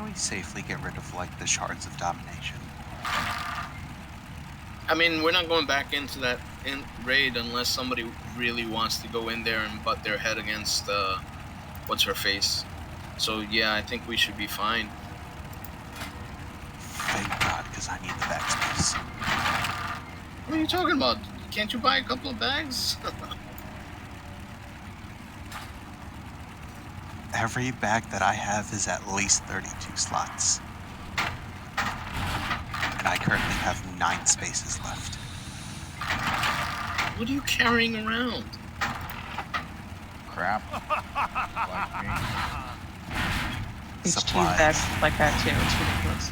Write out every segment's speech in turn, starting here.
can we safely get rid of, like, the shards of domination? I mean, we're not going back into that raid unless somebody really wants to go in there and butt their head against what's her face. So yeah, I think we should be fine. Thank God, because I need the backspace. What are you talking about? Can't you buy a couple of bags? Every bag that I have is at least 32 slots. And I currently have 9 spaces left. What are you carrying around? Crap. Like me. Each cheese bag like that too. It's ridiculous.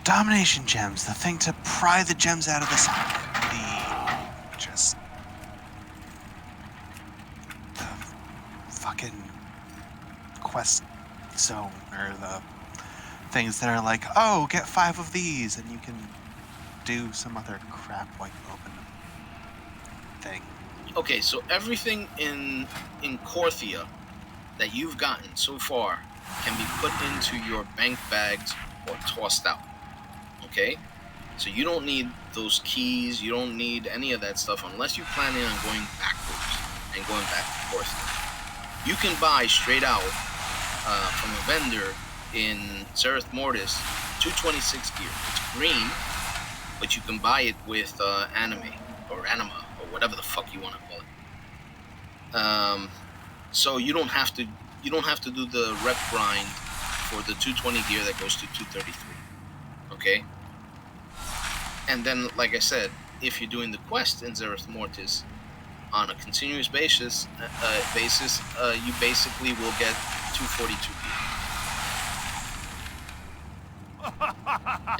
Domination gems, the thing to pry the gems out of the socket. The fucking quest zone, or the things that are like, oh, get 5 of these, and you can do some other crap like open thing. Okay, so everything in Korthia that you've gotten so far can be put into your bank bags or tossed out. Okay? So you don't need those keys, you don't need any of that stuff unless you're planning on going backwards and going back to Korthia. You can buy straight out from a vendor in Zereth Mortis 226 gear. It's green, but you can buy it with anime or anima or whatever the fuck you want to call it. So you don't have to do the rep grind for the 220 gear that goes to 233. Okay? And then, like I said, if you're doing the quest in Zereth Mortis on a continuous basis, you basically will get 242 gear.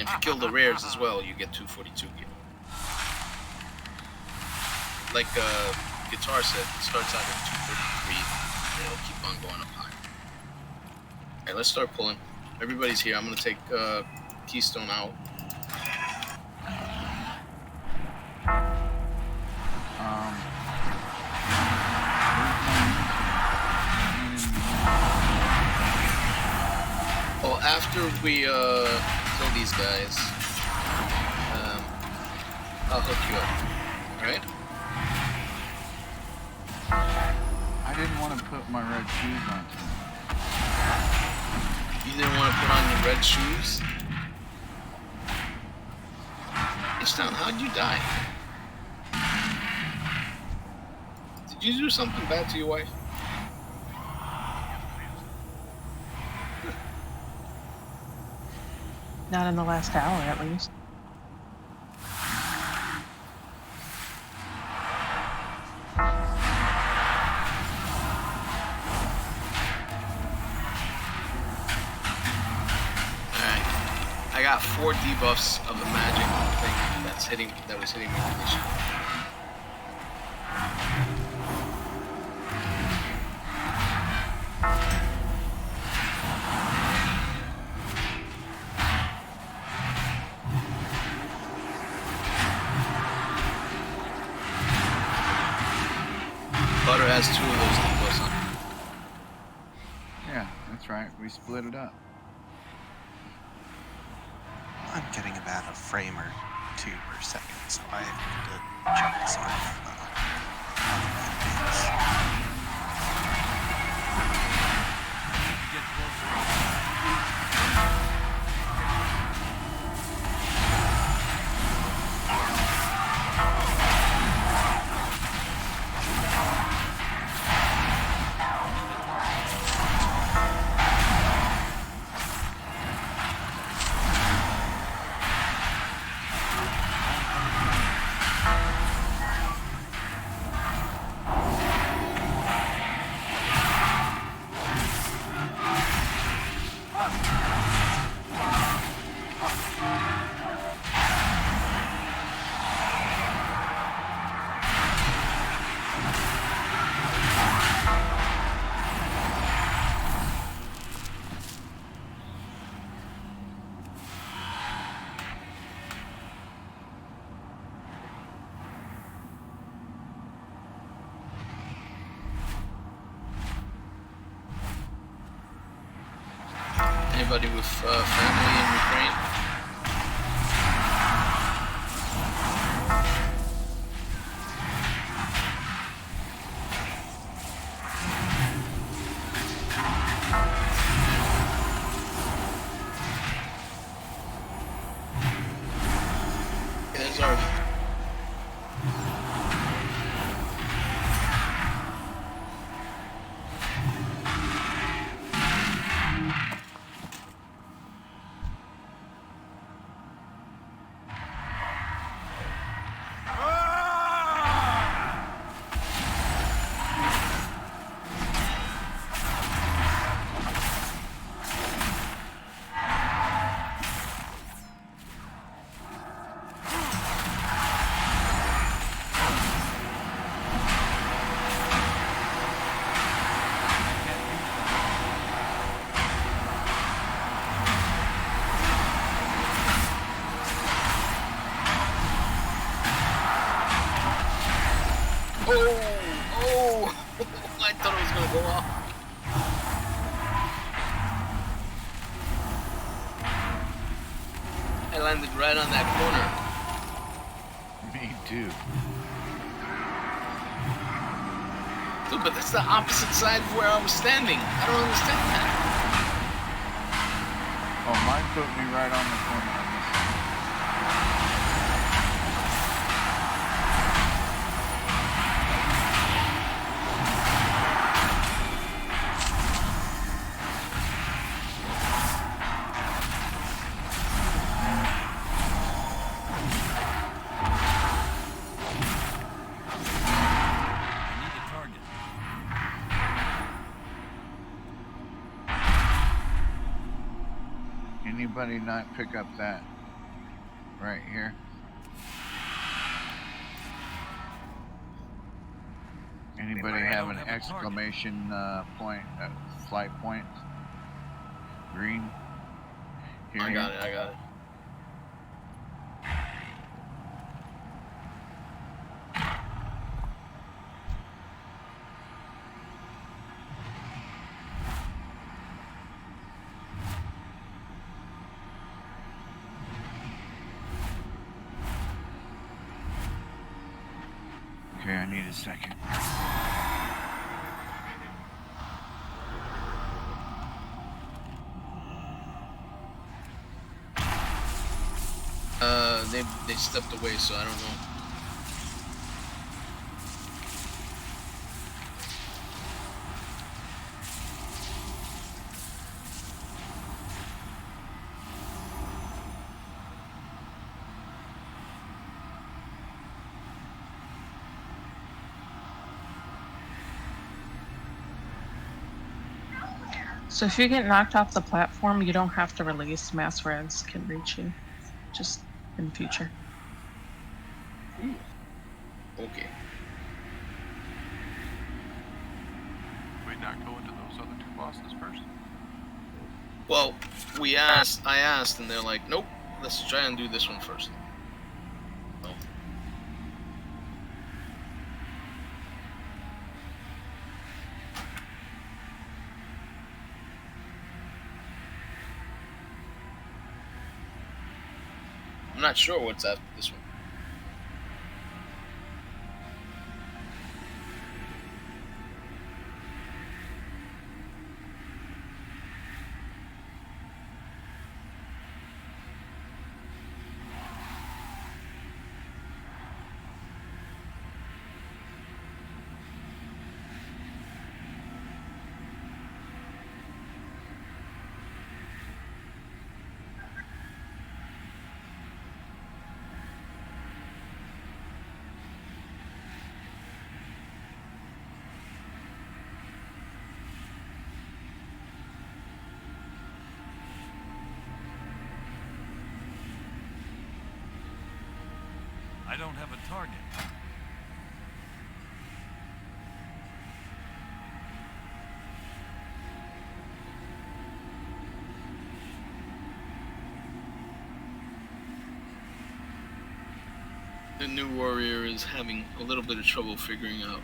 And if you kill the rares as well, you get 242 gear. Like Guitar said, it starts out at 233, and it'll keep on going up higher. Alright, let's start pulling. Everybody's here. I'm gonna take Keystone out. Well, after we kill these guys, I'll hook you up. Alright? I didn't want to put my red shoes on tonight. You didn't want to put on your red shoes? Ishtan, how'd you die? Did you do something bad to your wife? Not in the last hour, at least. Alright. I got 4 debuffs of the magic thing that was hitting me with this shit. Butter has 2 of those debuffs on. Yeah, that's right. We split it up. I'm getting about a frame or 2 per second, so I have to check some Anybody with family in Ukraine? There's our. Oh! I thought it was gonna go off. I landed right on that corner. Me too. Dude, but that's the opposite side of where I was standing. I don't understand that. Oh, mine put me right on the corner on this side. Anybody not pick up that right here? Anybody have an exclamation point, flight point? Green? Here. I got it. Okay, I need a second. They stepped away, so I don't know. So if you get knocked off the platform, you don't have to release. Mass res can reach you, just in the future. Ooh. Okay. We not go into those other two bosses first? Well, I asked, and they're like, nope, let's try and do this one first. Oh. I'm not sure what's after this one. I don't have a target. The new warrior is having a little bit of trouble figuring out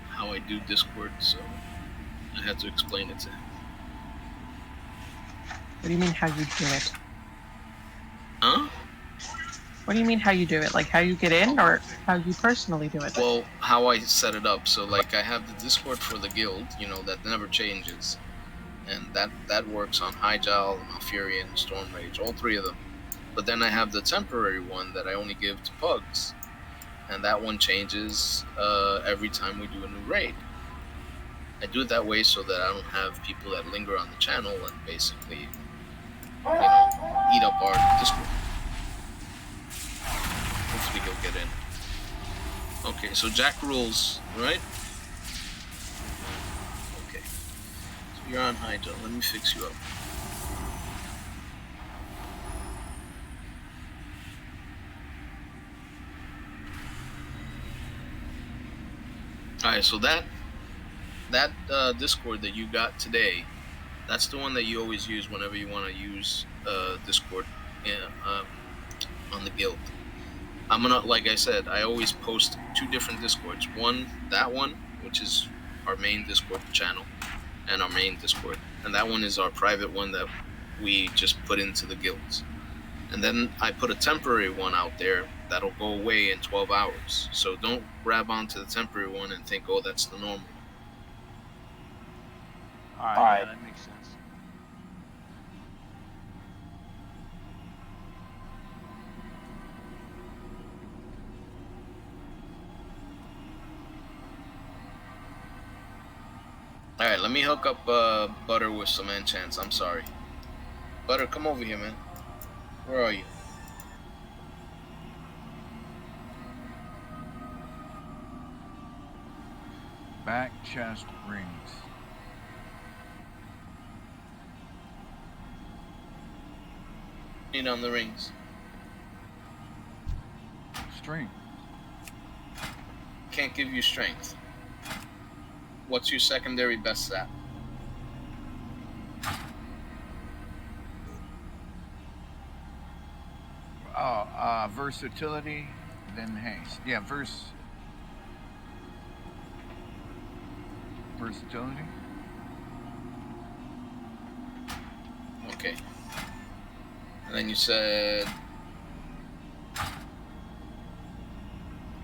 how I do Discord, so I had to explain it to him. What do you mean how you do it? Huh? What do you mean how you do it? Like how you get in or how you personally do it? Well, how I set it up. So like I have the Discord for the guild, you know, that never changes. And that works on Hyjal, Malfurion, Stormrage, all three of them. But then I have the temporary one that I only give to Pugs. And that one changes every time we do a new raid. I do it that way so that I don't have people that linger on the channel and basically, you know, eat up our Discord. Hopefully he'll get in. Okay, so Jack rules, right? Okay. So you're on Hyjal. Let me fix you up. Alright, so that Discord that you got today, that's the one that you always use whenever you want to use Discord on the guild. I'm gonna, like I said, I always post 2 different Discords. One, that one, which is our main Discord channel and our main Discord, and that one is our private one that we just put into the guilds. And then I put a temporary one out there that'll go away in 12 hours. So don't grab onto the temporary one and think, oh, that's the normal. Alright, yeah, that makes sense. Alright, let me hook up Butter with some enchants. I'm sorry. Butter, come over here, man. Where are you? Back chest rings. Need on the rings. Strength. Can't give you strength. What's your secondary best stat? Oh, versatility, then haste. Yeah, versatility. Okay. And then you said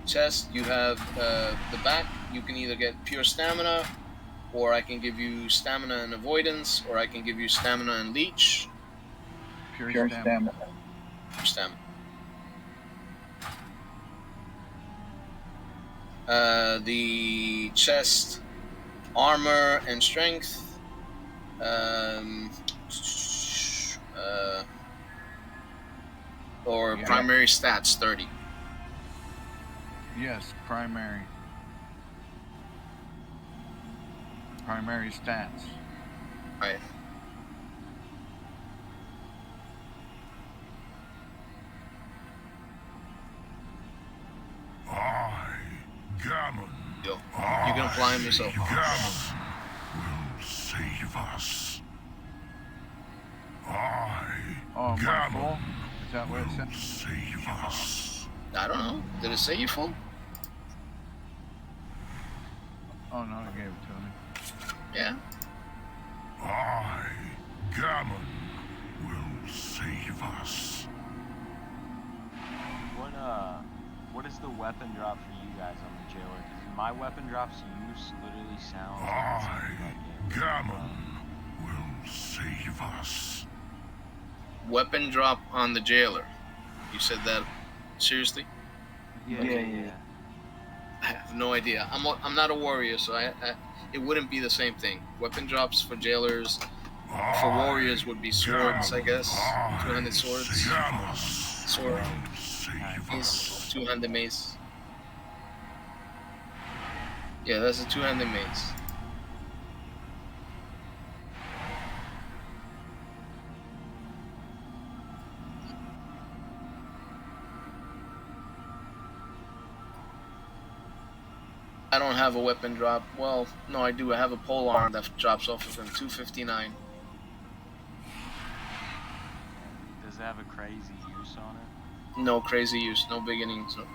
chest, you have the back, you can either get pure stamina, or I can give you stamina and avoidance, or I can give you stamina and leech. Pure stamina. Pure stamina. The chest, armor and strength. Or Yeah. primary stats 30. Yes, primary. Primary stats. Right. Gammon. Yo, you can apply them yourself. Gammon will save us. Oh, my Gammon full? Is that what it will said? save us. I don't know. Did it say you full? Oh no, it gave it to me. Yeah. Gammon will save us. What is the weapon drop for you guys on the jailer? Because my weapon drops use literally sounds like it's in Gammon will save us. Weapon drop on the jailer. You said that seriously? Yeah. I have no idea. I'm not a warrior, so it wouldn't be the same thing. Weapon drops for jailers, for warriors would be swords, I guess. Two-handed swords. Sword. Mace. Two-handed mace. Yeah, that's a two-handed mace. I don't have a weapon drop. Well, no, I do. I have a pole arm that drops off of him 259. Does it have a crazy use on it? No crazy use, no beginnings. No.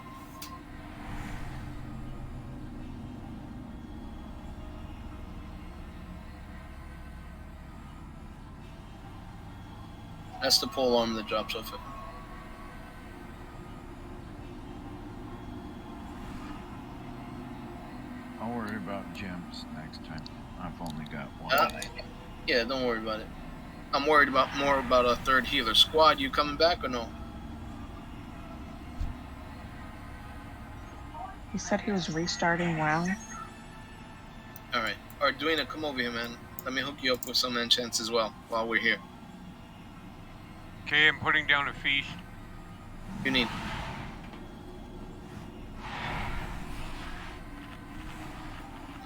That's the pole arm that drops off it. I'll worry about gems next time. I've only got one. Yeah, don't worry about it. I'm worried more about a third healer. Squad, you coming back or no? He said he was restarting WoW. Alright. Arduino, come over here, man. Let me hook you up with some enchants as well while we're here. Okay, I'm putting down a feast. You need.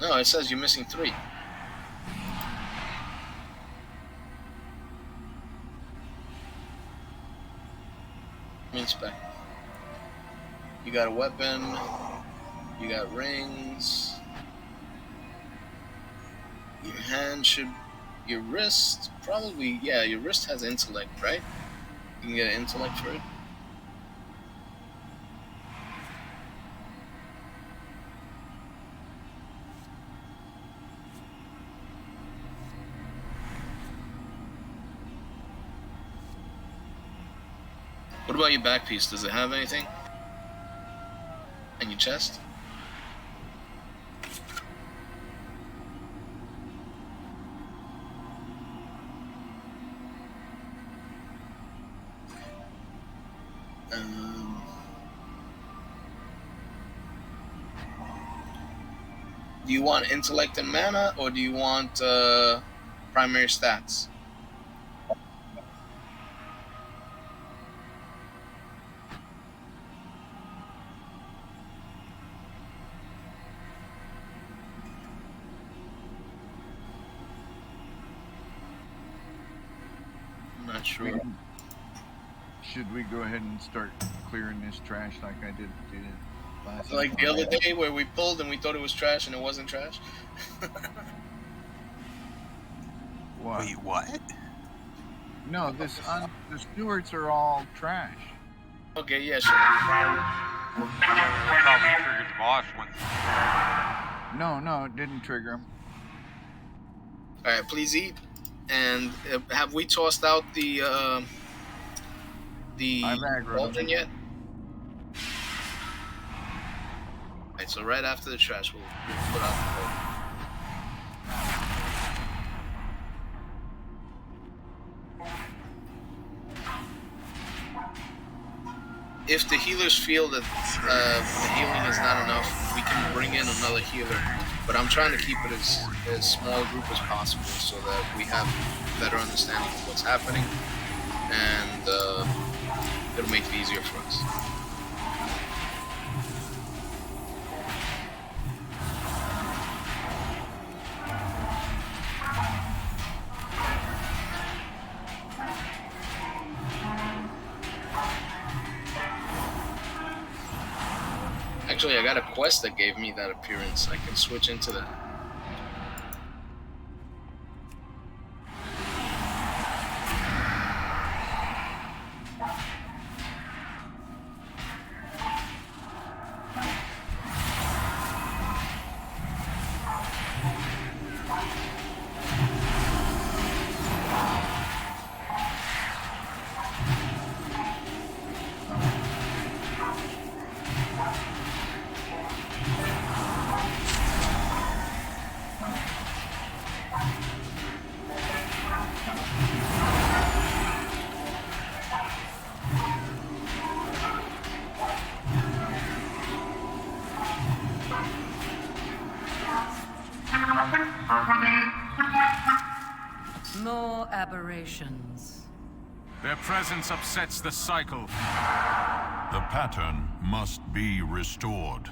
No, it says you're missing 3. Means back. You got a weapon. You got rings. Your hand should. Your wrist, probably. Yeah, your wrist has intellect, right? You can get an intellect for it. What about your back piece? Does it have anything? And your chest? Do you want intellect and mana, or do you want primary stats? I'm not sure. Should we go ahead and start clearing this trash like I did last Like the time? other day where we pulled and we thought it was trash and it wasn't trash. What? Wait, what? No, the stewards are all trash. Okay, yeah, sure. Probably triggered the boss once. No, it didn't trigger them. All right, please eat. And have we tossed out the I've aggroed cauldron them. yet? All right, so right after the trash, we'll put out the cauldron. If the healers feel that the healing is not enough, we can bring in another healer. But I'm trying to keep it as small a group as possible so that we have a better understanding of what's happening, and it'll make it easier for us. Actually, I got a quest that gave me that appearance. I can switch into that. More aberrations. Their presence upsets the cycle. The pattern must be restored.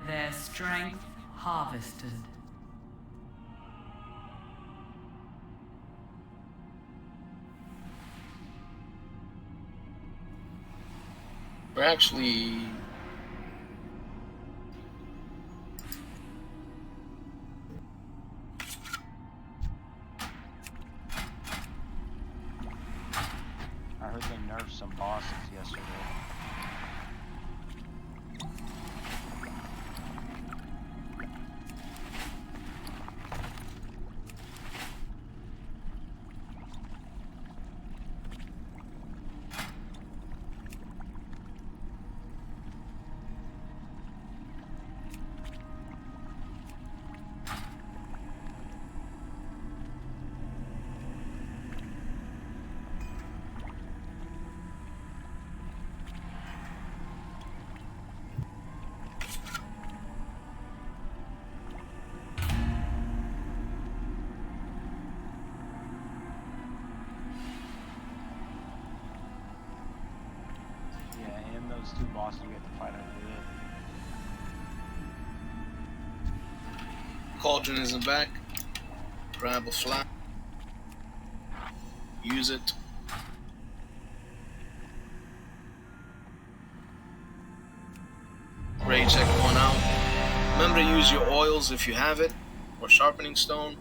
Their strength harvested. We're actually... I heard they nerfed some bosses yesterday. those two bosses we have to fight, I believe. Cauldron is in the back. Grab a flask. Use it. Ready, check one out. Remember to use your oils if you have it, or sharpening stone.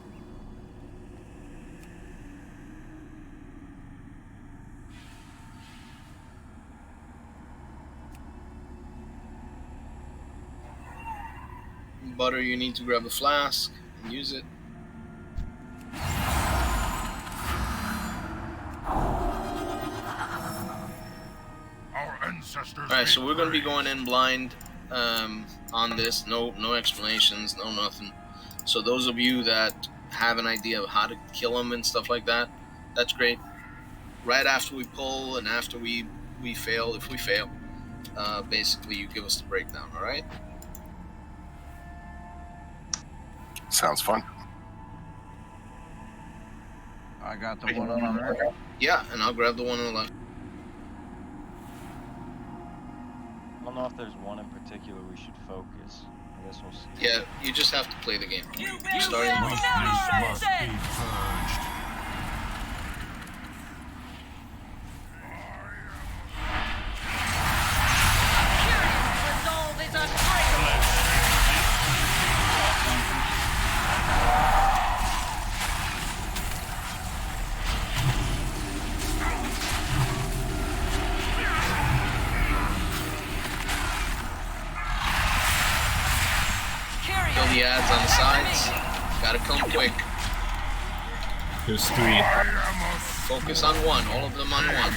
Butter, you need to grab a flask and use it. Our ancestors. Alright, so we're gonna be going in blind on this. No explanations, no nothing. So those of you that have an idea of how to kill them and stuff like that, that's great. Right after we pull and after we fail, if we fail, basically you give us the breakdown, alright? Sounds fun. I got the one on the right. Yeah, and I'll grab the one on the left. I don't know if there's one in particular we should focus. I guess we'll see. Yeah, you just have to play the game. You Starting will with never Must be exit! purged. Curious resolve is unbreakable! Kill the ads on the sides. Gotta come quick. There's 3. Focus on one, all of them on one.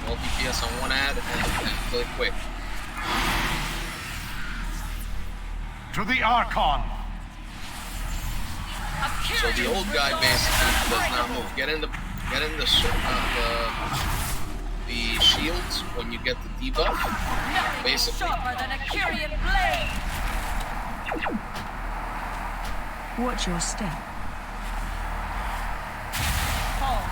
All DPS on one ad and kill it quick. To the Archon! So the old guy basically does not move. Get in the shields when you get the debuff. Basically. Sharper than a Kyrian blade! Watch your step. Fall.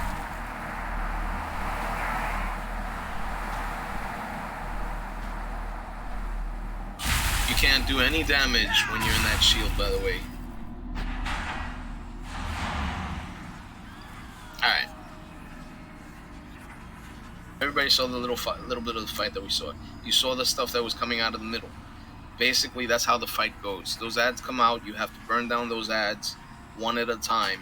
You can't do any damage when you're in that shield, by the way. Alright. Everybody saw the little bit of the fight that we saw. You saw the stuff that was coming out of the middle. Basically, that's how the fight goes. Those ads come out, you have to burn down those ads one at a time,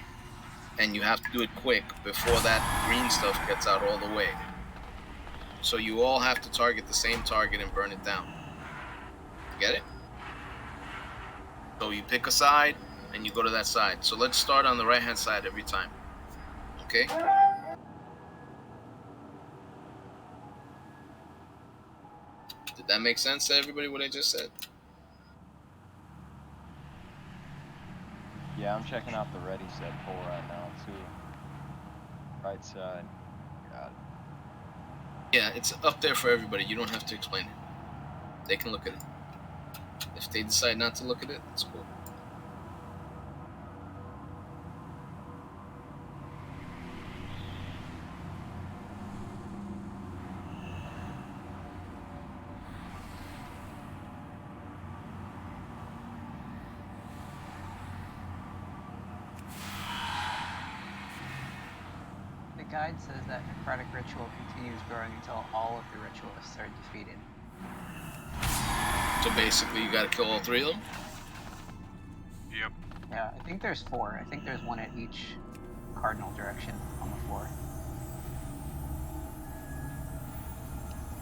and you have to do it quick before that green stuff gets out all the way. So you all have to target the same target and burn it down. Get it? So you pick a side, and you go to that side. So let's start on the right-hand side every time. Okay? Did that make sense to everybody, what I just said? Yeah, I'm checking out the ready set pull right now too. Right side. Got it. Yeah, it's up there for everybody. You don't have to explain it. They can look at it. If they decide not to look at it, it's cool. The guide says that necrotic ritual continues growing until all of the ritualists are defeated. So basically, you gotta kill all 3 of them? Yep. Yeah, I think there's 4. I think there's one at each cardinal direction on the floor.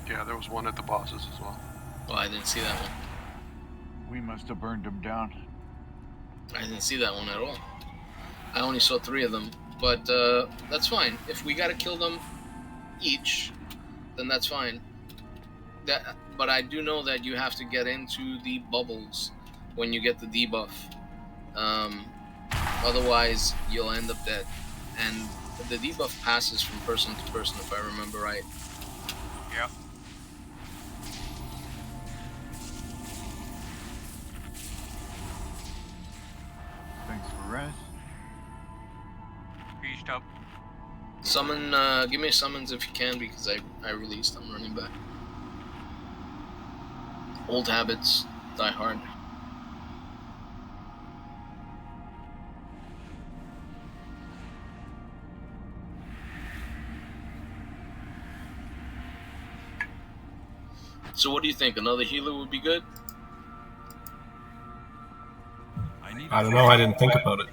Yeah, there was one at the bosses as well. Oh, I didn't see that one. We must have burned him down. I didn't see that one at all. I only saw 3 of them, but that's fine. If we gotta kill them each, then that's fine. But I do know that you have to get into the bubbles when you get the debuff. Otherwise, you'll end up dead. And the debuff passes from person to person, if I remember right. Yep. Thanks for rest. Beached up. Summon, give me summons if you can, because I released. I'm running back. Old habits die hard. So what do you think? Another healer would be good? I don't know, I didn't think about it.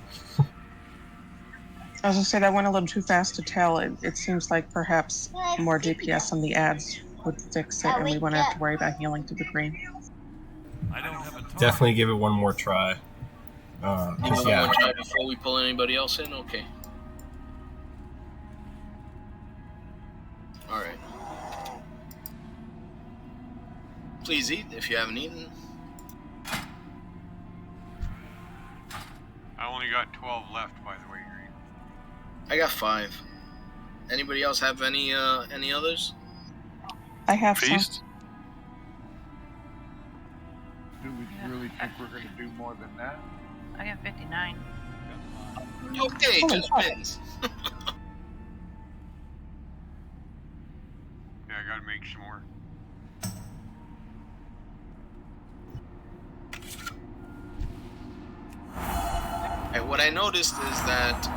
I was gonna say that went a little too fast to tell. It seems like perhaps more DPS on the ads would fix it, and we wouldn't have to worry about healing to the green. Definitely give it one more try. One Yeah. more try before we pull anybody else in? Okay. Alright. Please eat if you haven't eaten. I only got 12 left, by the way, Green. I got 5. Anybody else have any others? I have some. Feast? Do we really think we're going to do more than that? I got 59. Okay, Holy 2 fuck. spins. Yeah, I gotta make some more. And what I noticed is that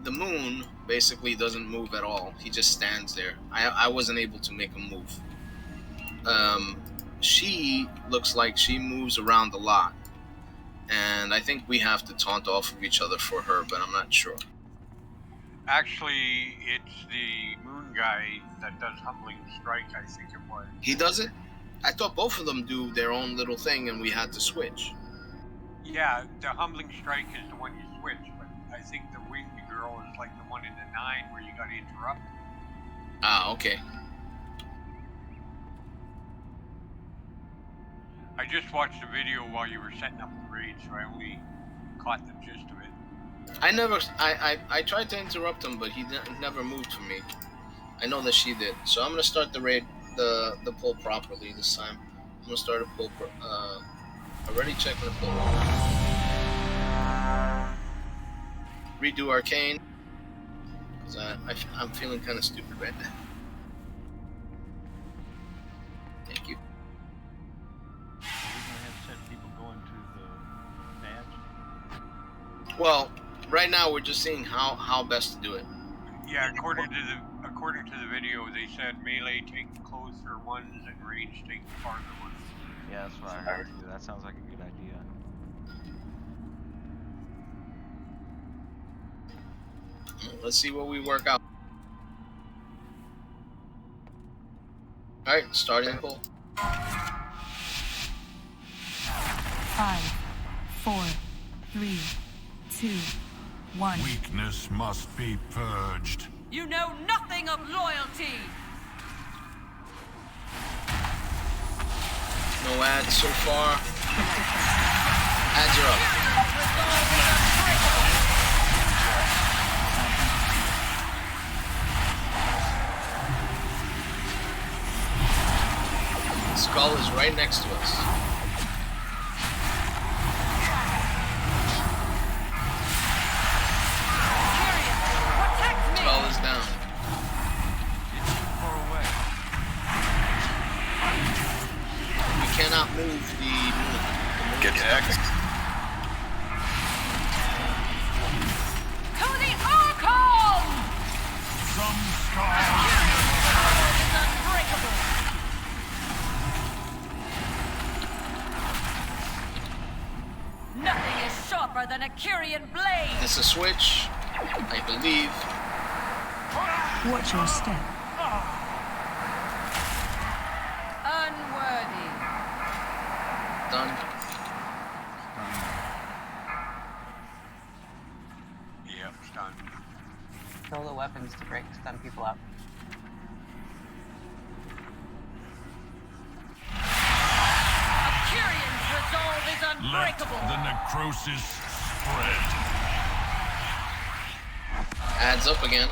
the moon basically doesn't move at all. He just stands there. I wasn't able to make him move. She looks like she moves around a lot. And I think we have to taunt off of each other for her, but I'm not sure. Actually, it's the moon guy that does Humbling Strike, I think it was. He does it? I thought both of them do their own little thing and we had to switch. Yeah, the Humbling Strike is the one you switch, but I think the Winged Girl is like the one in the 9 where you gotta interrupt. Ah, okay. I just watched the video while you were setting up the raid, so I only caught the gist of it. I tried to interrupt him, but he never moved for me. I know that she did. So I'm gonna start the raid, the pull properly this time. I'm gonna start a pull. Already checking the pull. Redo arcane. Cause I'm feeling kind of stupid right now. Thank you. Well, right now we're just seeing how best to do it. Yeah, according to the video, they said melee take the closer ones and range take the farther ones. Yeah, that's what I heard too. That sounds like a good idea. Let's see what we work out. Alright, starting the pull. 5, 4, 3, 2, 1. Weakness must be purged. You know nothing of loyalty. No ads so far. Ads are up. Skull is right next to us. Skull is down. We cannot move the moon. Get next. To the Archon! Some stars. Is unbreakable. Nothing is sharper than a Kyrian blade. It's a switch, I believe. Watch your step. Unworthy. Done. Yep, it's done. Kill the weapons to break stun people up. A Kyrian's resolve is Let unbreakable. the necrosis spread. Adds up again.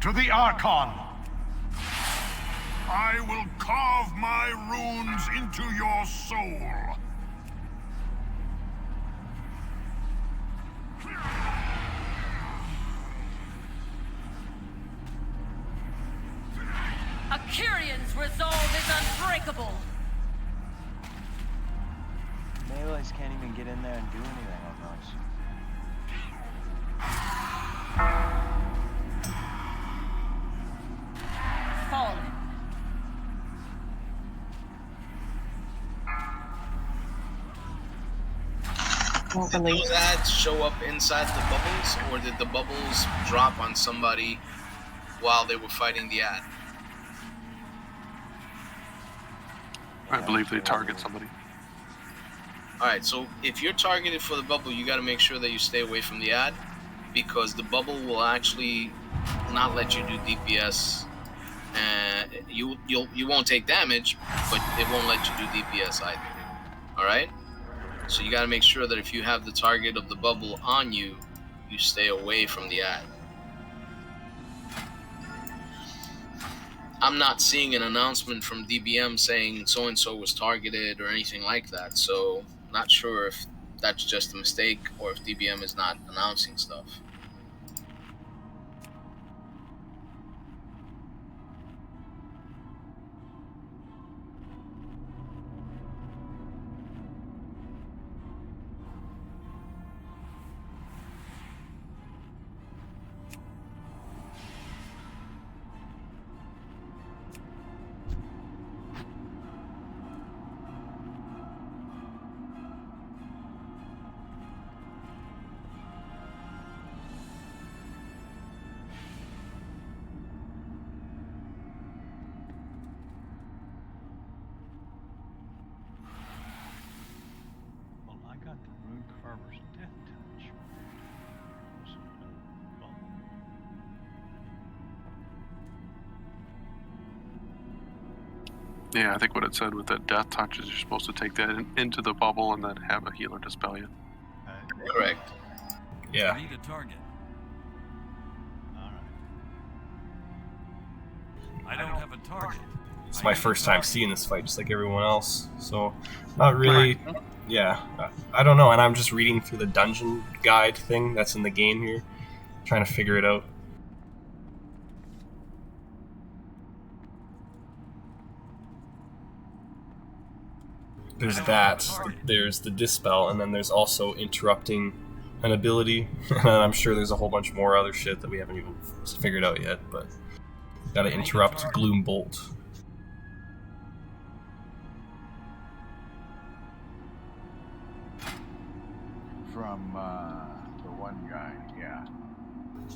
To the Archon! I will carve my runes into your soul. Kyrion's resolve is unbreakable. Melees can't even get in there and do anything on those. Fallen. Did those ads show up inside the bubbles, or did the bubbles drop on somebody while they were fighting the ad? I believe they target somebody. Alright, so if you're targeted for the bubble, you got to make sure that you stay away from the ad, because the bubble will actually not let you do DPS. You won't take damage, but it won't let you do DPS either. Alright? So you got to make sure that if you have the target of the bubble on you, you stay away from the ad. I'm not seeing an announcement from DBM saying so-and-so was targeted or anything like that, so not sure if that's just a mistake or if DBM is not announcing stuff. Well, I got the Rune Carver's Death Touch. Yeah, I think what it said with that death touch is you're supposed to take that into the bubble and then have a healer dispel you. Correct. Yeah. Need a target. I don't have a target. It's my first time seeing this fight, just like everyone else. So, not really. Yeah, I don't know. And I'm just reading through the dungeon guide thing that's in the game here, trying to figure it out. There's that. There's the dispel, and then there's also interrupting an ability. And I'm sure there's a whole bunch more other shit that we haven't even figured out yet. But gotta interrupt Gloom Bolt. From the one guy, yeah.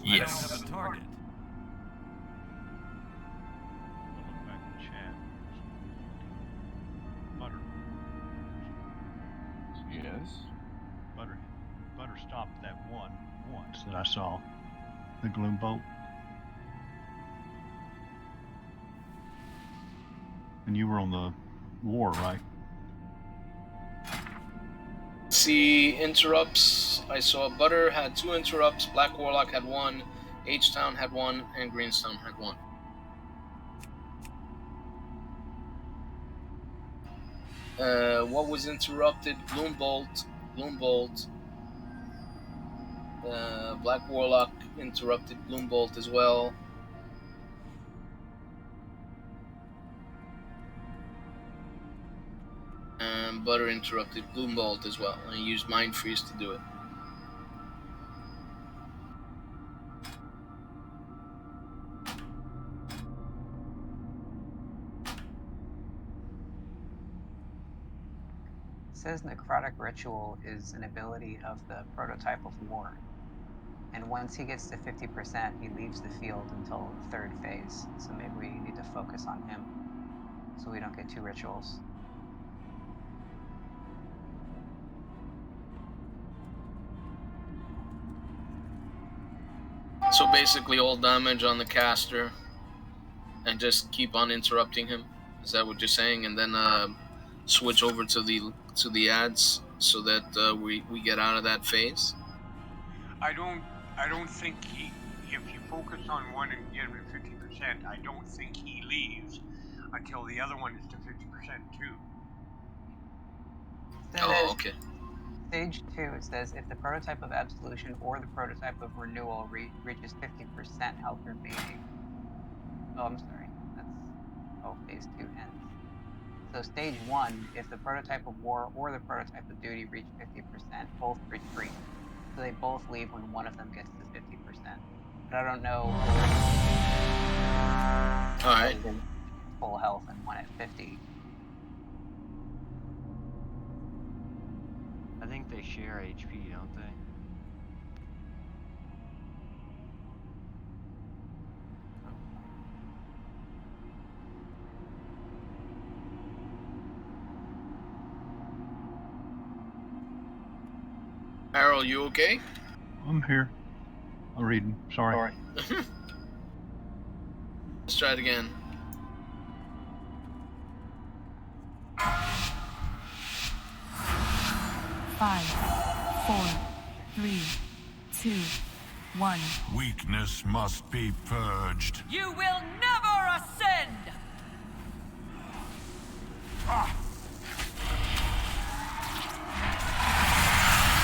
Yes. I don't have a target. Look back in chat. Butter. Yes. Butter stopped that one once that I saw. The Gloom Bolt. And you were on the war, right? See interrupts. I saw Butter had 2 interrupts, Black Warlock had 1, H-Town had 1, and Greenstone had 1. What was interrupted? Gloom Bolt. Black Warlock interrupted Gloom Bolt as well. And Butter interrupted Gloom Bolt as well. And I used Mind Freeze to do it. It says Necrotic Ritual is an ability of the Prototype of War. And once he gets to 50%, he leaves the field until the 3rd phase. So maybe we need to focus on him so we don't get 2 rituals. So basically all damage on the caster and just keep on interrupting him. Is that what you're saying? And then switch over to the ads so that we get out of that phase? I don't think if you focus on one and get him at 50%, I don't think he leaves until the other one is to 50% too. Oh, okay. Stage 2, it says if the prototype of Absolution or the prototype of Renewal reaches 50% health remaining. Oh, I'm sorry. That's until phase 2 ends. So stage 1, if the prototype of war or the prototype of duty reach 50%, both retreat. So they both leave when one of them gets to 50%. But I don't know. Alright. Full health and one at 50. I think they share HP, don't they? Harold, you okay? I'm here. I'm reading. Sorry. Let's try it again. Five, 4, 3, 2, 1. Weakness must be purged. You will never ascend!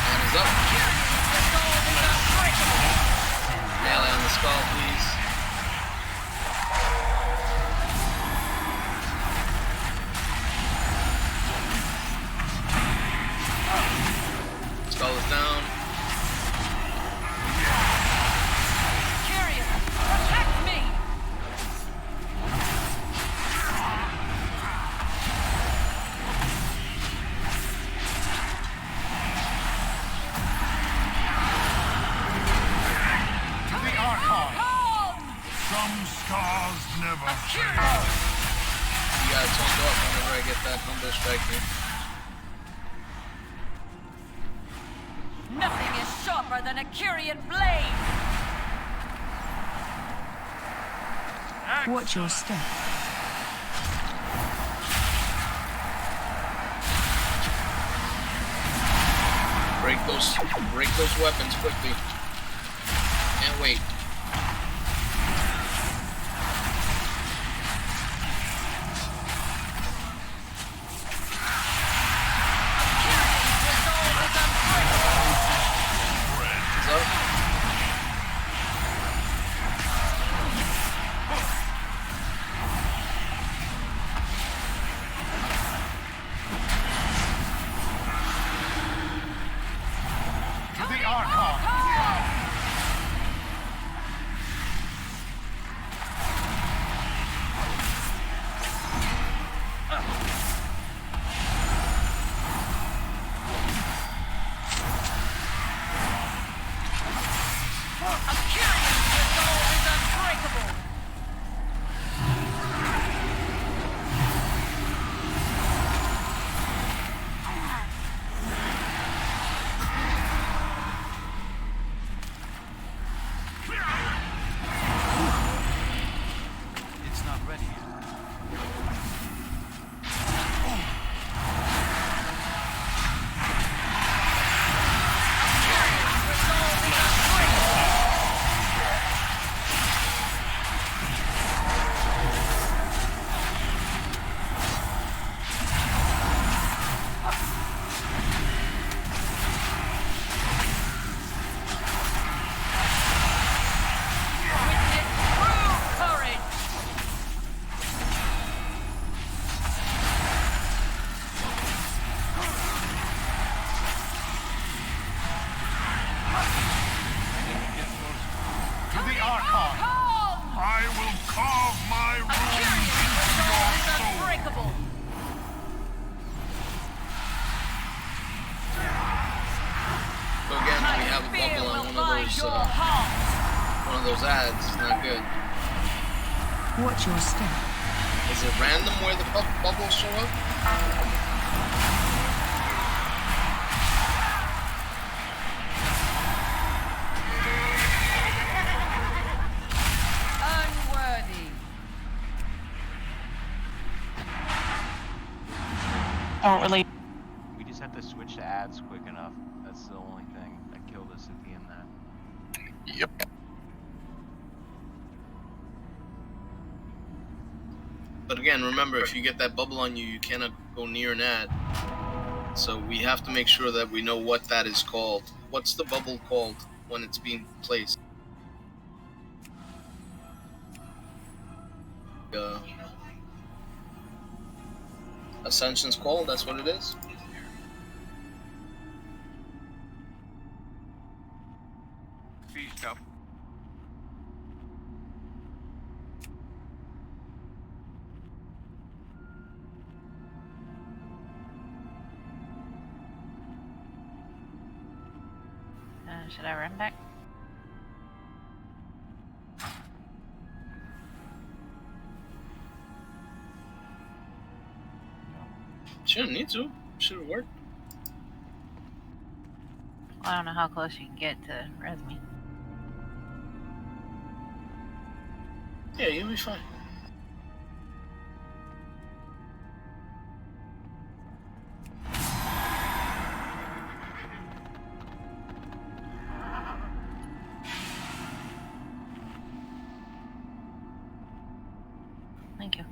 Hand is up. Melee on the skull, please. Skull is down. Curious, protect me! To the Archon! Some scars never fade. You gotta turn it off whenever I get that combo strike here. Nothing is sharper than a Kyrian blade! Watch your step. Break those weapons quickly. Can't wait. It's up. To the Archon! It's not ready yet. To the Archon! I will carve my runes into your soul! Unbreakable! So again, we have a bubble on one of those ads. It's not good. Watch your step. Is it random where the bubbles show up? Unworthy. Don't really. We just have to switch to ads quick enough. That's the only thing that killed us at the end there. Yep. But again, remember, if you get that bubble on you, you cannot go near an ad. So we have to make sure that we know what that is called. What's the bubble called when it's being placed? Ascension's Call, that's what it is? Fee stuff. Should I run back? Shouldn't need to. Should have worked. Well, I don't know how close you can get to res me. Yeah, you'll be fine. Thank you.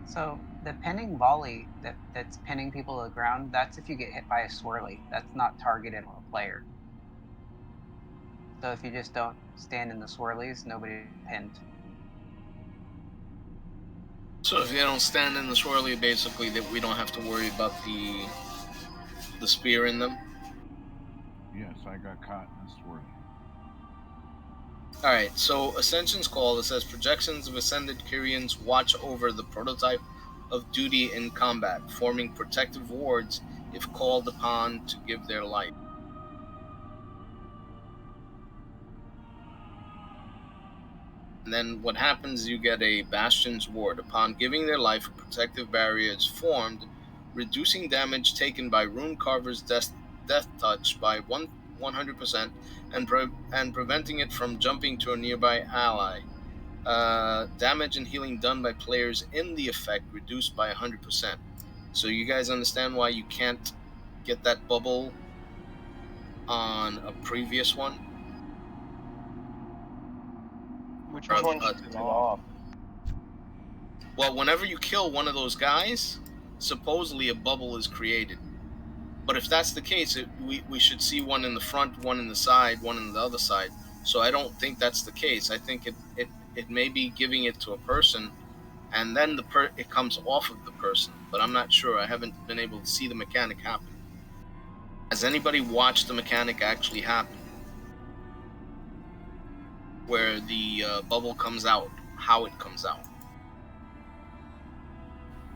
So the pinning volley that's pinning people to the ground, that's if you get hit by a swirly. That's not targeted on a player. So if you just don't stand in the swirlies, nobody pinned. So if they don't stand in the swirly, basically that we don't have to worry about the spear in them. Yes, I got caught in a swirly. Alright, so Ascension's Call, it says projections of Ascended Kyrians watch over the prototype of duty in combat, forming protective wards if called upon to give their life. And then what happens, you get a Bastion's Ward. Upon giving their life, a protective barrier is formed, reducing damage taken by Rune Carver's death touch by 100% and preventing it from jumping to a nearby ally. Damage and healing done by players in the effect reduced by 100%. So you guys understand why you can't get that bubble on a previous one? Which one's off? Well, whenever you kill one of those guys, supposedly a bubble is created. But if that's the case, we should see one in the front, one in the side, one in the other side. So I don't think that's the case. I think it may be giving it to a person, and then it comes off of the person. But I'm not sure. I haven't been able to see the mechanic happen. Has anybody watched the mechanic actually happen? Where the bubble comes out, how it comes out?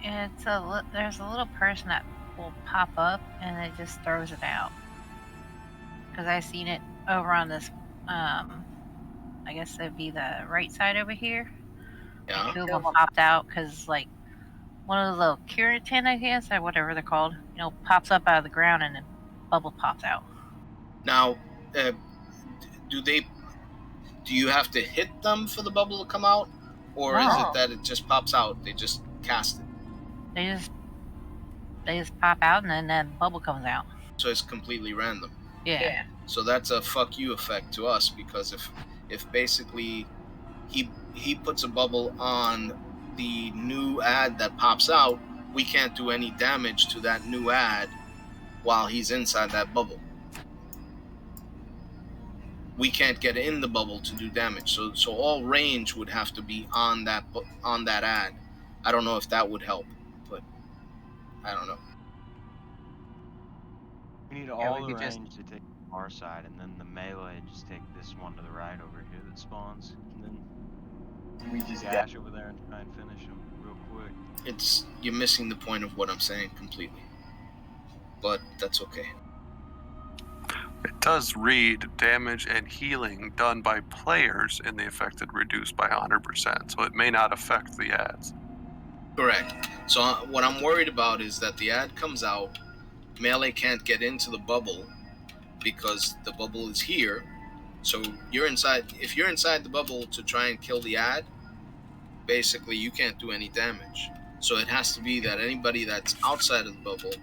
It's there's a little person that will pop up and it just throws it out. Because I've seen it over on this, I guess it'd be the right side over here. Yeah. Two of them popped out because, like, one of the little Curitan, I guess, or whatever they're called, pops up out of the ground and a bubble pops out. Now, do you have to hit them for the bubble to come out? Or is it that it just pops out? They just cast it? They just pop out and then that bubble comes out. So it's completely random. Yeah. So that's a fuck you effect to us, because if basically he puts a bubble on the new ad that pops out, we can't do any damage to that new ad while he's inside that bubble. we can't get in the bubble to do damage. So all range would have to be on that ad. I don't know if that would help, but I don't know. We need Yeah, all we the could just- range to take our side, and then the melee just take this one to the right over here that spawns, and then We just dash over there and try and finish him real quick. You're missing the point of what I'm saying completely, but that's okay. It does read damage and healing done by players in the affected reduced by 100%, so it may not affect the ads. Correct. So what I'm worried about is that the ad comes out, melee can't get into the bubble because the bubble is here. So you're inside. If you're inside the bubble to try and kill the ad, basically you can't do any damage. So it has to be that anybody that's outside of the bubble,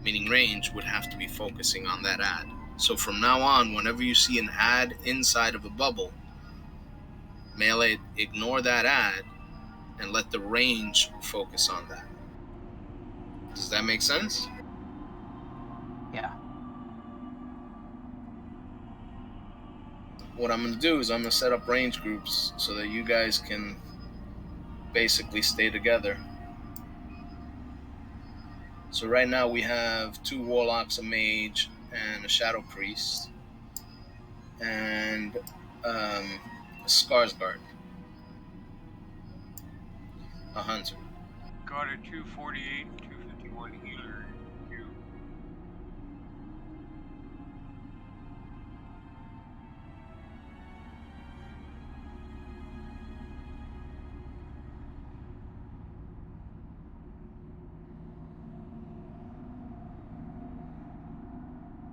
meaning range, would have to be focusing on that ad. So from now on, whenever you see an ad inside of a bubble, melee, ignore that ad and let the range focus on that. Does that make sense? Yeah. What I'm going to do is I'm going to set up range groups so that you guys can basically stay together. So right now we have 2 warlocks, a mage, and a shadow priest, and a Skarsgård, a hunter. Got a 248 and 251 healer in queue.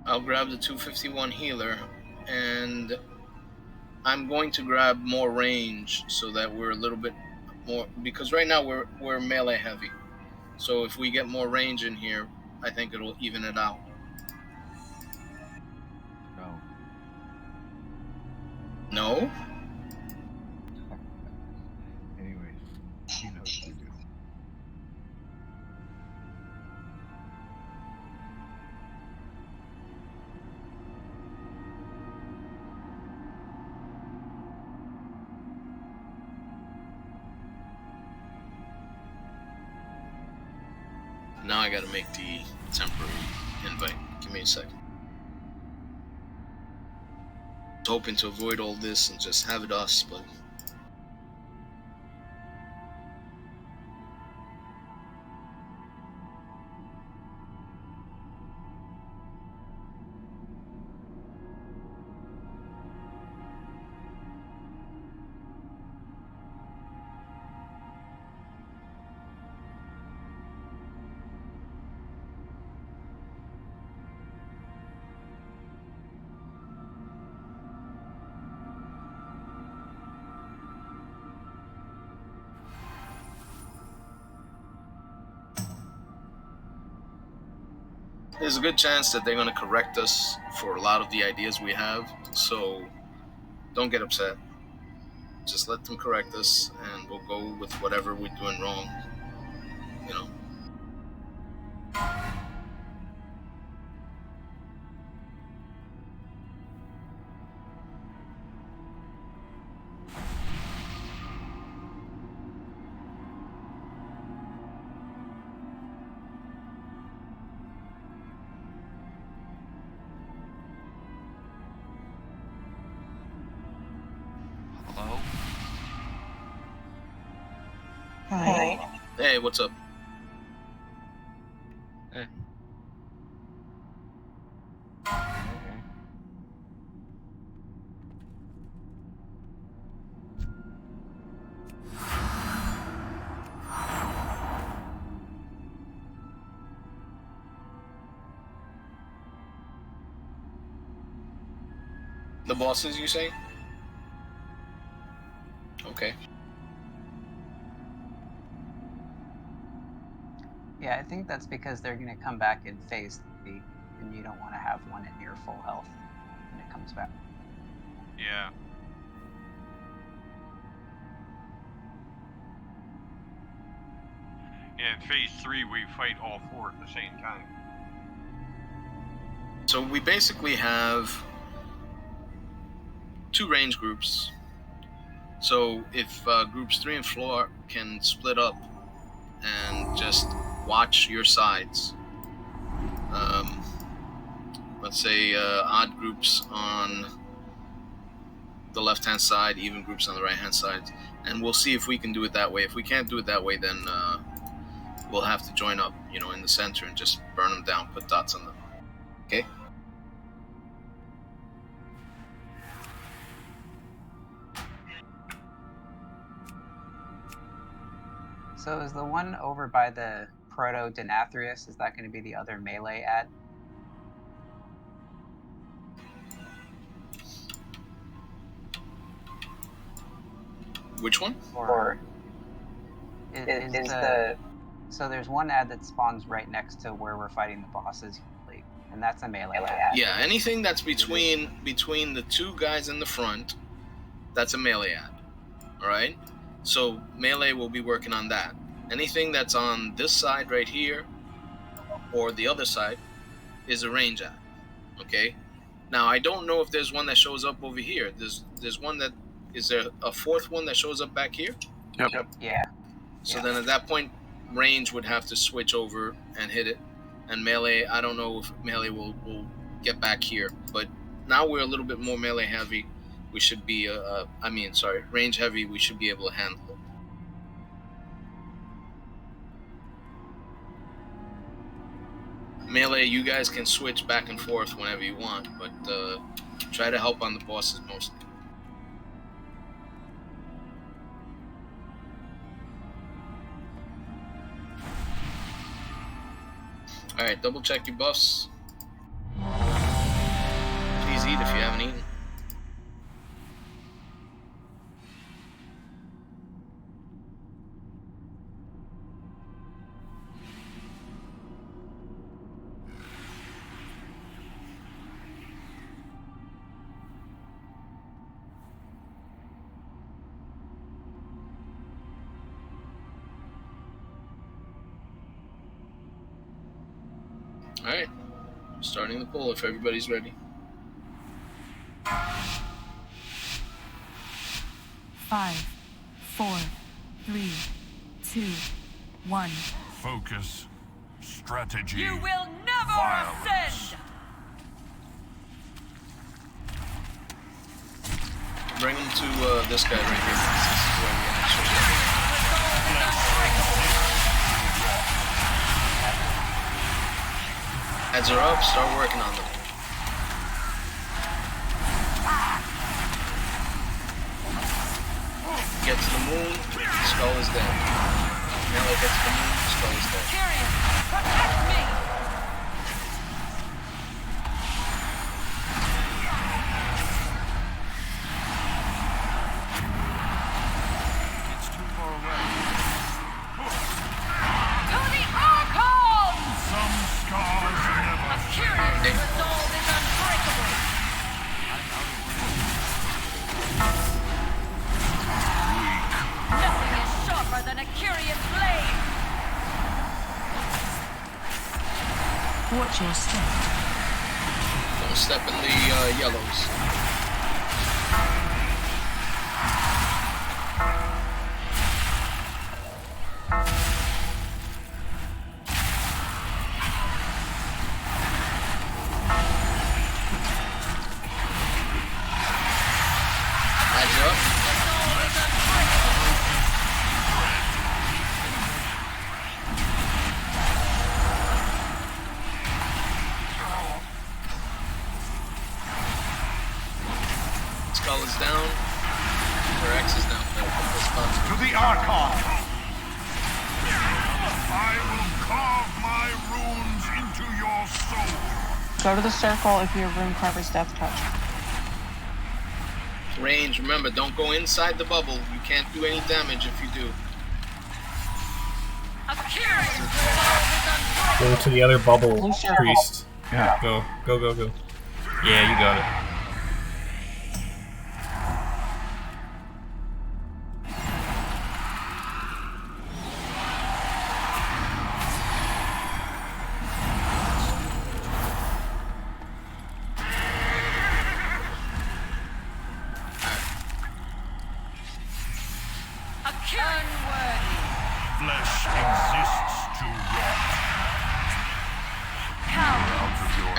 I'll grab the 251 healer, and I'm going to grab more range so that we're a little bit more, because right now we're melee heavy. So if we get more range in here, I think it'll even it out. No. No? Anyways, he knows we do. Now I gotta make the temporary invite. Give me a second. I was hoping to avoid all this and just have it us, but there's a good chance that they're going to correct us for a lot of the ideas we have, so don't get upset. Just let them correct us, and we'll go with whatever we're doing wrong, you know. Hello? Hi. Hey, what's up? Hey. The bosses, you say? Okay. Yeah, I think that's because they're going to come back in phase 3, and you don't want to have one at near full health when it comes back. Yeah. Yeah, in phase 3 we fight all 4 at the same time. So we basically have 2 range groups. So if groups 3 and 4 can split up and just watch your sides. Let's say odd groups on the left-hand side, even groups on the right-hand side, and we'll see if we can do it that way. If we can't do it that way, then we'll have to join up, in the center and just burn them down, put dots on them. Okay? So is the one over by the Proto Denathrius, is that going to be the other melee ad? Which one? Or so there's one ad that spawns right next to where we're fighting the bosses, and that's a melee ad. Yeah, anything that's between the 2 guys in the front, that's a melee ad. All right? So melee will be working on that. Anything that's on this side right here or the other side is a range ad. Okay? Now, I don't know if there's one that shows up over here. There's one that... Is there a 4th one that shows up back here? Yep. Yeah. So then at that point, range would have to switch over and hit it. And melee, I don't know if melee will get back here. But now we're a little bit more melee heavy. We should be, range heavy, we should be able to handle it. Melee, you guys can switch back and forth whenever you want, but try to help on the bosses mostly. Alright, double check your buffs. Please eat if you haven't eaten. Alright, starting the pull if everybody's ready. 5, 4, 3, 2, 1. Focus. Strategy. You will never Violence. ascend! Bring him to this guy right here. This is where we actually Heads are up, start working on them. Get to the moon, skull is dead. Melee gets to the moon, skull is dead. Tyrion, protect me! It's too far away. To the Archons! Some scars never Tyrion's resolve is unbreakable! Nothing is sharper than a Kyrian blade! Watch your step. Don't step in the yellows. Edge up. Skull is down. Or X is down. to the Archon. I will carve my runes into your soul. Go to the circle if your rune carves death touch. Range, remember, don't go inside the bubble. You can't do any damage if you do. A Kyrian's resolve is unbreakable! Go to the other bubble, Blue circle. priest. Yeah. Go. Yeah, you got it.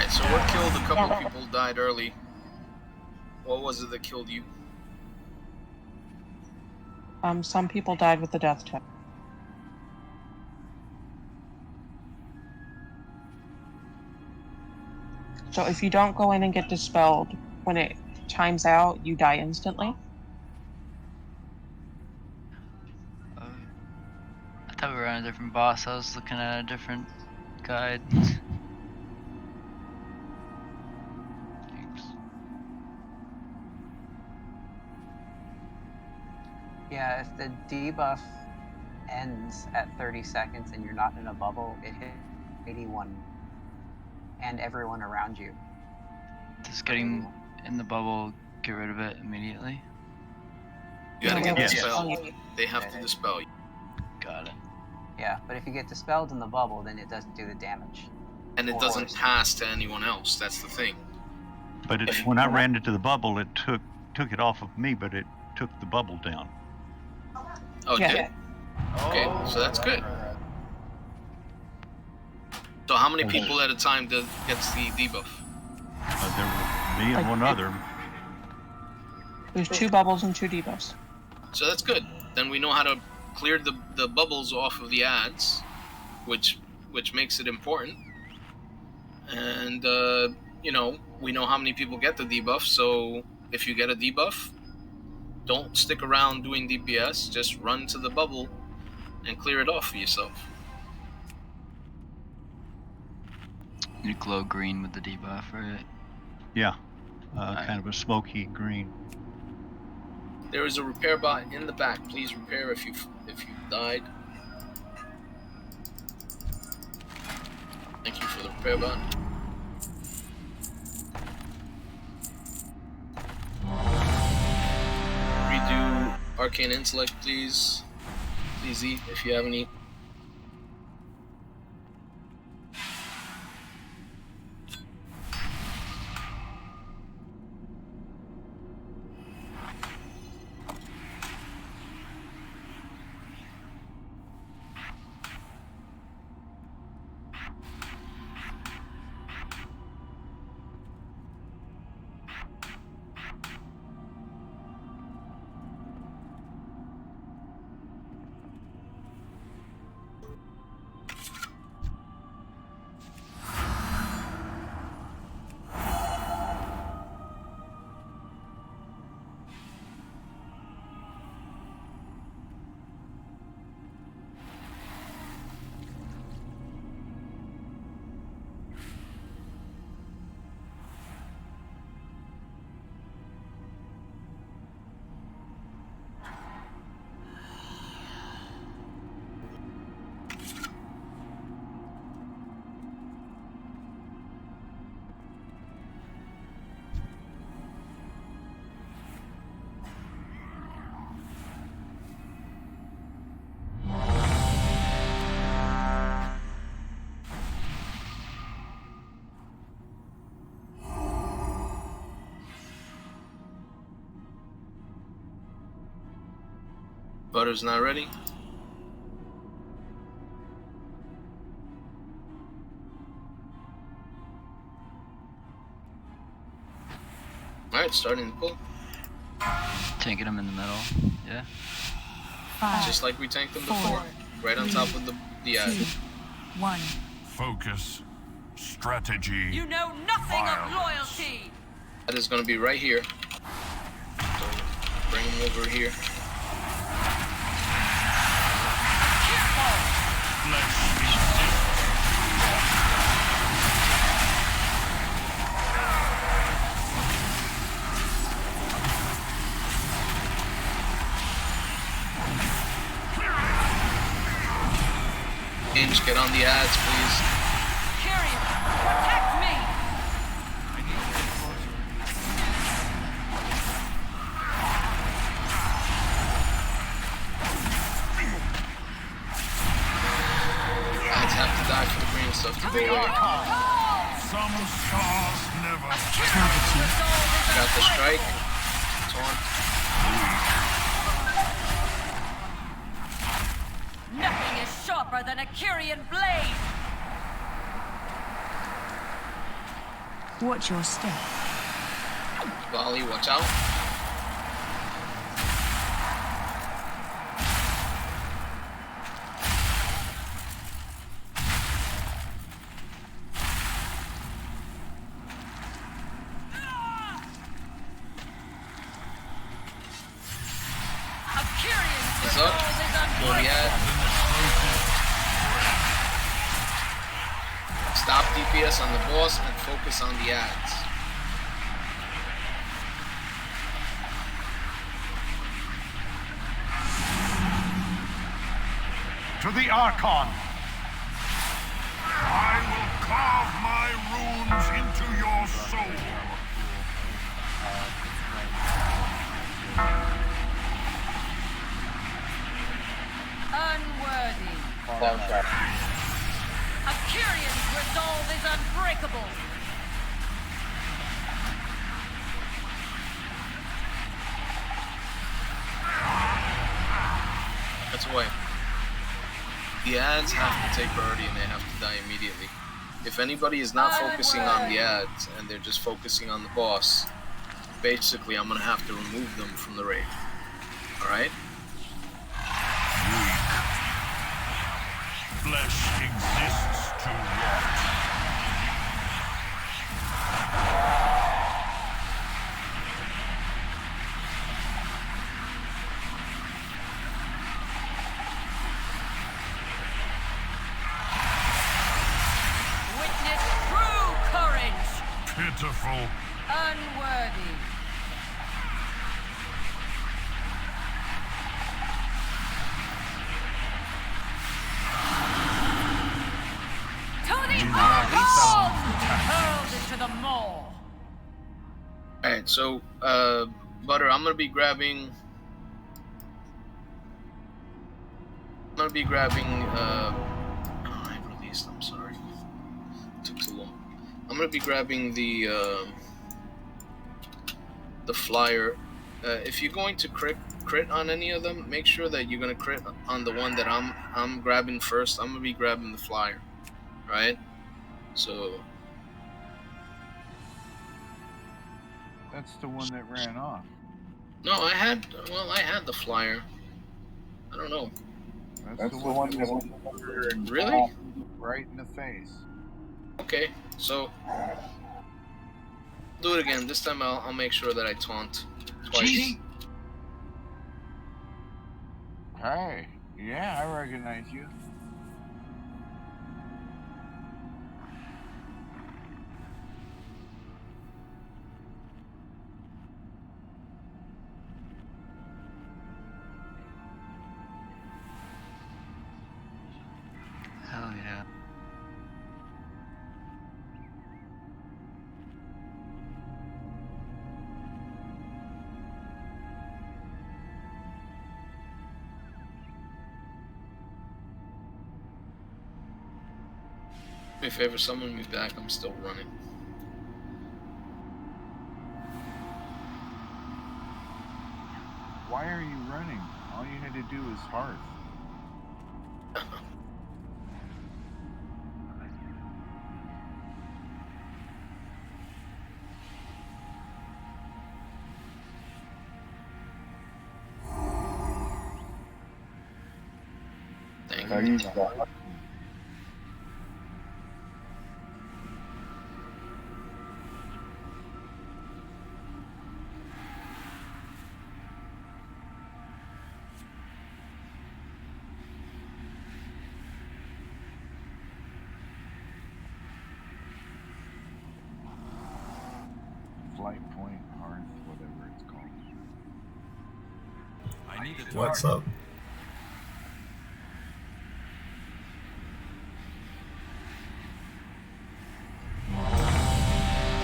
Alright, so what killed a couple people died early? What was it that killed you? Some people died with the death tip. So if you don't go in and get dispelled, when it times out, you die instantly. I thought we were on a different boss. I was looking at a different guide. Yeah, if the debuff ends at 30 seconds and you're not in a bubble, it hits 81 and everyone around you. Does getting in the bubble get rid of it immediately? You gotta get Yes. dispelled. They have to dispel you. Got it. Yeah, but if you get dispelled in the bubble, then it doesn't do the damage. And it doesn't pass to anyone else. That's the thing. But when I ran into the bubble, it took it off of me, but it took the bubble down. Oh, it did? Okay, so that's good. So how many people at a time gets the debuff? There were me and one other. There's 2 bubbles and 2 debuffs. So that's good. Then we know how to clear the bubbles off of the ads, which makes it important. And you know, we know how many people get the debuff. So if you get a debuff, don't stick around doing DPS. Just run to the bubble and clear it off for yourself. You glow green with the debuff, right? Yeah, kind of a smoky green. There is a repair bot in the back. Please repair if you died. Thank you for the repair bot. Redo Arcane Intellect, please. Please eat if you have any. Butter's not ready. Alright, starting to pull. Tanking him in the middle. Yeah. 5, Just like we tanked them 4, before. Right on top of the ad. 2, 1. Focus. Strategy. You know nothing of loyalty. That is going to be right here. So bring him over here. Inge, get on the ads, please. Kyrian, protect me. Ads have to die for the green stuff to go away. Some stars never. Got the strike. Taunt. Nothing is sharper than a Kyrian blade. Watch your step. Volley, watch out. He's up. Go the ad. Stop DPS on the boss and focus on the ads. To the Archon. I will carve my runes into your soul. Unworthy. Akirian's resolve is unbreakable. That's away. The ads have to take priority and they have to die immediately. If anybody is not focusing on the ads and they're just focusing on the boss, basically I'm gonna have to remove them from the raid. Alright? Flesh exists to rot. Witness true courage. Pitiful. Unworthy. To the Archon! Hurled into the maw. Alright, so, Butter, I'm gonna be grabbing... oh, I released, I'm sorry. It took too long. I'm gonna be grabbing the flyer. If you're going to crit on any of them, make sure that you're gonna crit on the one that I'm grabbing first. I'm gonna be grabbing the flyer. Right? So... That's the one that ran off. no, I had the flyer. I don't know. That's the one that was Really? right in the face. Okay, so do it again. This time I'll make sure that I taunt twice. Hey, yeah, I recognize you. Hell yeah. Do me a favor, summon me back. I'm still running. Why are you running? All you had to do is hearth. Thank you. Flight point, hearth, whatever it's called. I need a What's up?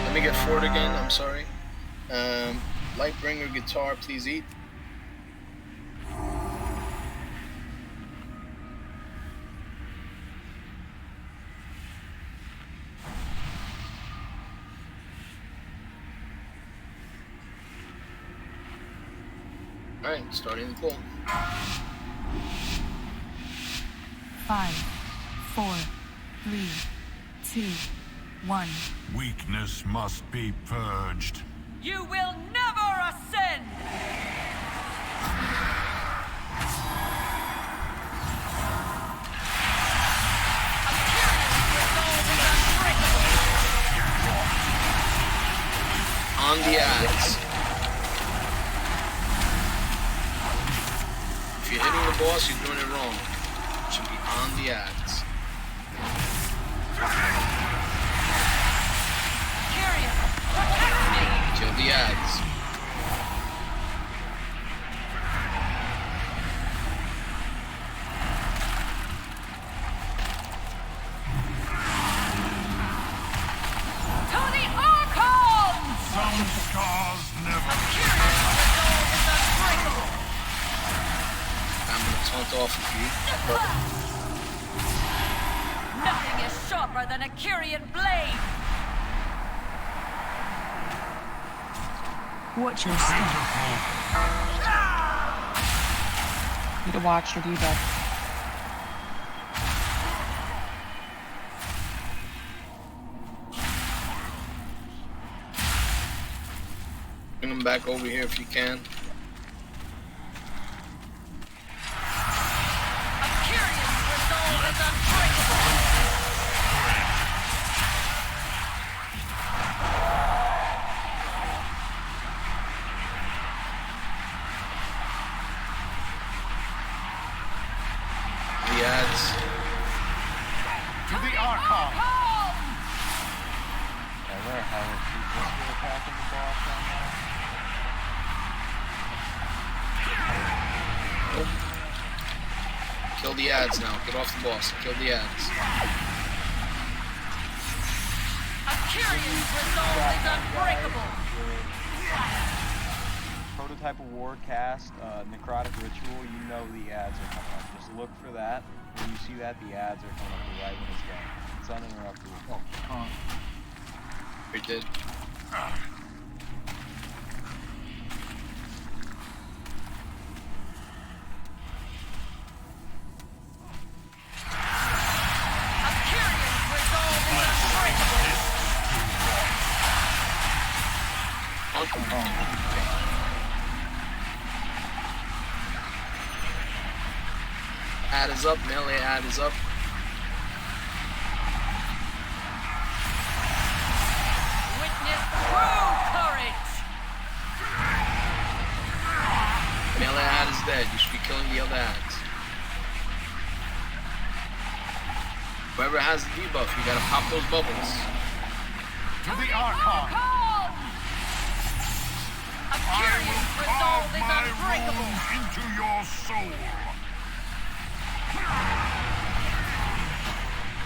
Let me get forward again. I'm sorry. Lightbringer guitar, please eat. Alright, starting the pull. 5, 4, 3, 2, 1. Weakness must be purged. You will never ascend! On the ads. If you're hitting the boss, you're doing it wrong. It should be on the ads. Kill the ads. To the Archons! Some scars never I'm gonna taunt off of you. Nothing is sharper than a Kyrian blade! Watch your step. Need to watch your debuff. Bring them back over here if you can. The ads. to the Archon. Ever how are people still attacking the boss right now? Kill the ads now. Get off the boss. Kill the ads. A Kyrian's resolve is unbreakable! Prototype of War cast, Necrotic Ritual, you know the ads are coming up. Just look for that. When you see that, the ads are coming up right when it's done. It's uninterrupted. Oh, We did. Ad is up, melee ad is up. Witness true courage! Melee ad is dead. You should be killing the other ads. Whoever has the debuff, you gotta pop those bubbles. To the Archon. A Kyrian's resolve is unbreakable! Into your soul.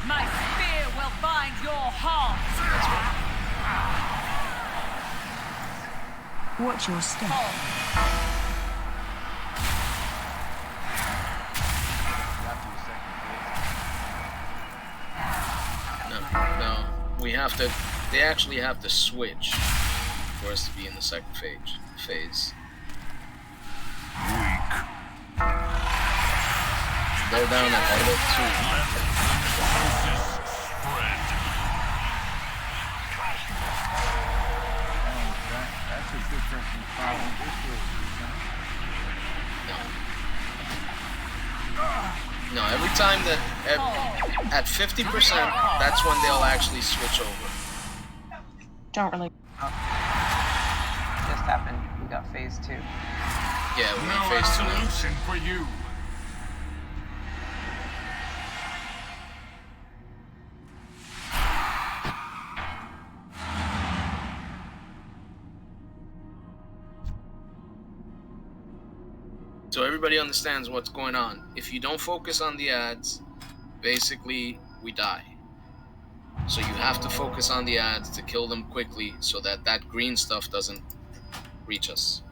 My spear will find your heart! Watch your step. No, we have to. They actually have to switch for us to be in the second phase. They're down at level 2. That's a different problem. No, every time that at 50%, that's when they'll actually switch over. Don't really. Just happened. We got phase 2. Yeah, we No need phase 2 now. absolution for you. So everybody understands what's going on. If you don't focus on the ads, basically we die. So you have to focus on the ads to kill them quickly so that that green stuff doesn't reach us.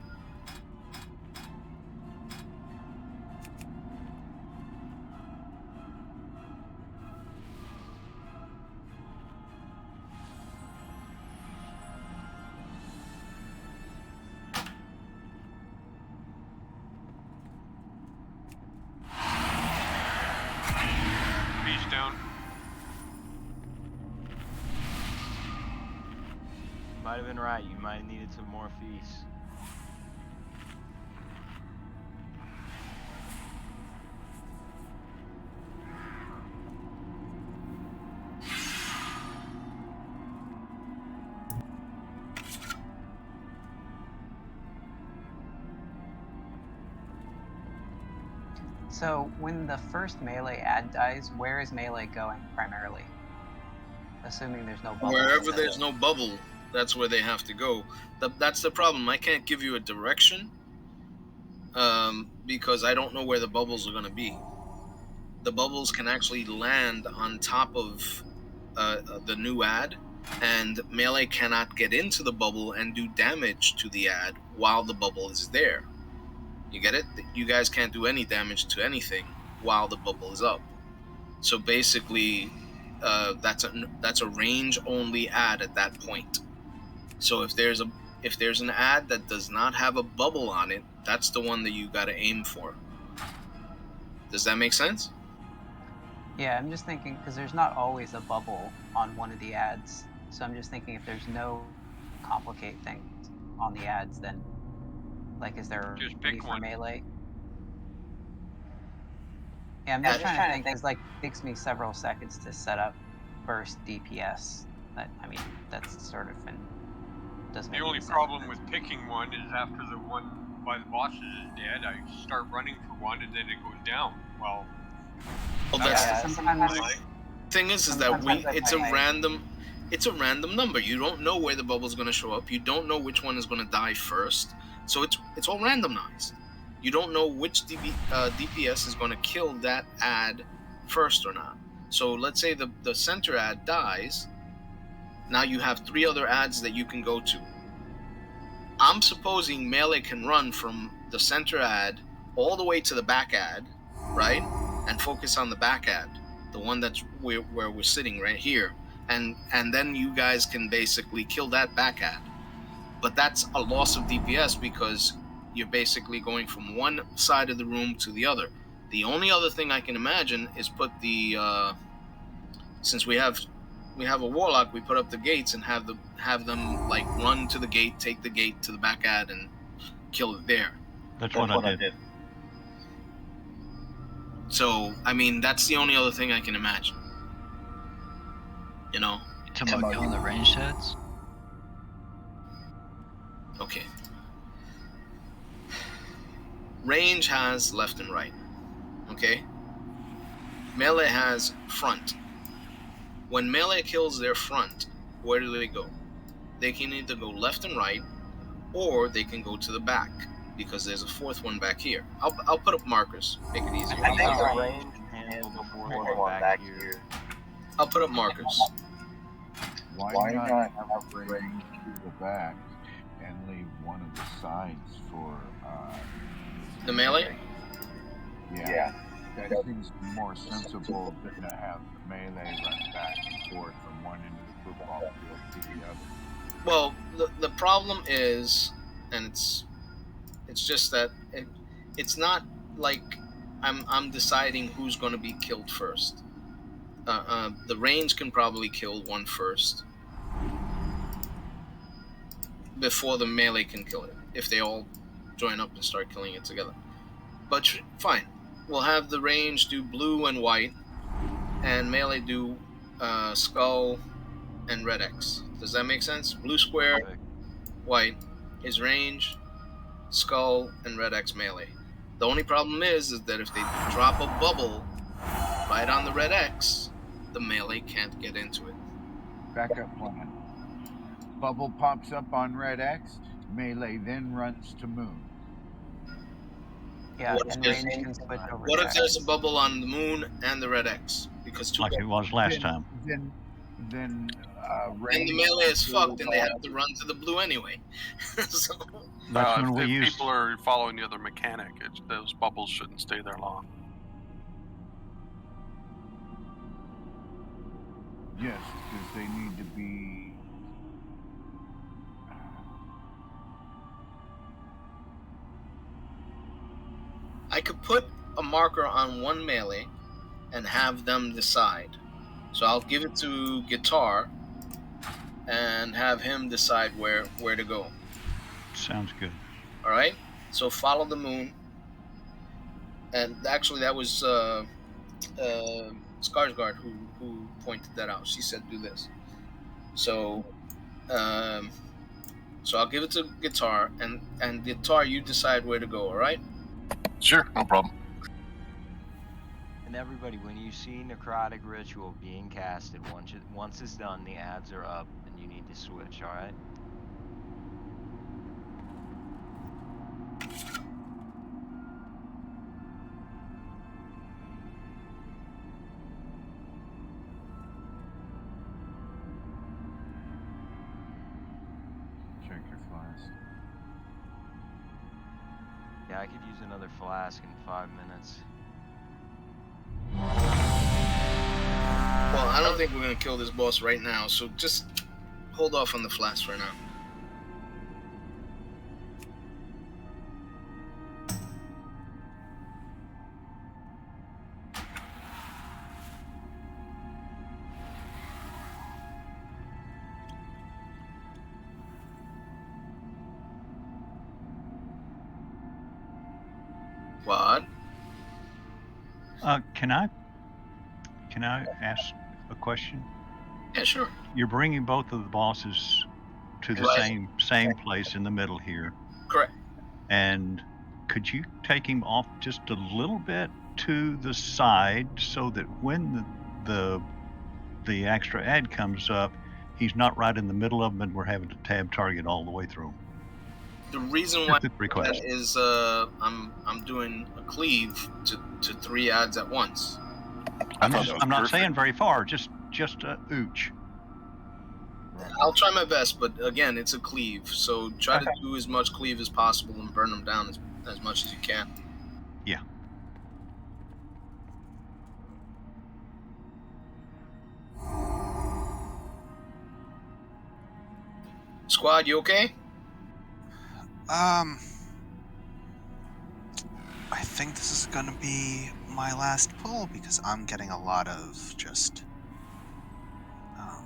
Beast down. might have been right. You might have needed some more feasts. So when the first melee ad dies, where is melee going primarily? Assuming there's no bubble. Wherever there's no bubble, that's where they have to go. That's the problem. I can't give you a direction because I don't know where the bubbles are going to be. The bubbles can actually land on top of the new ad, and melee cannot get into the bubble and do damage to the ad while the bubble is there. You get it? You guys can't do any damage to anything while the bubble is up. So basically, that's a range only ad at that point. So if there's an ad that does not have a bubble on it, that's the one that you got to aim for. Does that make sense? Yeah, I'm just thinking because there's not always a bubble on one of the ads. So I'm just thinking if there's no complicate things on the ads, then like is there Just a pick need for one. melee? Yeah, I'm just trying to think because like it takes me several seconds to set up burst DPS. I mean that's sort of doesn't. The only problem with picking one is after the one by the bosses is dead, I start running for one and then it goes down. Well, that's sometimes. Thing is that it's a random number. You don't know where the bubble's going to show up. You don't know which one is going to die first. So it's all randomized. You don't know which DPS is going to kill that ad first or not. So let's say the center ad dies. Now you have 3 other ads that you can go to. I'm supposing melee can run from the center ad all the way to the back ad, right? And focus on the back ad, the one that's where we're sitting right here. And then you guys can basically kill that back ad. But that's a loss of DPS because you're basically going from one side of the room to the other. The only other thing I can imagine is put the since we have a warlock, we put up the gates and have them like run to the gate, take the gate to the back ad, and kill it there. That's what I did. So I mean, that's the only other thing I can imagine. You know. Talking about killing the ranged heads? Okay. Range has left and right. Okay. Melee has front. When melee kills their front, where do they go? They can either go left and right, or they can go to the back, because there's a 4th one back here. I'll put up markers, make it easier. I think the range handle before going back here. I'll put up markers. Why not have range to the back and leave one of the sides for the melee? Yeah. That seems more sensible than to have the melee run back and forth from one end of the football field to the other. Well, the problem is, and it's just that it's not like I'm deciding who's going to be killed first. The range can probably kill one first before the melee can kill it, if they all join up and start killing it together. But fine. We'll have the range do blue and white, and melee do skull and red X. Does that make sense? Blue square, white is range, skull, and red X melee. The only problem is that if they drop a bubble right on the red X, the melee can't get into it. Backup plan. Bubble pops up on red X, melee then runs to moon. Yeah, what if there's a bubble on the moon and the red X? Because like it was last time. Then the melee is fucked, and they have to run to the blue anyway. So, if people are following the other mechanic, those bubbles shouldn't stay there long. Yes, because they need to be. I could put a marker on one melee and have them decide. So I'll give it to Guitar, and have him decide where to go. Sounds good. All right. So follow the moon. And actually, that was Skarsgård who pointed that out. She said, "Do this." So, so I'll give it to Guitar, and Guitar, you decide where to go. All right? Sure, no problem. And everybody, when you see Necrotic Ritual being casted, once it's done, the ads are up, and you need to switch. All right? Check your flask. Yeah, I could use another flask in 5 minutes. Well, I don't think we're gonna kill this boss right now, so just hold off on the flash for now. What? Can I ask a question? Yeah, sure. You're bringing both of the bosses to the Right. same place in the middle here. Correct. And could you take him off just a little bit to the side so that when the extra ad comes up, he's not right in the middle of them and we're having to tab target all the way through? The reason why Just a request. that is I'm doing a cleave to 3 ads at once. I'm not saying very far, just a ooch. I'll try my best, but again, it's a cleave, so try to do as much cleave as possible and burn them down as much as you can. Yeah. Squad, you okay? I think this is gonna be my last pull because I'm getting a lot of just, what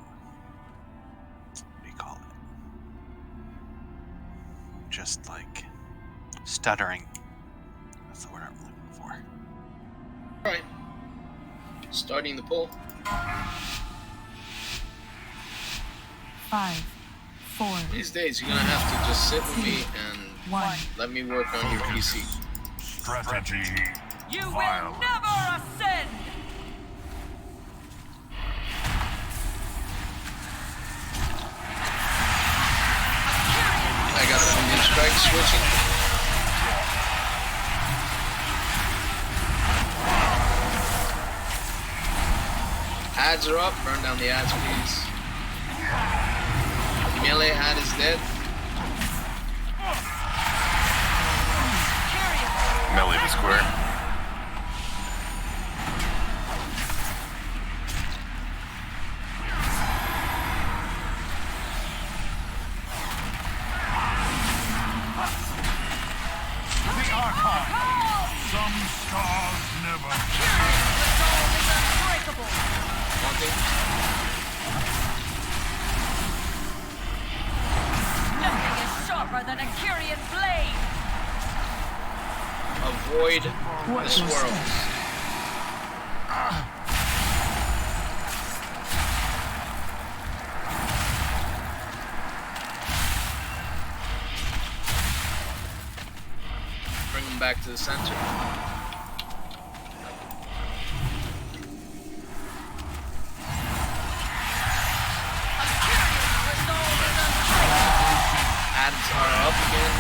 do you call it? Just like stuttering. That's the word I'm looking for. All right. Starting the pull. 5, 4. These days, you're gonna have to just sit with me and 1. let me work on your PC. Strategy. You will Violence. never ascend! I got the Indian strike switching. Ads are up. Burn down the ads, please. Melee ad is dead. Melee the square. The Archon. Some stars never. Nothing is sharper than a Kyrian blade! Avoid the swirls. Bring them back to the center. Ads are up again.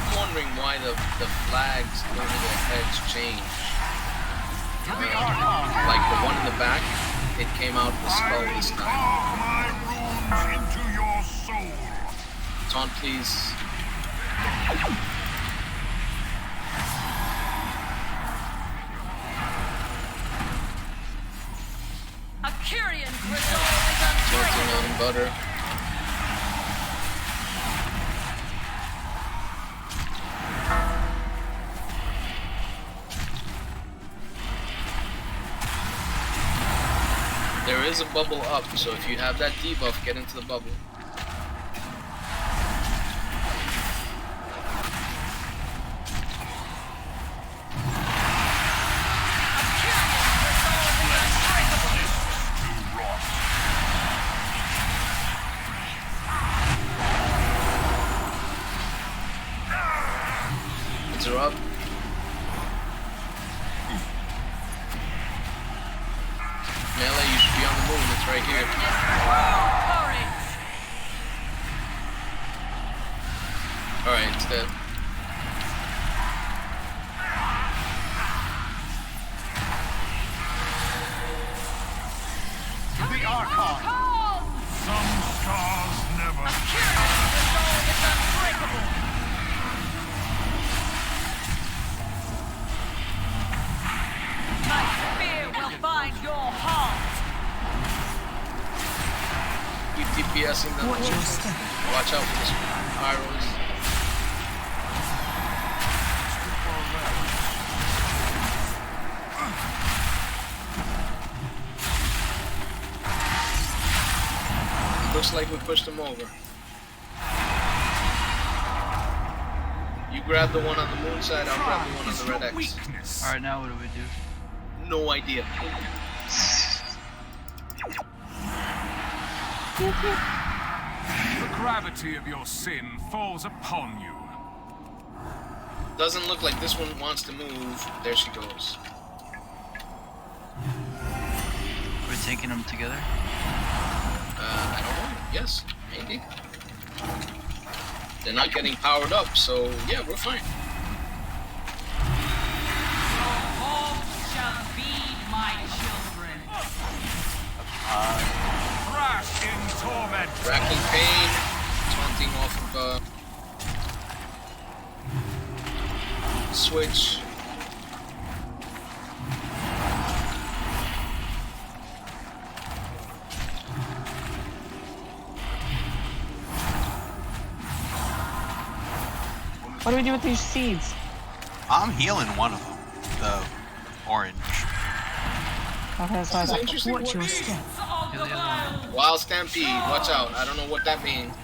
I'm wondering why the flags over the heads change. Like the one in the back, it came out with skull this time. My runes into your soul. Taunt, please. A Kyrian's resolve is Tilting unbreakable! on butter. There is a bubble up, so if you have that debuff, get into the bubble. Heads are up. Melee, you should be on the moon. It's right here. Alright, it's dead. To the Archon! Some stars never My spear will find your heart. Keep DPSing them. Watch your step. Watch out for this arrows. Looks like we pushed him over. You grab the one on the moon side, I'll grab the one on the red X. Alright, now what do we do? No idea. The gravity of your sin falls upon you. Doesn't look like this one wants to move. There she goes. We're taking them together? I don't know. Yes, maybe. They're not getting powered up, so yeah, we're fine. Your home shall be my children. Crash in torment. Racking pain, taunting off of switch. What do we do with these seeds? I'm healing one of them. The orange. Okay, so Watch your step. Wild Stampede, watch out. I don't know what that means.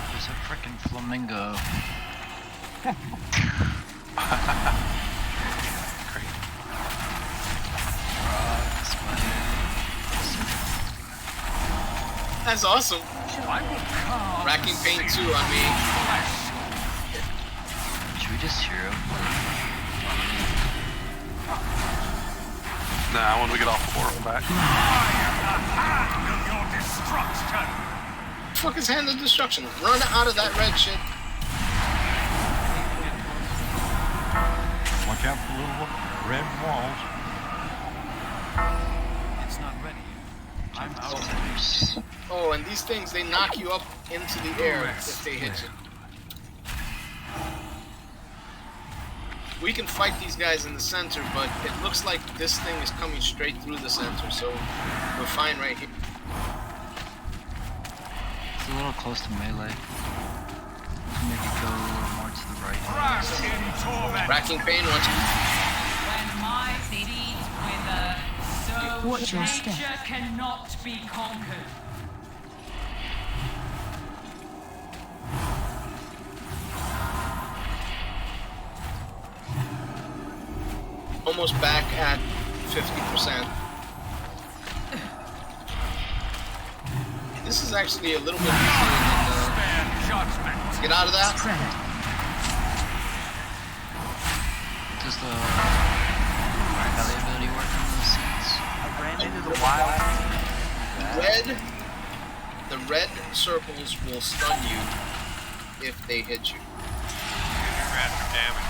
There's a freaking flamingo. That's awesome. Racking pain 2 on me. Should we just hero? Nah, when we get off the portal back. Your destruction. Fuck is Hand of Destruction? Run out of that red shit. Watch out for little red walls. It's not ready yet. I'm out of Oh, and these things, they knock you up into the air if they hit you. We can fight these guys in the center, but it looks like this thing is coming straight through the center, so we're fine right here. It's a little close to melee. Maybe go a little more to the right. Racking pain, watch it. When my city wither, so Watch your step. nature cannot be conquered. Almost back at 50%. This is actually a little bit easier than get out of that. Does the melee ability work on those seeds? I ran into the wild. The red circles will stun you if they hit you. Random damage.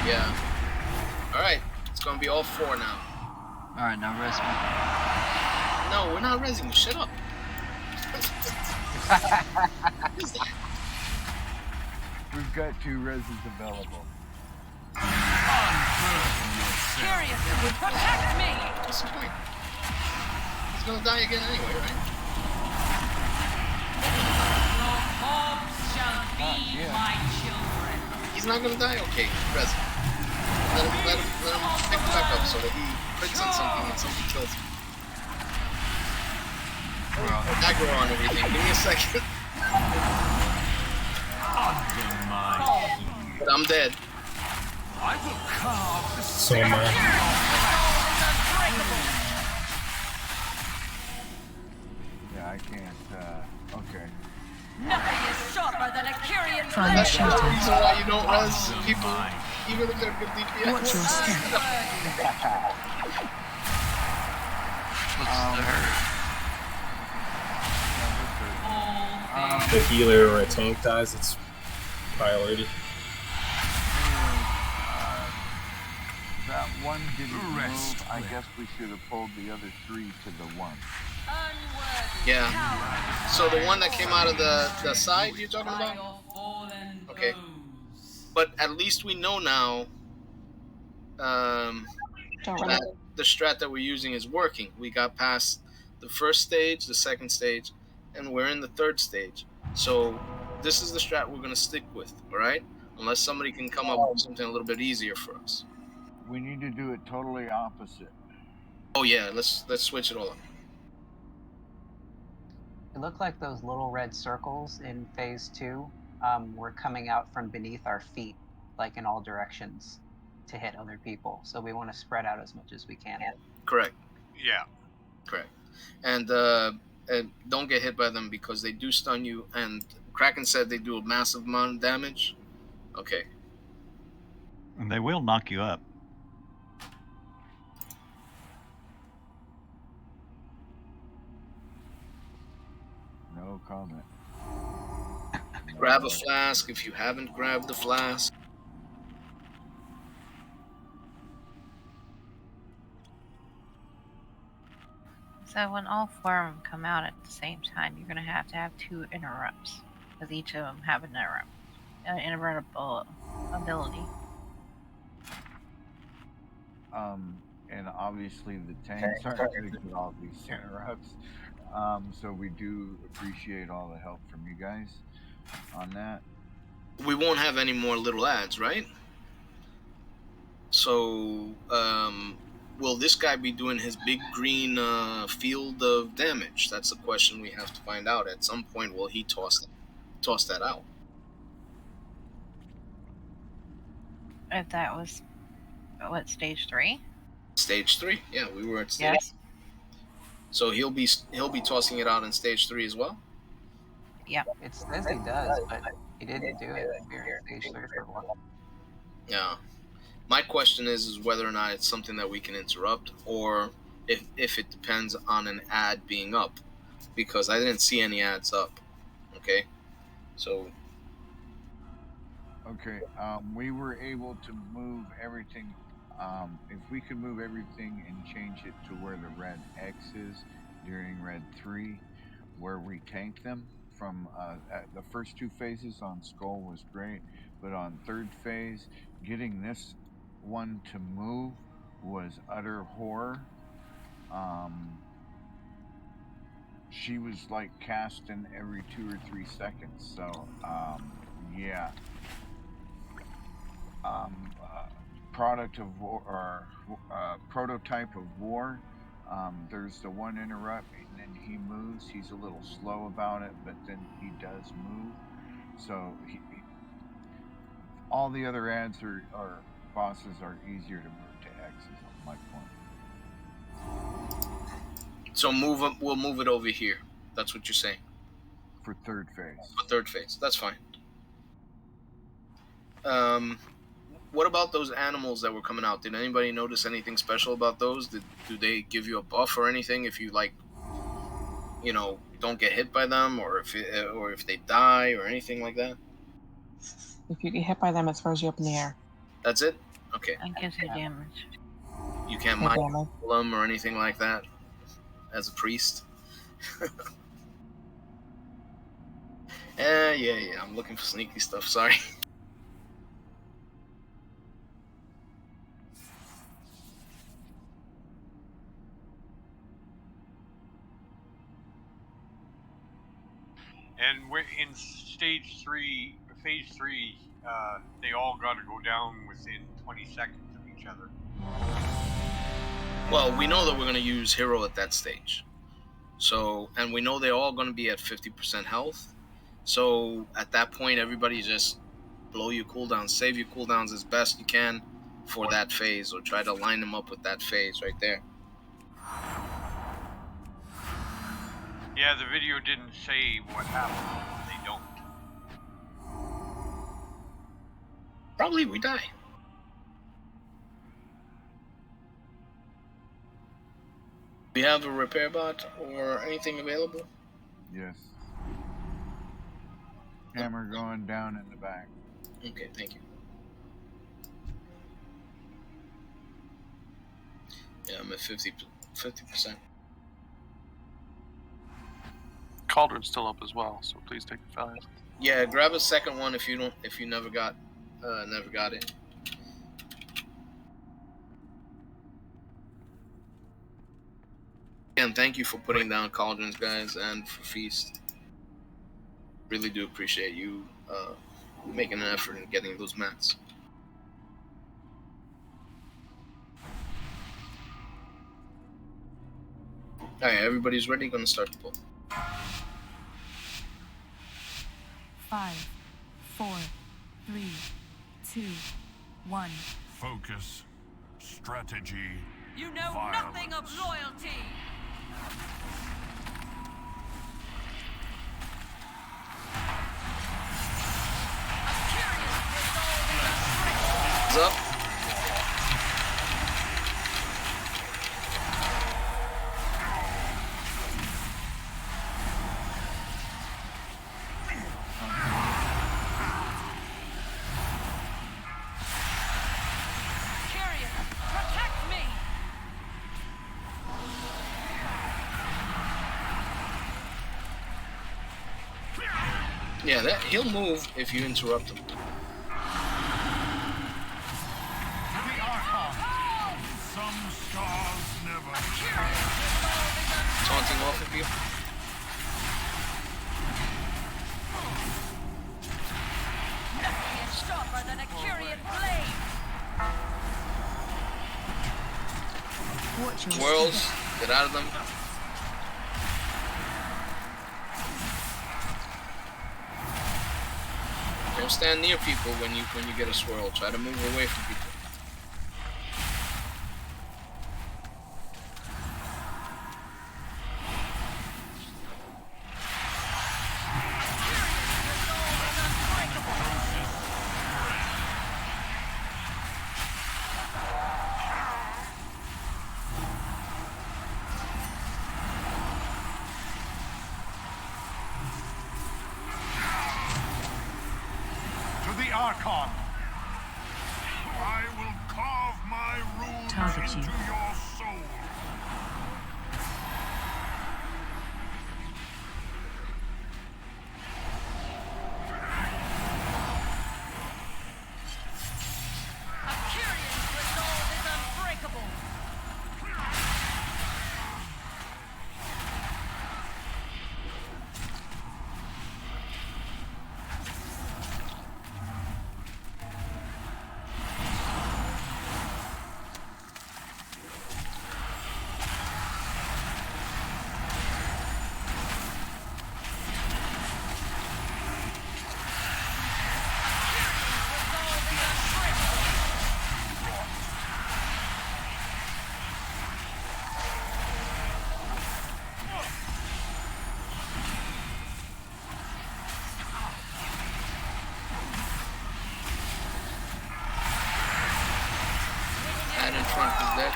Yeah. Alright, it's gonna be all 4 now. Alright, now res me. No, we're not resing you. Shut up. We've got 2 reses available. Curious, protect me! What's the point? He's gonna die again anyway, right? Your homes shall be my children. He's not gonna die? Okay, res him. Let him pick back up so that he crits on something and something kills you. Dagger on everything. Give me a second. But I'm dead. I will carve the So am I. Yeah, I can't. Okay. Nothing is sharper than a Kyrian Find That's blade. the shelter. reason why you don't res people, even if they're good DPS. Watch your step. What's the hurt? The healer or a tank dies, it's priority. That one didn't move. I guess we should have pulled the other 3 to the 1. Yeah. So the one that came out of the side you're talking about? Okay. But at least we know now that the strat that we're using is working. We got past the first stage, the second stage, and we're in the third stage. So this is the strat we're going to stick with, all right? Unless somebody can come up with something a little bit easier for us. We need to do it totally opposite. Oh yeah, let's switch it all up. It looked like those little red circles in phase 2 were coming out from beneath our feet, like in all directions, to hit other people. So we want to spread out as much as we can. Correct. Yeah. Correct. And don't get hit by them because they do stun you. And Kraken said they do a massive amount of damage. Okay. And they will knock you up. No comment. Grab a flask if you haven't grabbed the flask. So when all 4 of them come out at the same time, you're gonna have to have 2 interrupts, because each of them have an interruptible ability. And obviously the tanks aren't going to get all these interrupts. So we do appreciate all the help from you guys on that. We won't have any more little ads, right? So, will this guy be doing his big green field of damage? That's a question we have to find out. At some point, will he toss that out? If that was, what, stage 3? Stage 3? Yeah, we were at stage. Yes. So he'll be tossing it out in stage 3 as well. Yeah. It says he does, but he didn't do it. We were at stage 3 for a while. Yeah. My question is whether or not it's something that we can interrupt, or if it depends on an ad being up, because I didn't see any ads up. Okay. So. Okay. We were able to move everything. If we could move everything and change it to where the red X is during red 3, where we tank them from the first 2 phases on Skull was great, but on 3rd phase, getting this one to move was utter horror. She was like casting every 2 or 3 seconds, so yeah. Product of war, or prototype of war. There's the one interrupt, and then he moves. He's a little slow about it, but then he does move. So all the other ads or bosses are easier to move to X's on my point. So we'll move it over here. That's what you're saying. For 3rd phase. For 3rd phase. That's fine. What about those animals that were coming out? Did anybody notice anything special about those? Do they give you a buff or anything if you don't get hit by them, or if they die or anything like that? If you get hit by them, it throws you up in the air. That's it? Okay. And gives you damage. You can't mind them or anything like that as a priest? Yeah. I'm looking for sneaky stuff. Sorry. And we're in stage 3, phase 3. They all got to go down within 20 seconds of each other. Well, we know that we're going to use hero at that stage. So, and we know they're all going to be at 50% health. So at that point, everybody just blow your cooldowns, save your cooldowns as best you can for that phase, or try to line them up with that phase right there. Yeah, the video didn't say what happened. They don't. Probably we die. Do we have a repair bot or anything available? Yes. Hammer going down in the back. Okay, thank you. Yeah, I'm at 50%. Cauldron's still up as well, so please take it fast. Yeah, grab a second one if you never got it. Again, thank you for putting down cauldrons, guys, and for Feast. Really do appreciate you making an effort in getting those mats. Alright, everybody's ready. Gonna start the pull. 5, 4, 3, 2, 1. Focus. Strategy. You know Violence. nothing of loyalty. Is up. Yeah, that he'll move if you interrupt him. Some stars never. Taunting off of you. Nothing is sharper than a Kyrian blade. Watch your Swirls, get out of them. Don't stand near people when you get a swirl. Try to move away from people. Archon. I will carve my runes Target into you. your soul. A Kyrian's resolve is unbreakable. Head in front is dead.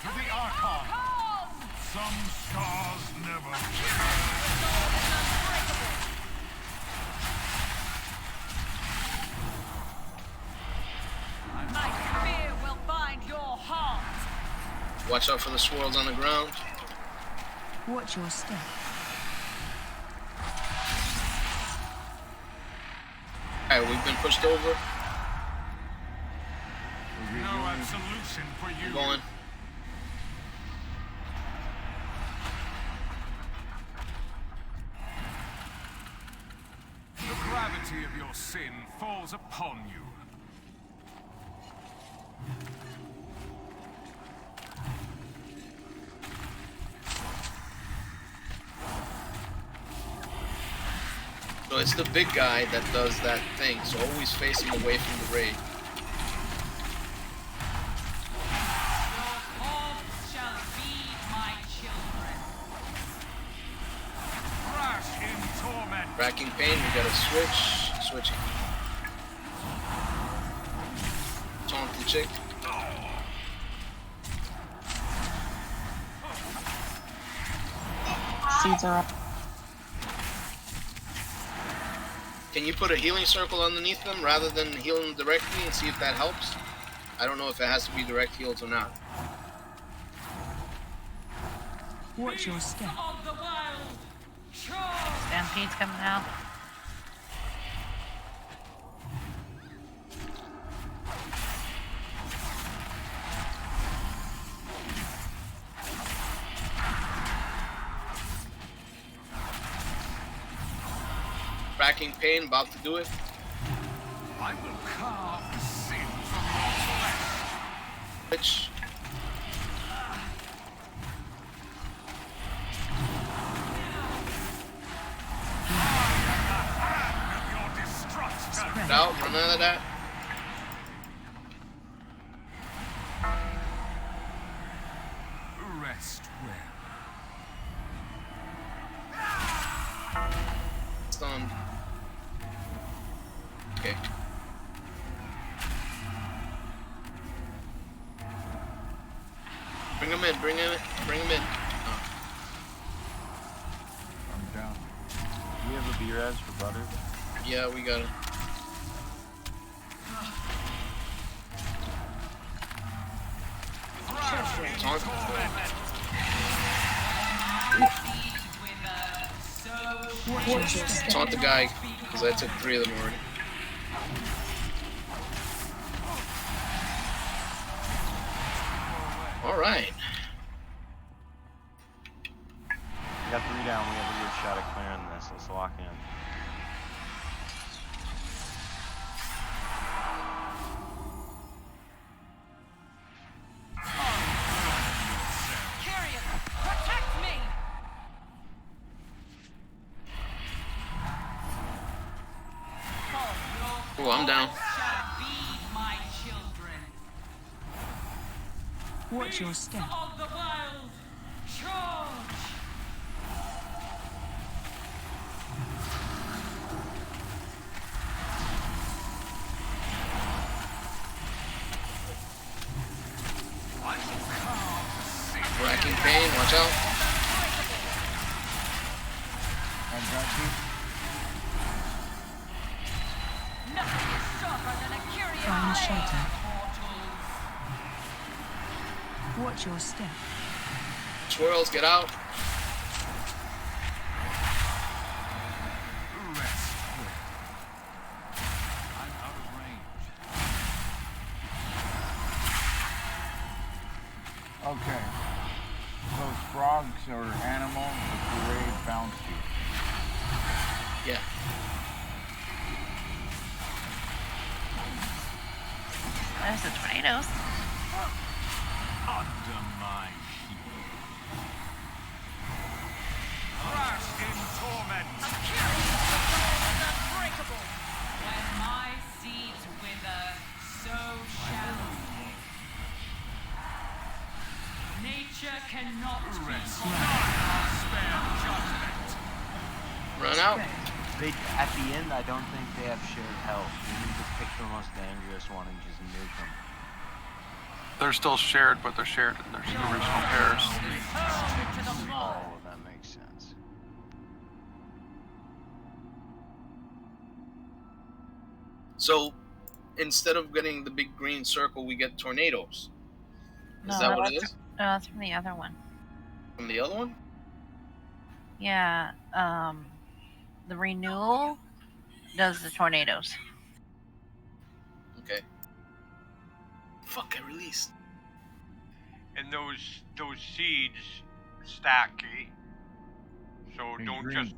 To the Archon. Some scars never. My spear will find your heart. Watch out for the swirls on the ground. Watch your step. Alright, we've been pushed over. No absolution for you. We're going. your sin falls upon you. So it's the big guy that does that thing, so always face him away from the raid. Racking pain, we gotta switch. Taunt the chick. Seeds are up. Can you put a healing circle underneath them rather than healing them directly and see if that helps? I don't know if it has to be direct heals or not. Watch your step. Stampede's coming out. Racking pain, about to do it. I will carve the sin from your flesh. Which out, run out of that. Rest well. Stunned. Okay. Bring him in. Oh. I'm down. Do we have a B-Res for butter? Yeah, we got it. Taunt the guy, because I took 3 of them already. Alright. We got 3 down, we have a good shot at clearing this. Let's lock in. Oh, I'm down. Watch your step. Racking pain, watch out. I've got you. Find shelter. Watch your step. Swirls, get out. Rest well. I'm out of range. Okay. Those frogs or animals, the parade bounced you. Yeah. There's the tornadoes. Under my heel. Crash in torment. Unbreakable. When my seeds wither, so shall they. Nature cannot be Spare judgment. Run out. At the end, I don't think they have shared health. We need to pick the most dangerous one and just nuke them. They're still shared, but they're shared in their original pairs. Oh, that makes sense. So, instead of getting the big green circle, we get tornadoes. Is that what it is? No, that's from the other one. From the other one? Yeah, the renewal does the tornadoes. Okay. Fuck, I released. And those seeds stack, eh? So Hey, don't green.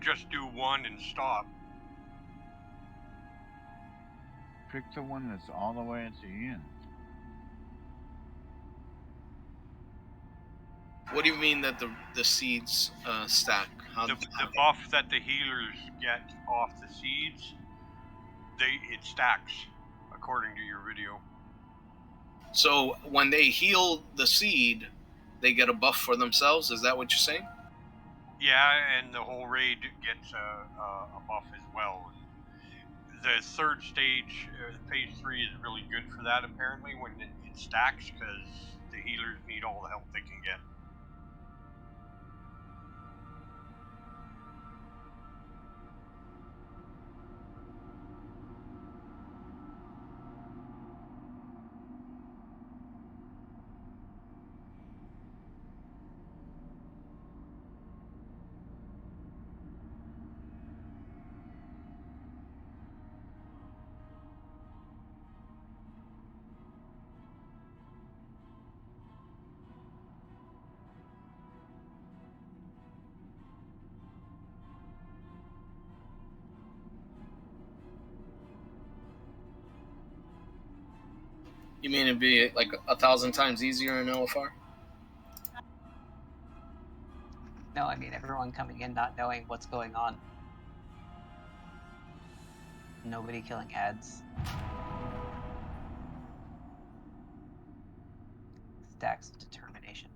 just do one and stop. Pick the one that's all the way at the end. What do you mean that the seeds stack? How The buff that the healers get off the seeds, it stacks according to your video. So when they heal the seed, they get a buff for themselves. Is that what you're saying? Yeah, and the whole raid gets a buff as well. The third stage, phase 3, is really good for that apparently when it stacks, because the healers need all the help they can get. You mean it'd be like 1,000 times easier in LFR? No, I mean everyone coming in not knowing what's going on. Nobody killing ads. Stacks of determination.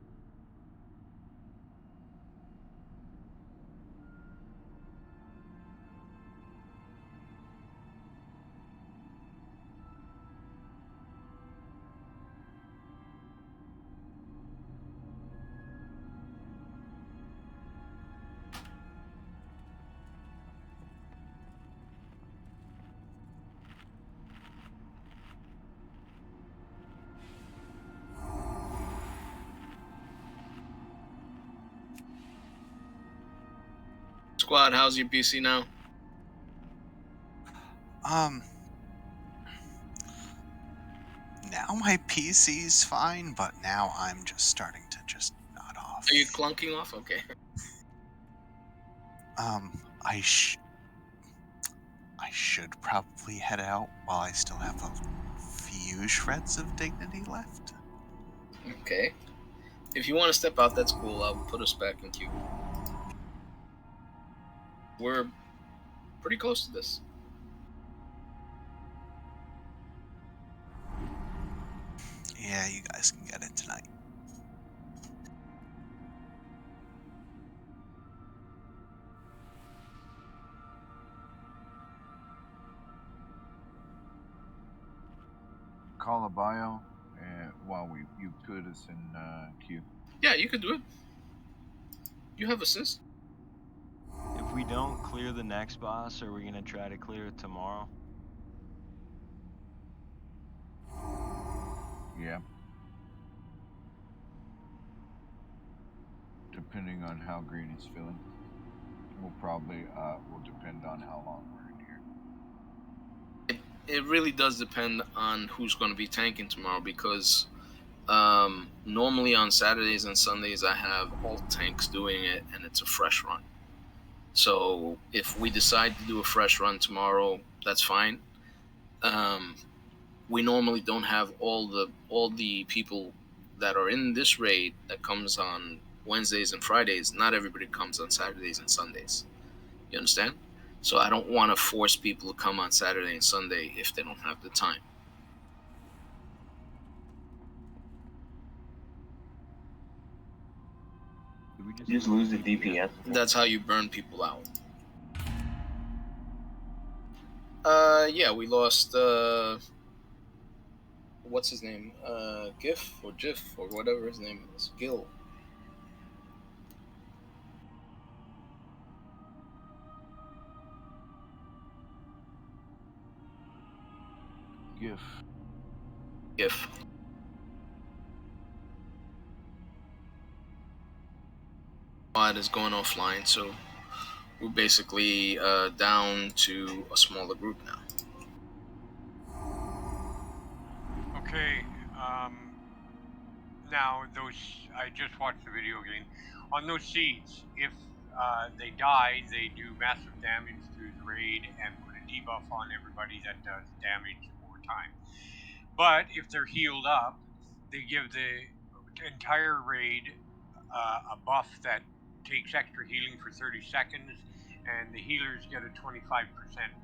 Squad, how's your PC now? Now my PC's fine, but now I'm just starting to just nod off. Are you clunking off? Okay. I should probably head out while I still have a few shreds of dignity left. Okay. If you want to step out, that's cool. I'll put us back in queue. We're pretty close to this. Yeah, you guys can get it tonight. Call a bio while you put us in queue. Yeah, you could do it. You have assist. If we don't clear the next boss, are we gonna try to clear it tomorrow? Yeah. Depending on how Green is feeling. We'll probably will depend on how long we're in here. It really does depend on who's going to be tanking tomorrow, because normally on Saturdays and Sundays I have all tanks doing it and it's a fresh run. So if we decide to do a fresh run tomorrow, that's fine. We normally don't have all the people that are in this raid that comes on Wednesdays and Fridays. Not everybody comes on Saturdays and Sundays. You understand? So I don't want to force people to come on Saturday and Sunday if they don't have the time. Did we just lose the DPS? That's how you burn people out. Yeah, we lost, what's his name? GIF or Jiff or whatever his name is. Gil. GIF. Squad is going offline, so we're basically down to a smaller group now. Okay, now those, I just watched the video again. On those seeds, if they die, they do massive damage through the raid and put a debuff on everybody that does damage or time. But if they're healed up, they give the entire raid a buff that takes extra healing for 30 seconds, and the healers get a 25%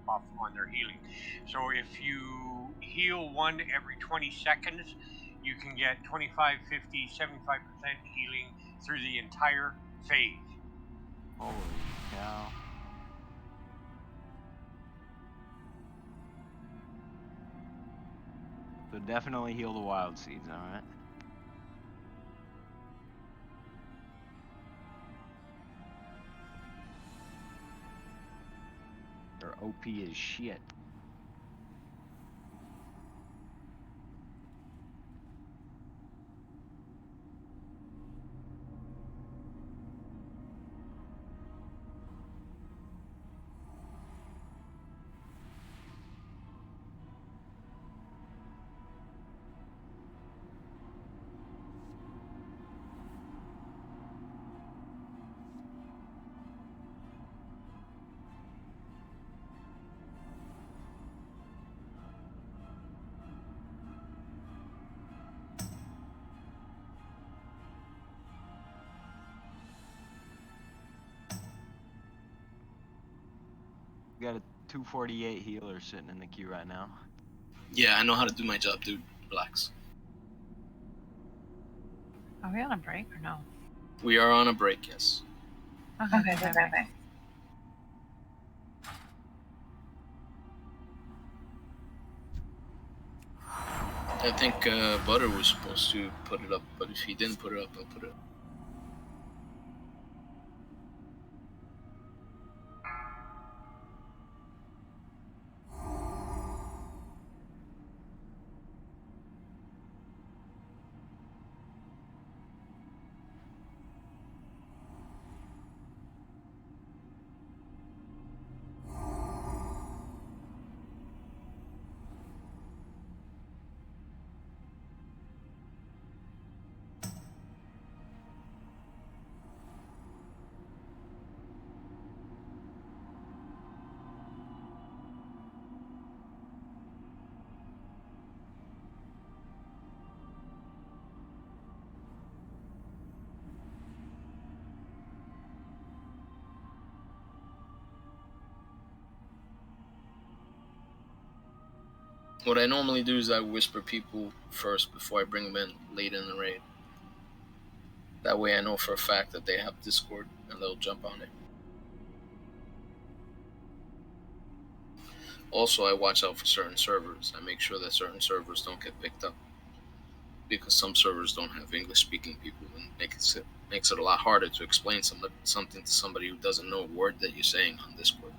buff on their healing. So if you heal one every 20 seconds, you can get 25, 50, 75% healing through the entire phase. Holy cow. So definitely heal the wild seeds, alright? They're OP as shit. We got a 248 healer sitting in the queue right now. Yeah, I know how to do my job, dude. Relax. Are we on a break or no? We are on a break, yes. Okay, okay. I think Butter was supposed to put it up, but if he didn't put it up, I'll put it up. What I normally do is I whisper people first before I bring them in late in the raid. That way I know for a fact that they have Discord and they'll jump on it. Also, I watch out for certain servers. I make sure that certain servers don't get picked up, because some servers don't have English-speaking people, and makes it a lot harder to explain something to somebody who doesn't know a word that you're saying on Discord.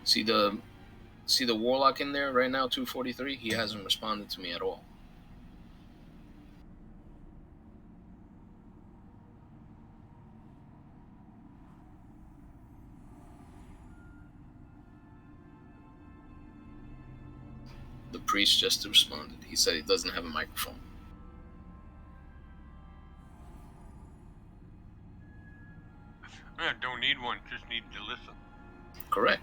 See the warlock in there right now, 243? He hasn't responded to me at all. The priest just responded. He said he doesn't have a microphone. Yeah, don't need one, just need to listen. Correct.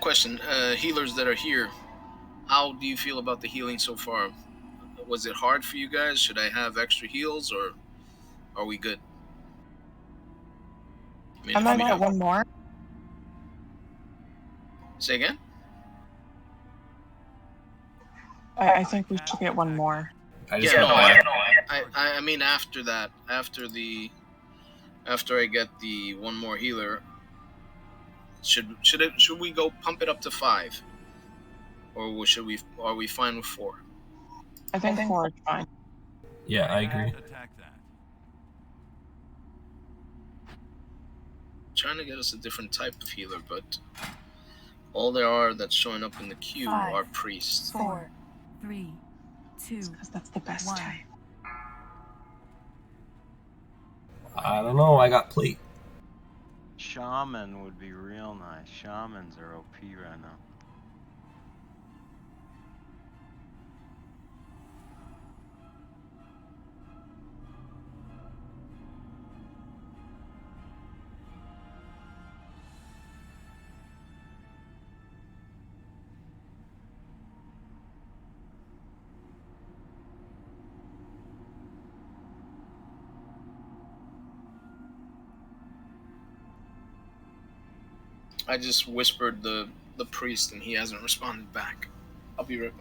question. Healers that are here, how do you feel about the healing so far? Was it hard for you guys? Should I have extra heals, or are we good? I might get one more. Say again? I think we should get one more. I just Yeah, got no, one. I mean after that, after I get the one more healer, should we go pump it up to 5, or are we fine with 4? I think 4 is fine. Yeah, I agree. Attack that. Trying to get us a different type of healer, but all there are that's showing up in the queue are priests. 4, 3, 2, Because that's the best 1. type. I don't know. I got plate. Shaman would be real nice. Shamans are OP right now. I just whispered the priest and he hasn't responded back. I'll be right back.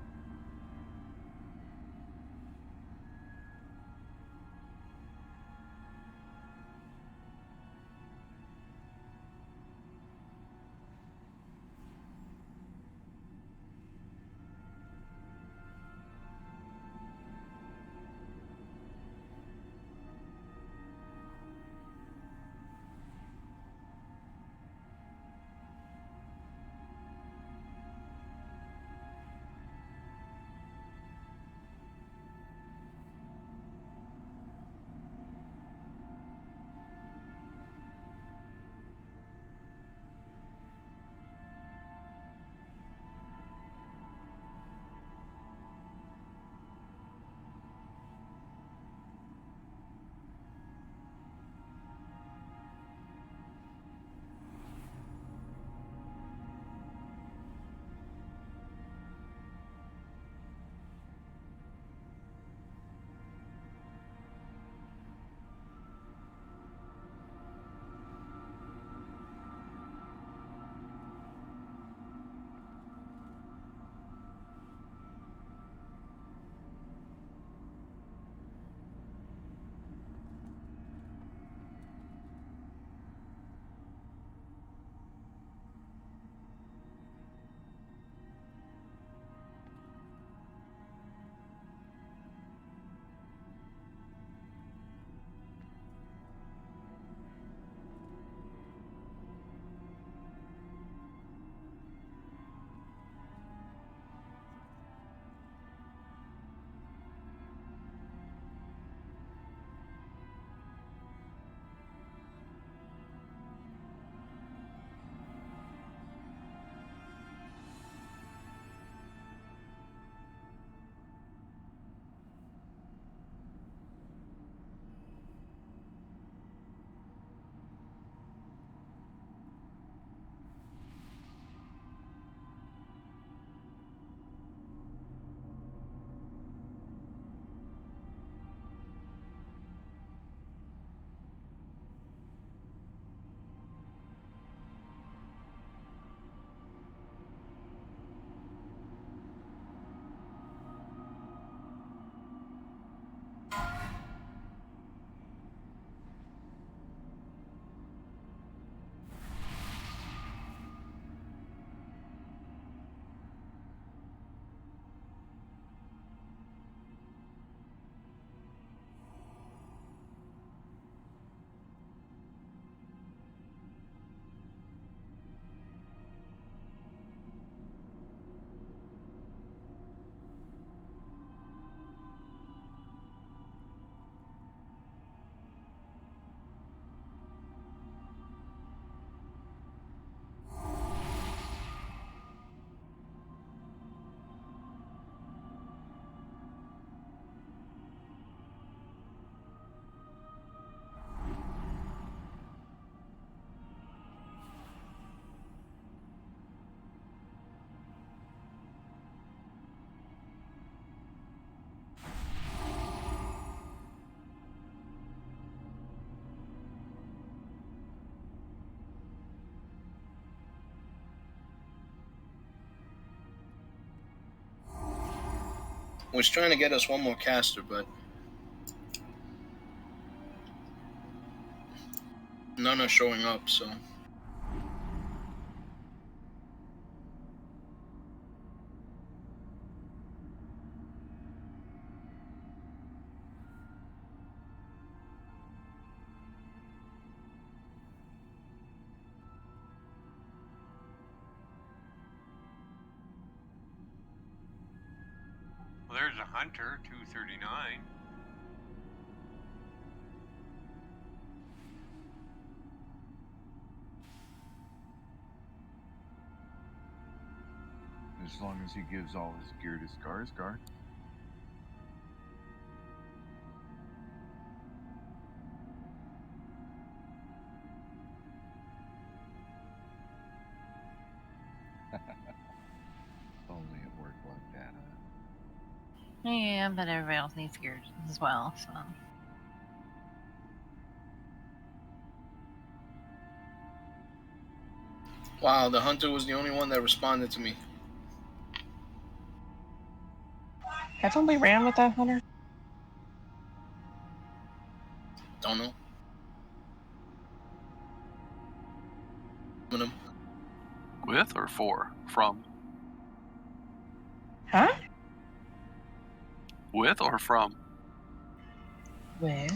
was trying to get us one more caster, but none are showing up, so. Well, there's a hunter, 239. As long as he gives all his gear to Skarsgård. Only it worked like that, huh? Yeah, but everybody else needs gears as well, so. Wow, the hunter was the only one that responded to me. Haven't we ran with that hunter? Don't know. With or for? From? Huh? With or from? With?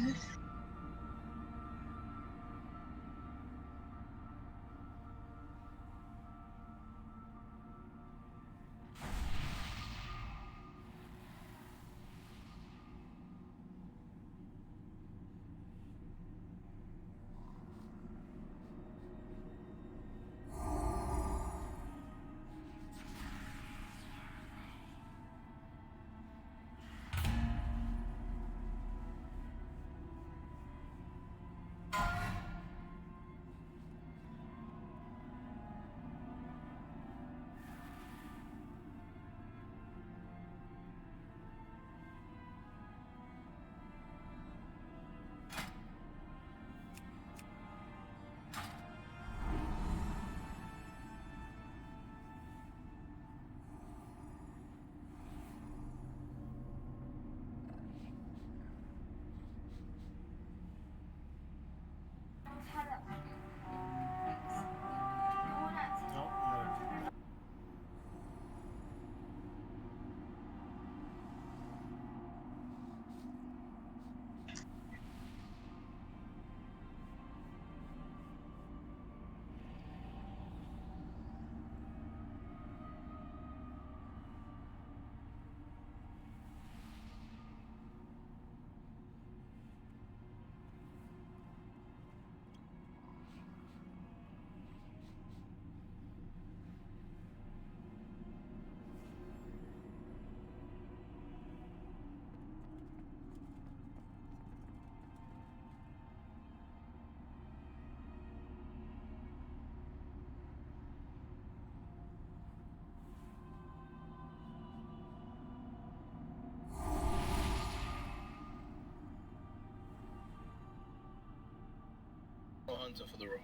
Hunter for the road.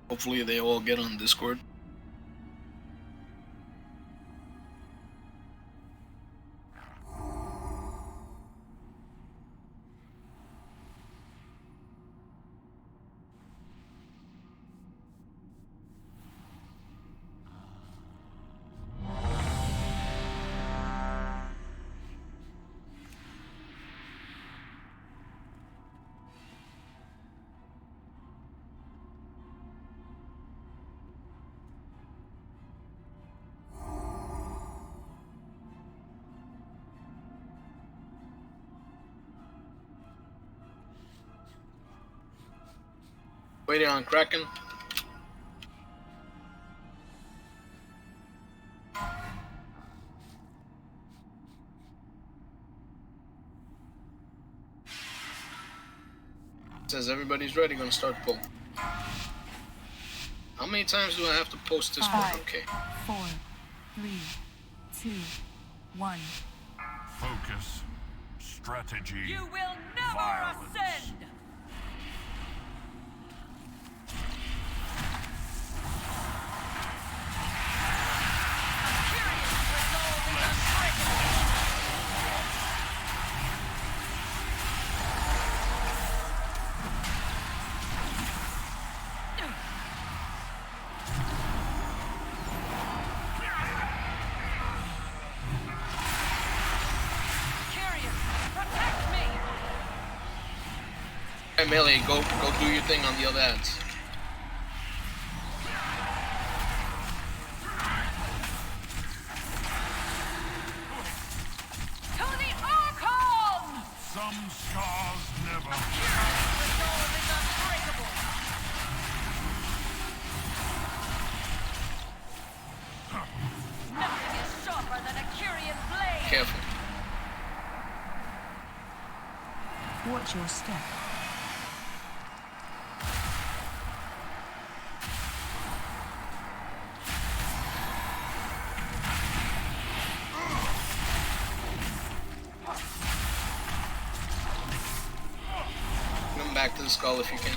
Hopefully they all get on Discord. Waiting on Kraken. Says everybody's ready. Gonna start the poll. How many times do I have to post this one? 5, Okay. 4, 3, 2, 1. Focus. Strategy. You will never Violence. ascend! Hey, Melee, go do your thing on the other ads. To the Archon! Some scars never. Resolve is unbreakable. Nothing is sharper than a Kyrian blade. Careful. Watch your step. Come back to the skull if you can.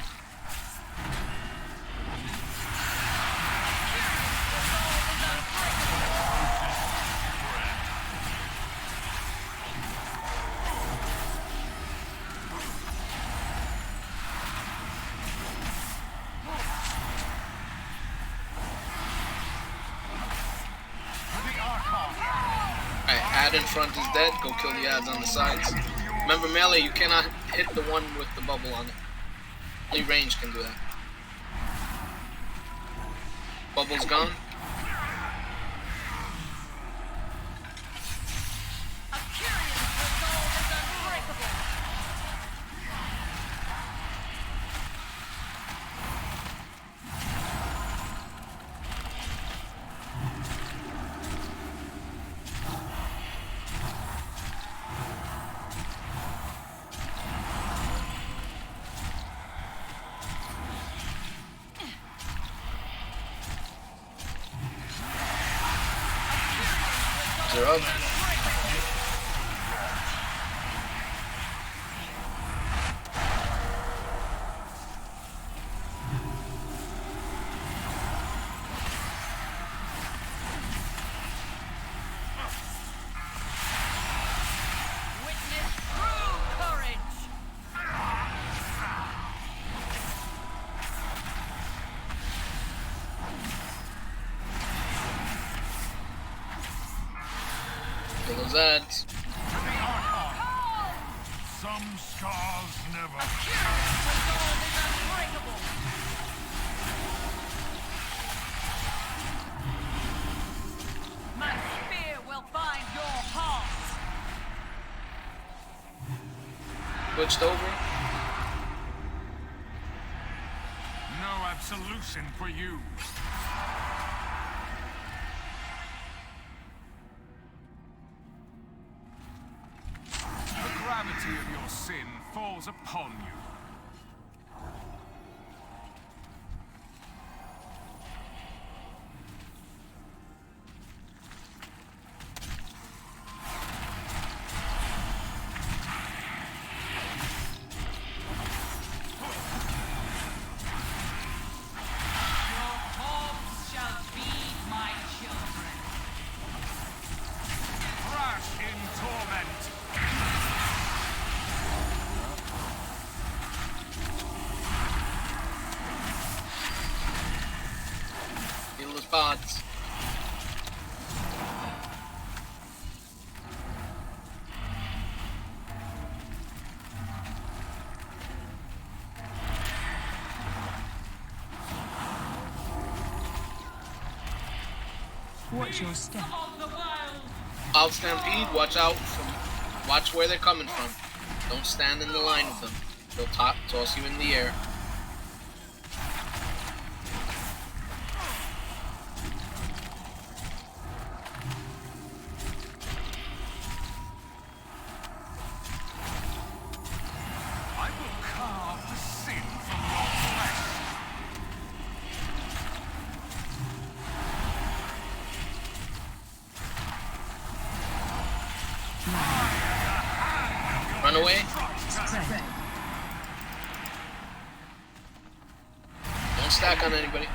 Alright, ad in front is dead. Go kill the ads on the sides. Remember, Melee, you cannot hit the one with the bubble on it. Only range can do that. Bubble's gone. A Kyrian's resolve is unbreakable. They're up. Witness true courage. Kill those ads. Some scars never. Kyrian's resolve is unbreakable. My spear will find your heart. Switched over. No absolution for you. The gravity of your sin falls upon you. Your corpse shall feed my children. Crash in torment. Heal the spots. Watch your step. Out stampede. Watch out. Watch where they're coming from. Don't stand in the line of them. They'll toss you in the air. I will carve the Runaway. Spread. Don't stack on anybody.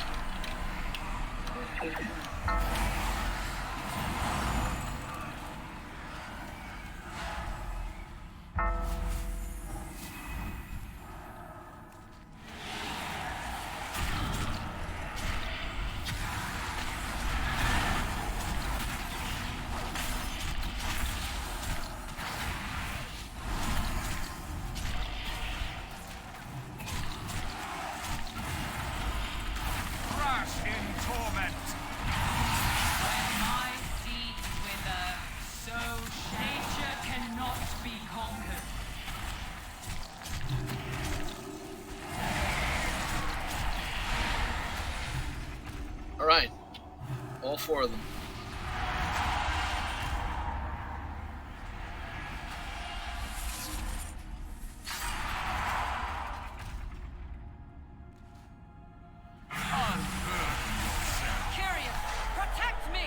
Crash in torment. When my seeds wither, so nature cannot be conquered. All right, all 4 of them. Curious, protect me!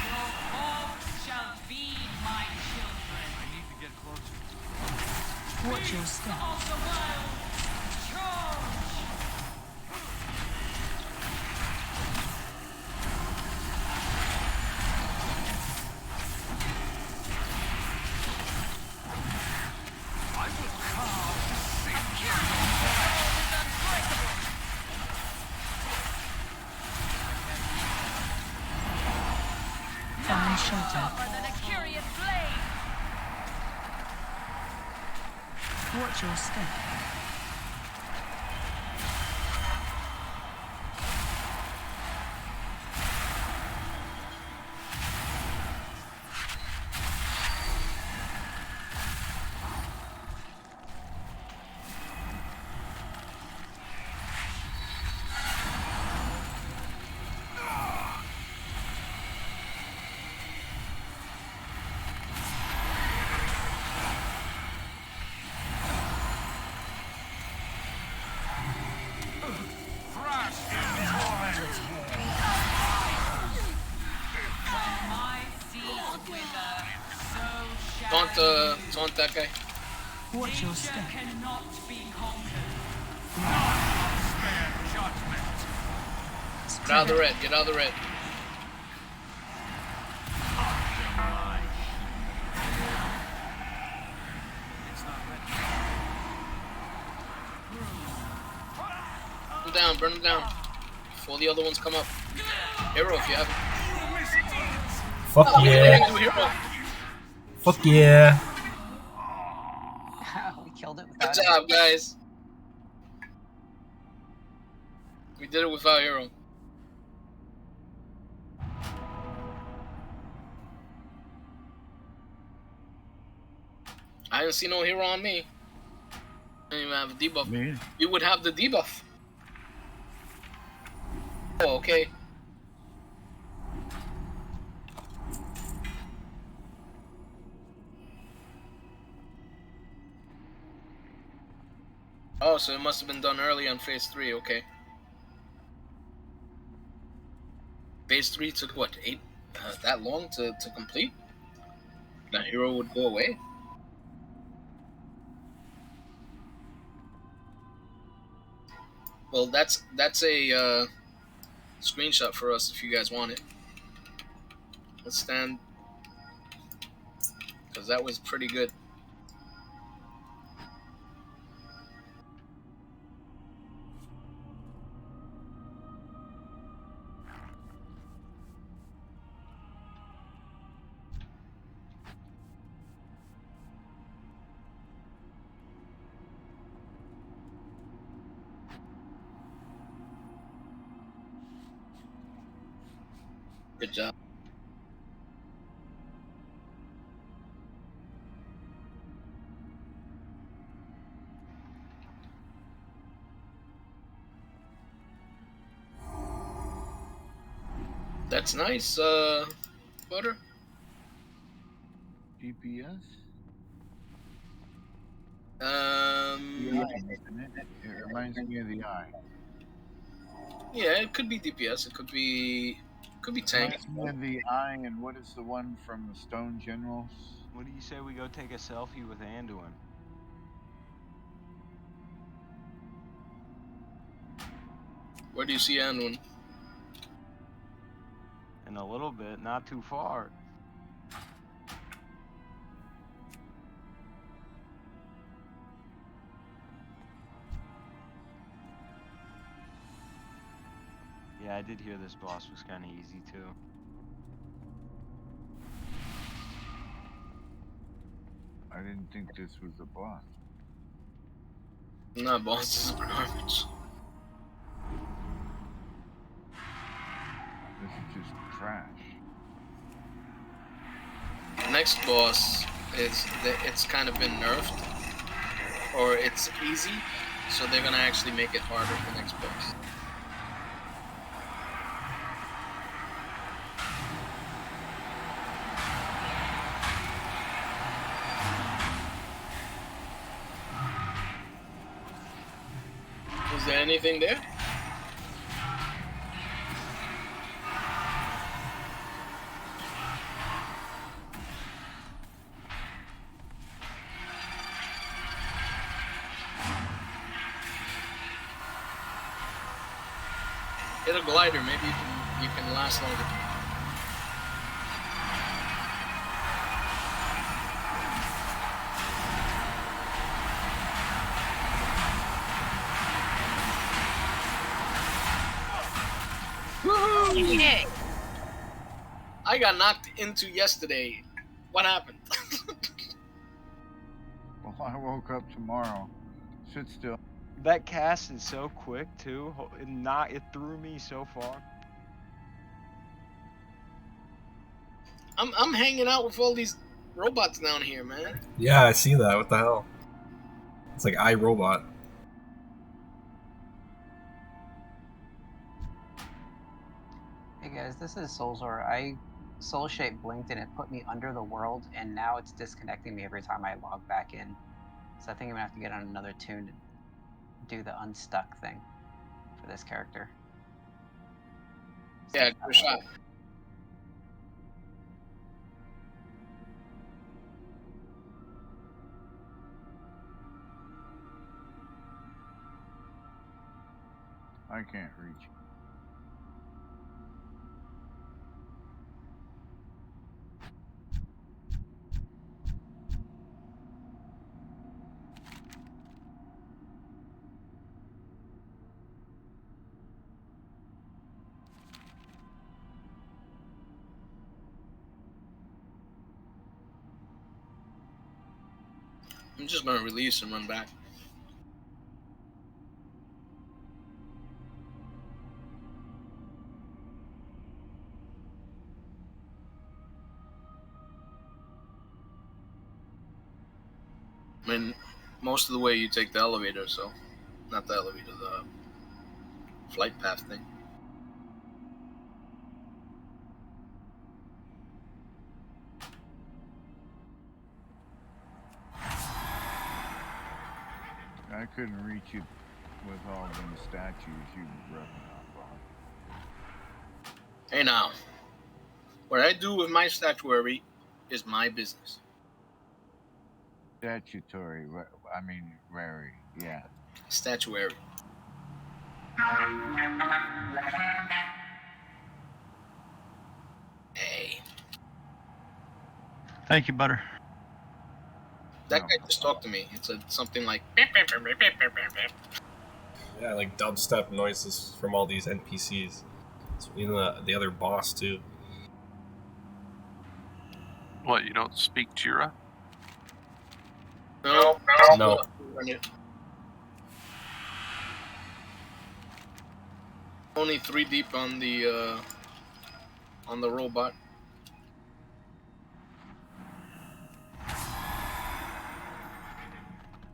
Your corpse shall feed my children. I need to get closer. Watch your step. Of the world, charge! I will carve the sea. Find shelter. Tougher than a curious blade! Watch your step. Thrash in torment. When my seeds wither, so shall Taunt that guy. Watch your nature step. cannot be conquered. Spare judgment. Get out of the red. Get out of the red. It's not ready. Burn them down. Burn them down. Before the other ones come up. Hero, if you have it. Fuck Oh, we yeah. can do hero. Fuck yeah. We killed it Good without job, guys. We did it without hero. I didn't see no hero on me. I didn't even have a debuff. Me? You would have the debuff. Oh, okay. Oh, so it must have been done early on phase 3, okay. Phase 3 took what, that long to complete? That hero would go away? Well, that's a screenshot for us if you guys want it. Let's stand, because that was pretty good. Good job. That's nice, Butter. GPS? Um, The eye, isn't it? It reminds me of the eye. yeah, it could be DPS. It could be Could be tank. Reminds me of the eye, and what is the one from the Stone Generals? What do you say we go take a selfie with Anduin? Where do you see Anduin? In a little bit, not too far. Yeah, I did hear this boss was kind of easy too. I didn't think this was a boss. Nah, boss, this is garbage. This is just trash. Next boss is it's kind of been nerfed, or it's easy, so they're gonna actually make it harder for next boss. Is there anything there? Hit a glider, maybe you can last longer. Shit. I got knocked into yesterday. What happened? Well, I woke up tomorrow. Sit still. That cast is so quick too. It threw me so far. I'm hanging out with all these robots down here, man. Yeah, I see that. What the hell? It's like iRobot. Hey guys, this is Soulzor. Soul Shape blinked and it put me under the world, and now it's disconnecting me every time I log back in. So I think I'm gonna have to get on another tune to do the unstuck thing for this character. Yeah, good shot. I can't reach. I'm just gonna release and run back. I mean, most of the way you take the elevator, so not the elevator, the flight path thing. I couldn't reach you with all them statues you were rubbing up on. Hey now, what I do with my statuary is my business. Statutory, I mean, very, yeah. Statuary. Hey. Thank you, Butter. That guy just talked to me. It said something like... Yeah, like dubstep noises from all these NPCs. So, you know, the other boss, too. What, you don't speak Jira? No. No. Only 3 deep on the robot.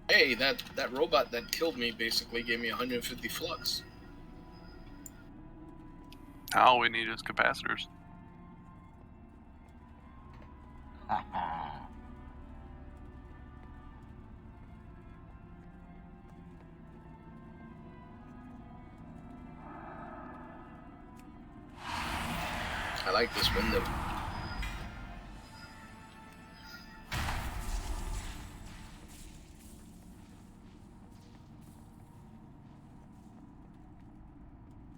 Hey, that robot that killed me basically gave me 150 flux. All we need is capacitors. like this window.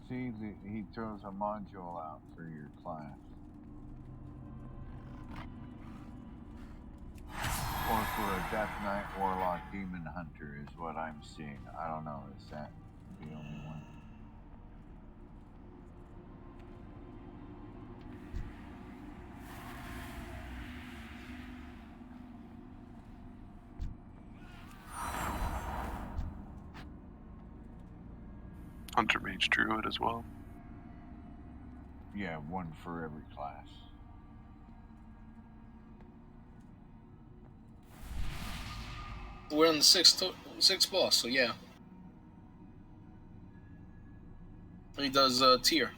See, he throws a module out for your class. Or for a Death Knight, Warlock, Demon Hunter is what I'm seeing. I don't know, is that the only one? Hunter Mage Druid as well. Yeah, one for every class. We're on the sixth boss, so yeah. He does tier.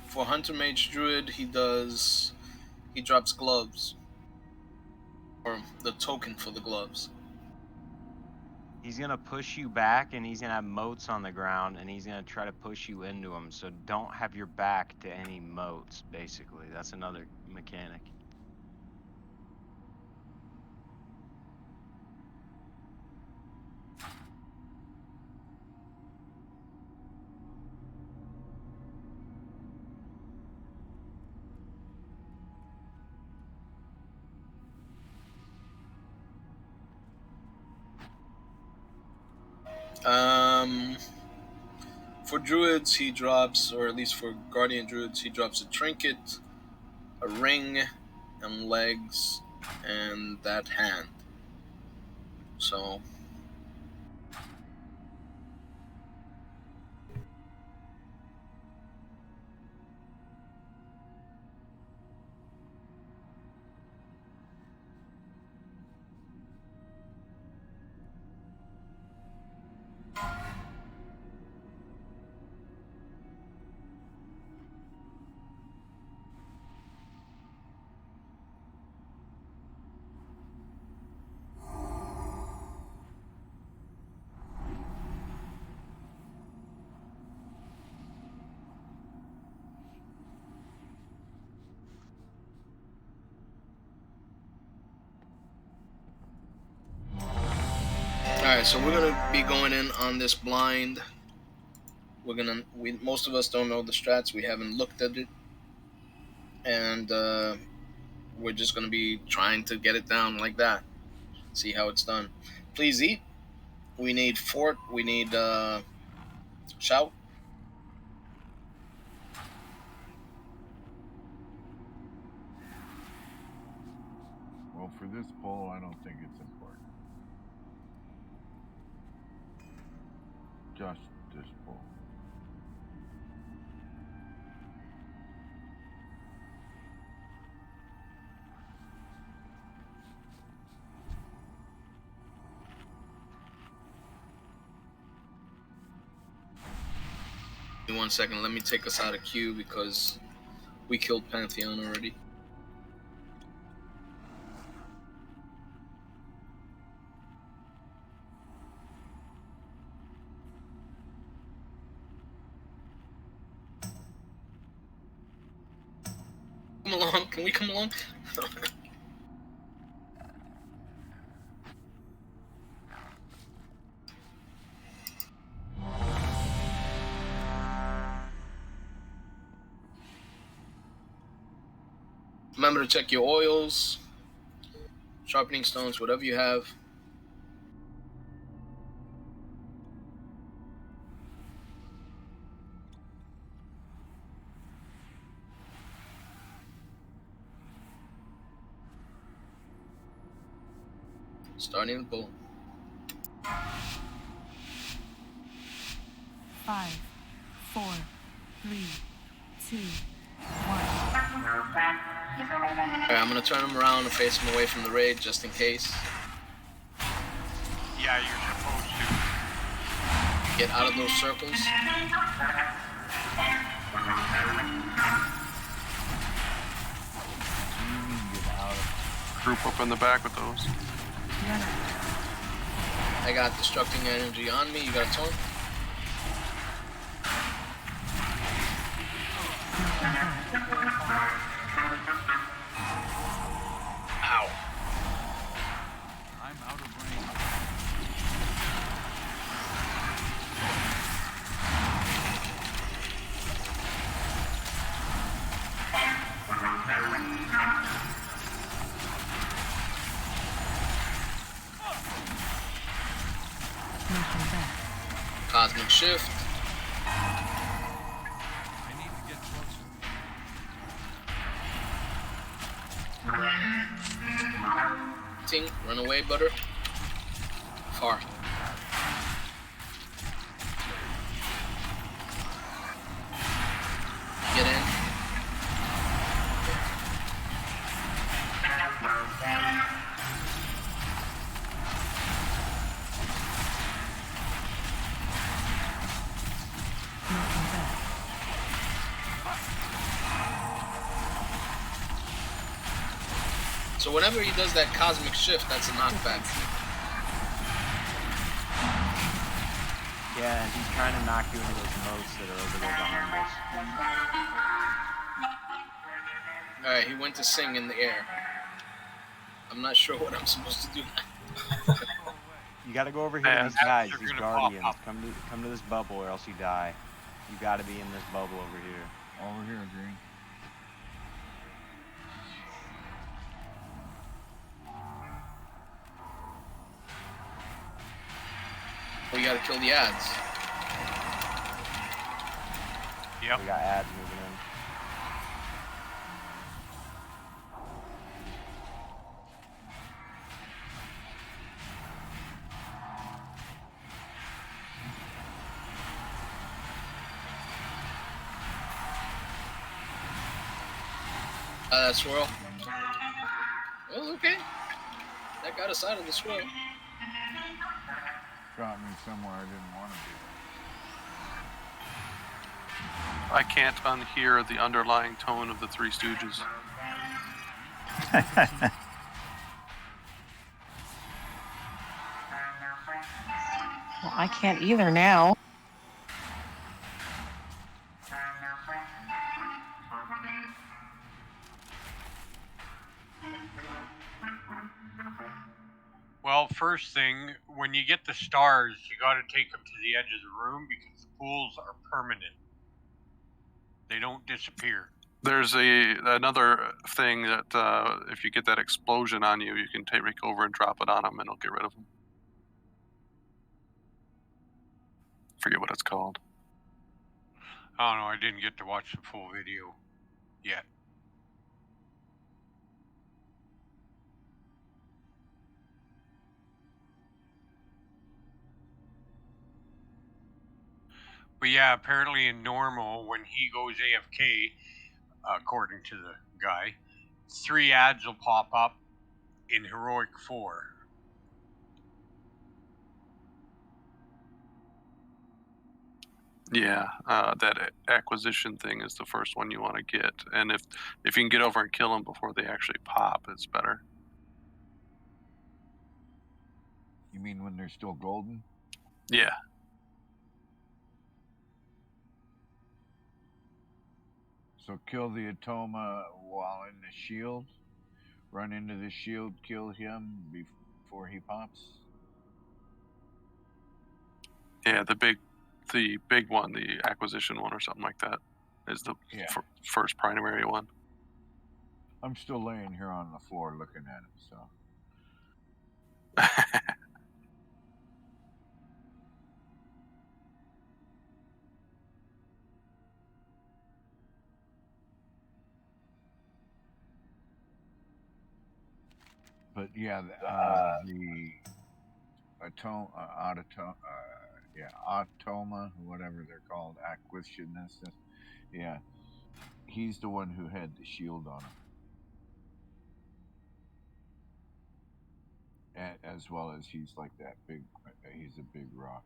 For Hunter Mage Druid, he drops gloves. Or the token for the gloves. He's gonna push you back, and he's gonna have moats on the ground, and he's gonna try to push you into them. So don't have your back to any moats. Basically, that's another mechanic. For druids, he drops, or at least for guardian druids, he drops a trinket, a ring, and legs, and that hand. So Alright, so we're gonna be going in on this blind. Most of us don't know the strats, we haven't looked at it. And we're just gonna be trying to get it down like that. See how it's done. Please eat. We need fort, we need shout. Well, for this poll, I don't think it's important. Just this poll. Give me 1 second, let me take us out of queue because we killed Pantheon already. Come along, can we come along? Remember to check your oils, sharpening stones, whatever you have. Starting the pull. 5, 4, 3, 2, 1. Alright, I'm gonna turn him around and face him away from the raid just in case. Yeah, you're supposed to. Get out of those circles. Group up in the back with those. I got destructing energy on me. You got a taunt? Ow. I'm out of range. Cosmic shift. I need to get closer. Ting, run away, butter. Far. Get in. So whenever he does that cosmic shift, that's a knockback. Yeah, and he's trying to knock you into those moats that are over there behind us. Alright, he went to sing in the air. I'm not sure what I'm supposed to do now. You gotta go over here to these guys, these guardians. Come to this bubble or else you die. You gotta be in this bubble over here. Over here, Green. We gotta kill the ads. Yep. We got ads moving in. That swirl. Well, okay. That got us out of the swirl. Got me somewhere I didn't want to be. I can't unhear the underlying tone of the Three Stooges. Well, I can't either now. Well, first thing, when you get the stars, you got to take them to the edge of the room because the pools are permanent. They don't disappear. There's another thing that if you get that explosion on you, you can take over and drop it on them, and it'll get rid of them. Forget what it's called. I don't know. I didn't get to watch the full video yet. But yeah, apparently in normal, when he goes AFK, according to the guy, 3 ads will pop up. In Heroic 4. Yeah, that acquisition thing is the first one you want to get, and if you can get over and kill them before they actually pop, it's better. You mean when they're still golden? Yeah. So kill the Atoma while in the shield. Run into the shield, kill him before he pops. Yeah, the big one, the acquisition one or something like that, is the first primary one. I'm still laying here on the floor looking at him, so. But yeah, the Automa, whatever they're called, acquisitionist. Yeah, he's the one who had the shield on him, as well as he's like that big. He's a big rock.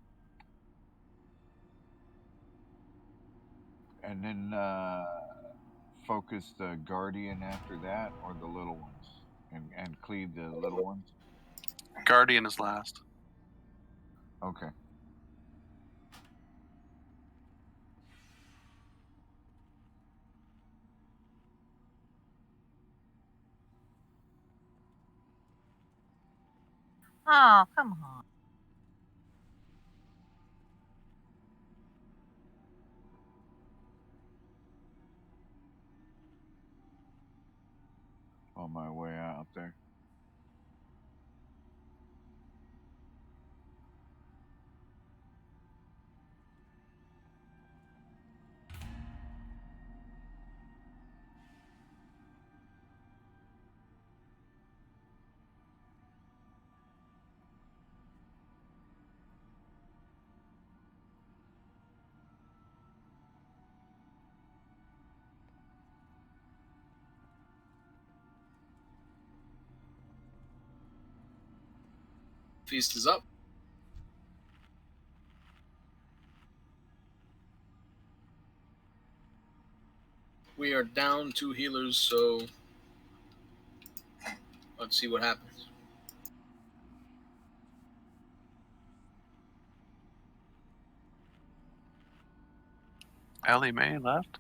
And then focus the guardian after that, or the little ones, and cleave the little ones. Guardian is last. Okay. Oh, come on. On my way out there. Feast is up. We are down 2 healers, so let's see what happens. Ellie Mae left.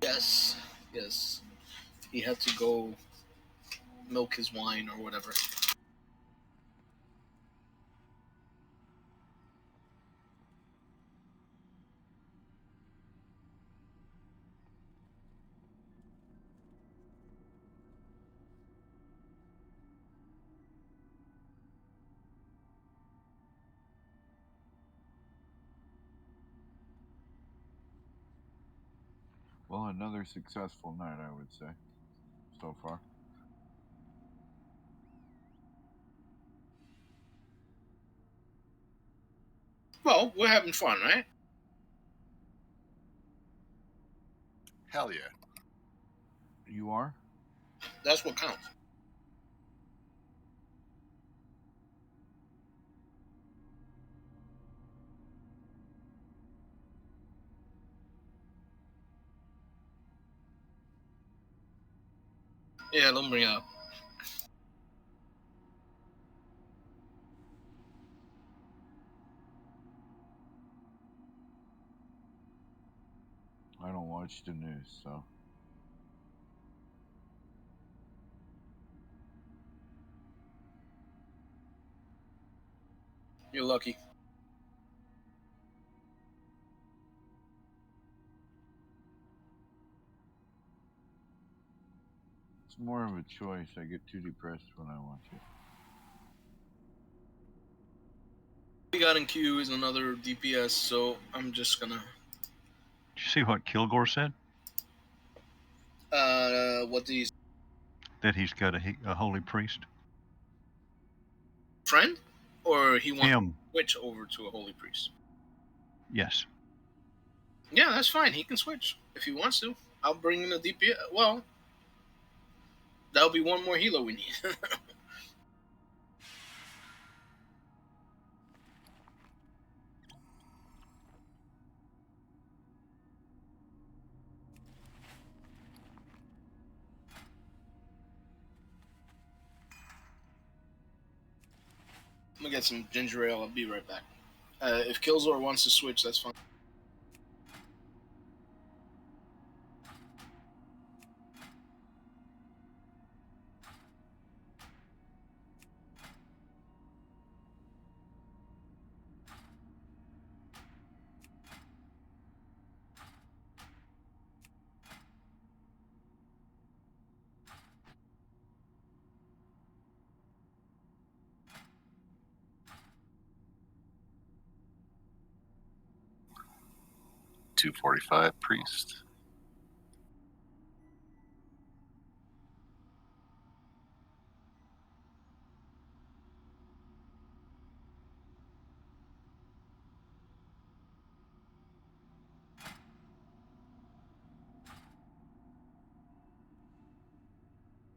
Yes, yes. He had to go milk his wine or whatever. Well, another successful night, I would say, so far. Well, we're having fun, right? Hell yeah. You are? That's what counts. Yeah, don't bring it up. I don't watch the news, so. You're lucky. It's more of a choice. I get too depressed when I watch it. We got in queue is another DPS, so I'm just gonna. Did you see what Kilgore said? What do you That he's got a holy priest. friend, or he wants Him. to switch over to a holy priest? Yes. Yeah, that's fine. He can switch if he wants to. I'll bring in a DPS. Well, that'll be one more healer we need. I'm gonna get some ginger ale. I'll be right back. If Killzor wants to switch, that's fine. $245 priest.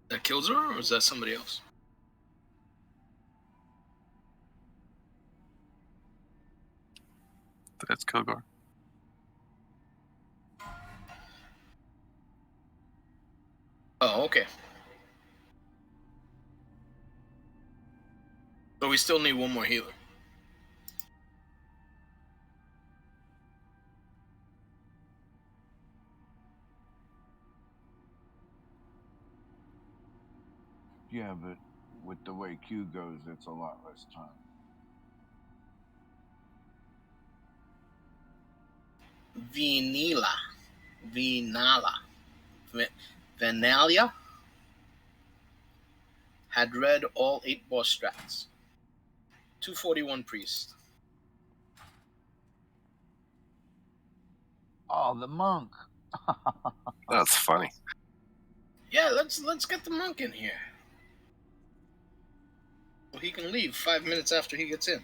Is that Killzor or is that somebody else? That's Kilgore. Oh, okay. we still need one more healer. Yeah, but with the way Q goes, it's a lot less time. Vanilla. Vanalia had read all 8 boss strats. 241 priest. Oh, the monk. That's funny. Yeah, let's get the monk in here. Well, he can leave 5 minutes after he gets in.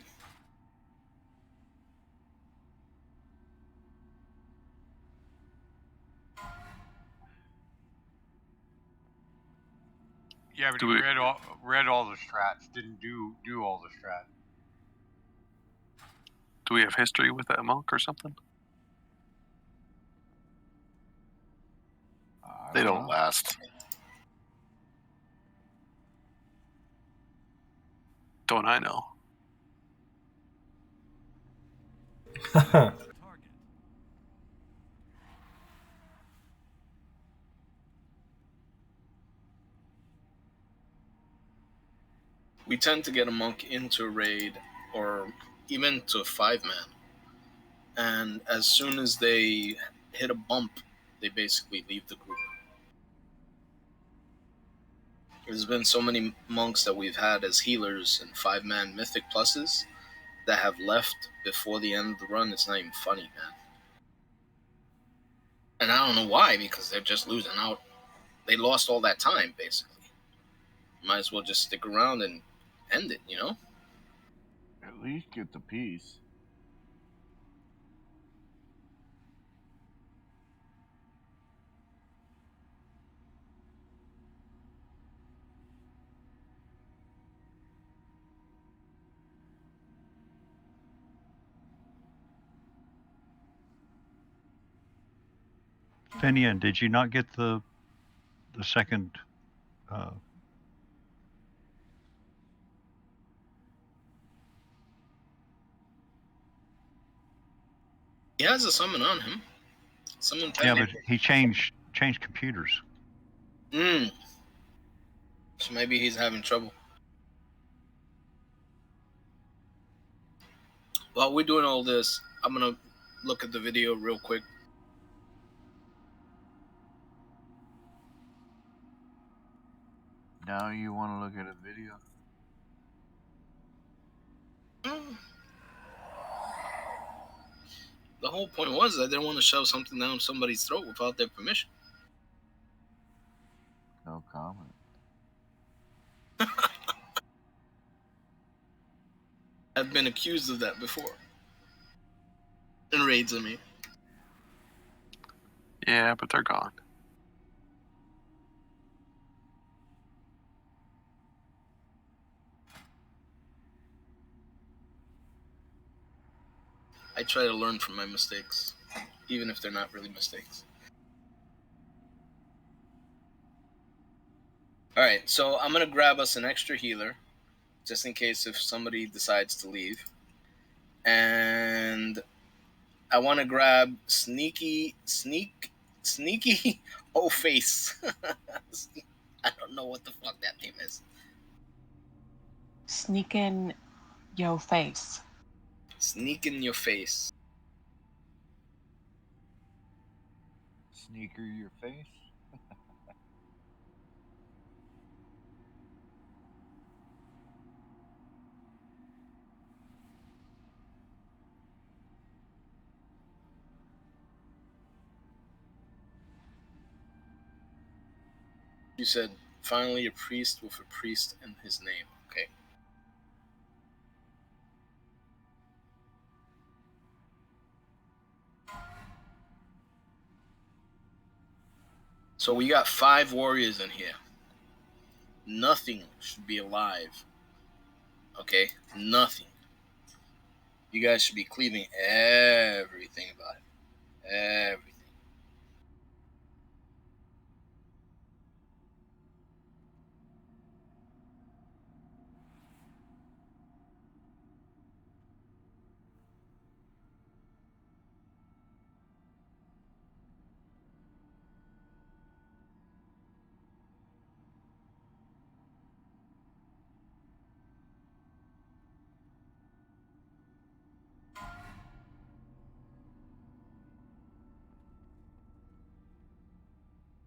Yeah, but Do he we- read all the strats, didn't do all the strats. Do we have history with that monk or something? They don't last. Don't I know? We tend to get a monk into a raid or even to a 5-man. And as soon as they hit a bump, they basically leave the group. There's been so many monks that we've had as healers and 5-man mythic pluses that have left before the end of the run. It's not even funny, man. And I don't know why, because they're just losing out. They lost all that time, basically. Might as well just stick around and end it, you know? At least get the piece. Finian, did you not get the second? He has a summon on him. Summon Yeah, pending. but he changed computers. So maybe he's having trouble. While we're doing all this, I'm gonna look at the video real quick. Now you want to look at a video? The whole point was I didn't want to shove something down somebody's throat without their permission. No comment. I've been accused of that before. In raids, I mean. Yeah, but they're gone. I try to learn from my mistakes, even if they're not really mistakes. Alright, so I'm going to grab us an extra healer, just in case if somebody decides to leave. And I want to grab Sneaky O-Face. I don't know what the fuck that name is. Sneak in yo face. Sneak in your face. Sneaker your face? You said, finally a priest with a priest in his name. Okay. So we got 5 warriors in here. Nothing should be alive. Okay? Nothing. You guys should be cleaving everything about it. Everything.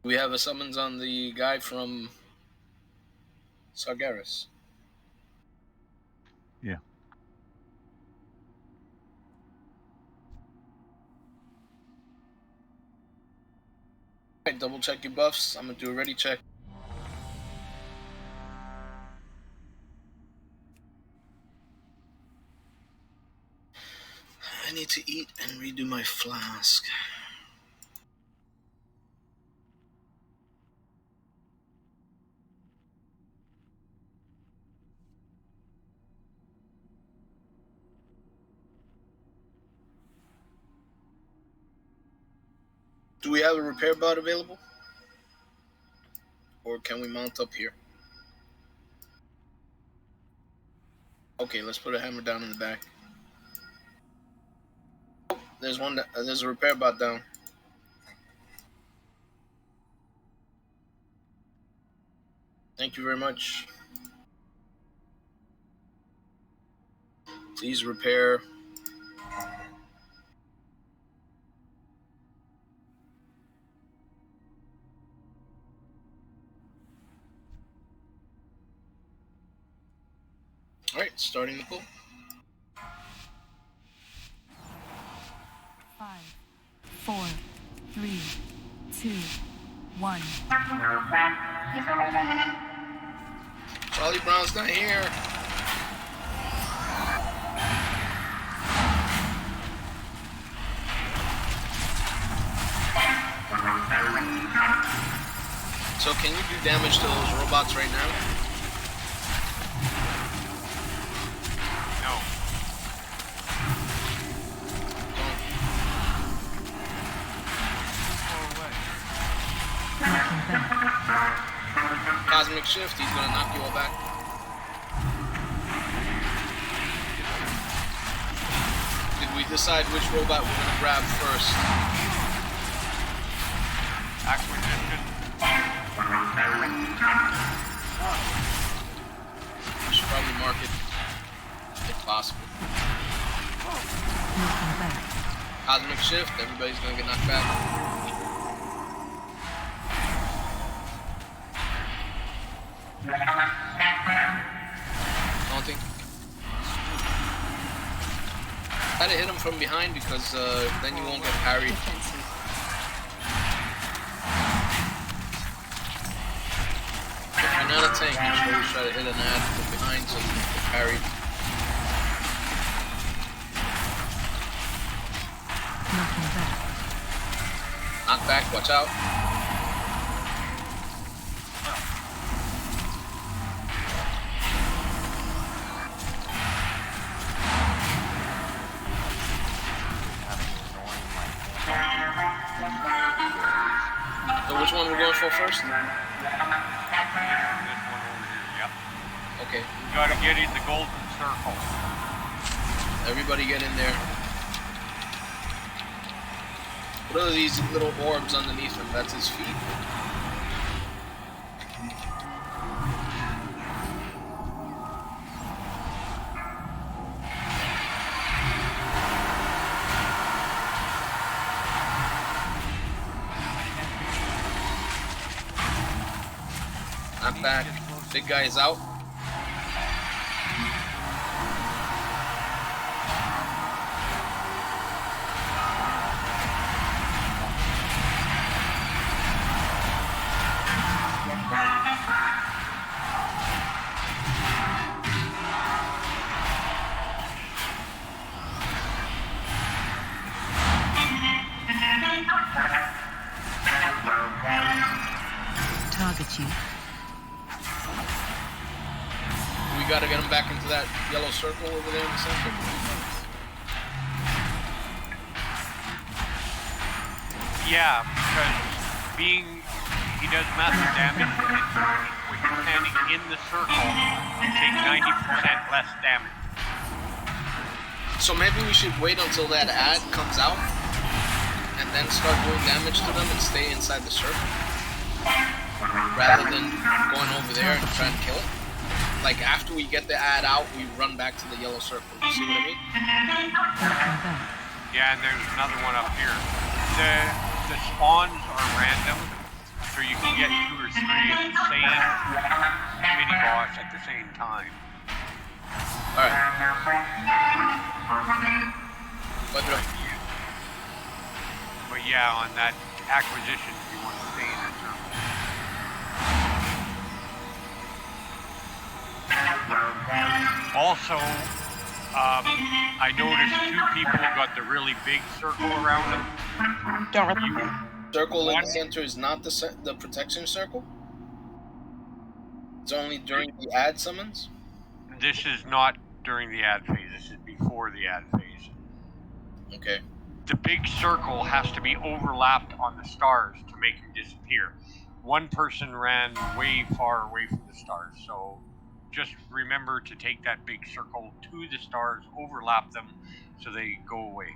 We have a summons on the guy from Sargeras. Yeah. Alright, double check your buffs. I'm gonna do a ready check. I need to eat and redo my flask. Do we have a repair bot available? Or can we mount up here? Okay, let's put a hammer down in the back. Oh, there's one. There's a repair bot down. Thank you very much. Please repair. All right, starting the pull. 5, 4, 3, 2, 1. Charlie Brown's not here. So can you do damage to those robots right now? No. Cosmic Shift, he's gonna knock you all back. Did we decide which robot we're gonna grab first? Acquisition. We should probably mark it if possible. Cosmic Shift, everybody's gonna get knocked back. Taunting. Try to hit him from behind because then you won't get parried. If you're not a tank, you should always try to hit an ad from behind so you don't get parried. Knock back, watch out. So which one we're going for first? This one over here, yep. Okay. You gotta get in the golden circle. Everybody get in there. What are these little orbs underneath him? That's his feet. Knock back. Big guy is out. Target you. We gotta get him back into that yellow circle over there in the center. Yeah, because he does massive damage, and when you're standing in the circle, you take 90% less damage. So maybe we should wait until that ad comes out and then start doing damage to them and stay inside the circle rather than going over there and trying to kill it. Like after we get the ad out, we run back to the yellow circle. You see what I mean? Yeah, and there's another one up here. The spawns are random, So you can get 2 or 3 of the same mini boss at the same time. Alright. But yeah, on that acquisition, you want to stay in that circle. Also, I noticed 2 people got the really big circle around them. Don't really. Circle in the center is not the protection circle? It's only during the ad summons? This is not during the ad phase. This is before the ad phase. Okay. The big circle has to be overlapped on the stars to make them disappear. One person ran way far away from the stars, so just remember to take that big circle to the stars, overlap them, so they go away.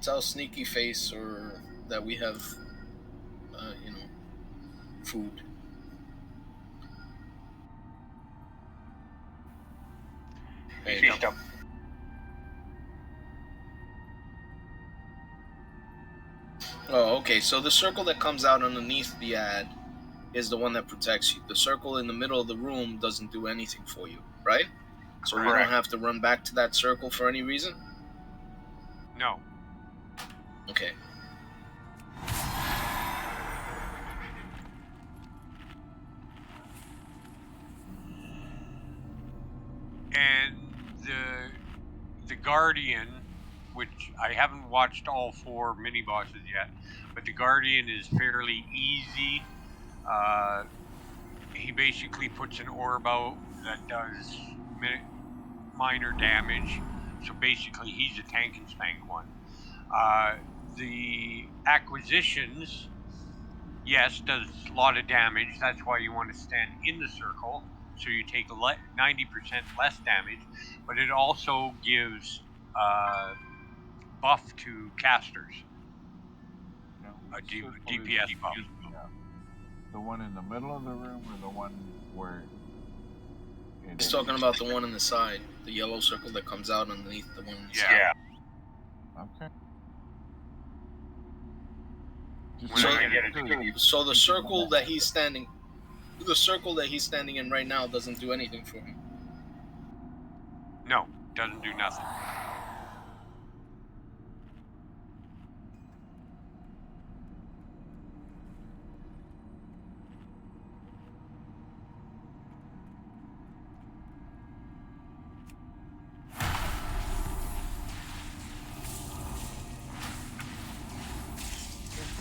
Tell Sneaky Face or that we have, food. There you go. Oh, okay. So the circle that comes out underneath the ad is the one that protects you. The circle in the middle of the room doesn't do anything for you, right? So we don't have to run back to that circle for any reason? No. Okay. And the Guardian, which I haven't watched all 4 mini bosses yet, but the Guardian is fairly easy. He basically puts an orb out that does minor damage, so basically he's a tank and spank one. The acquisitions, yes, does a lot of damage. That's why you want to stand in the circle, so you take 90% less damage, but it also gives buff to casters. A DPS buff. The one in the middle of the room or the one where... He's talking about the one on the side, the yellow circle that comes out underneath the one on the side. Okay. So the circle that he's standing in right now doesn't do anything for him. No, doesn't do nothing.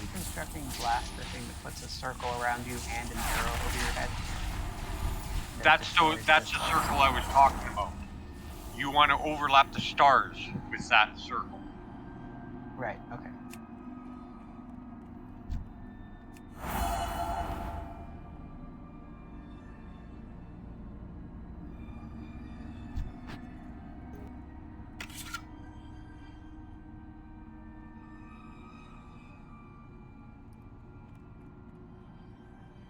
Reconstructing blast, the thing that puts a circle around you and an arrow over your head. That's the circle I was talking about. You want to overlap the stars with that circle. Right, okay.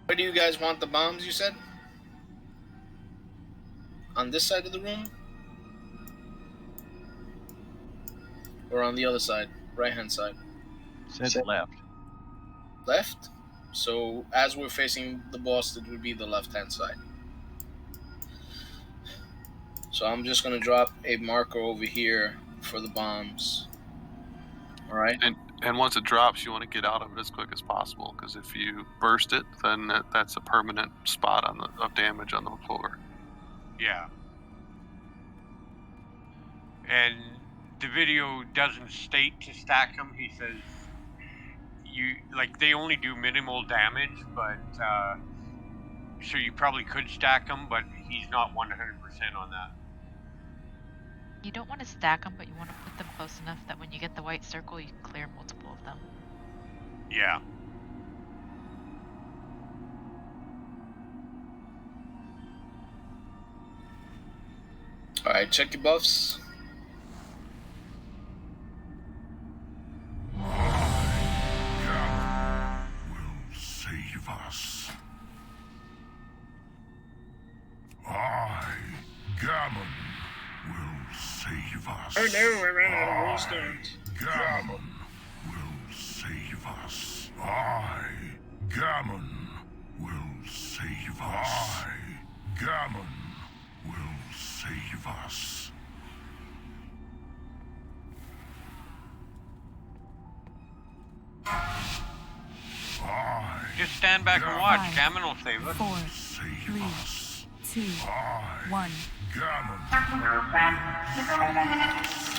Where do you guys want the bombs, you said? On this side of the room? Or on the other side? Right-hand side? Said left. Left? So, as we're facing the boss, it would be the left-hand side. So I'm just going to drop a marker over here for the bombs. Alright? And once it drops, you want to get out of it as quick as possible, because if you burst it, then that's a permanent spot of damage on the floor. Yeah. And the video doesn't state to stack them. He says they only do minimal damage, but so you probably could stack them, but he's not 100% on that. You don't want to stack them, but you want to put them close enough that when you get the white circle, you can clear multiple of them. Yeah. Alright, check your buffs. Will save us. I, Gammon, will save us. Oh no, I ran out of rose stones. Gammon will save save us. I, Gammon, will save us. I, Gammon, will save us. Just stand back and watch. Gammon will save us. 4, 3, 2, 1.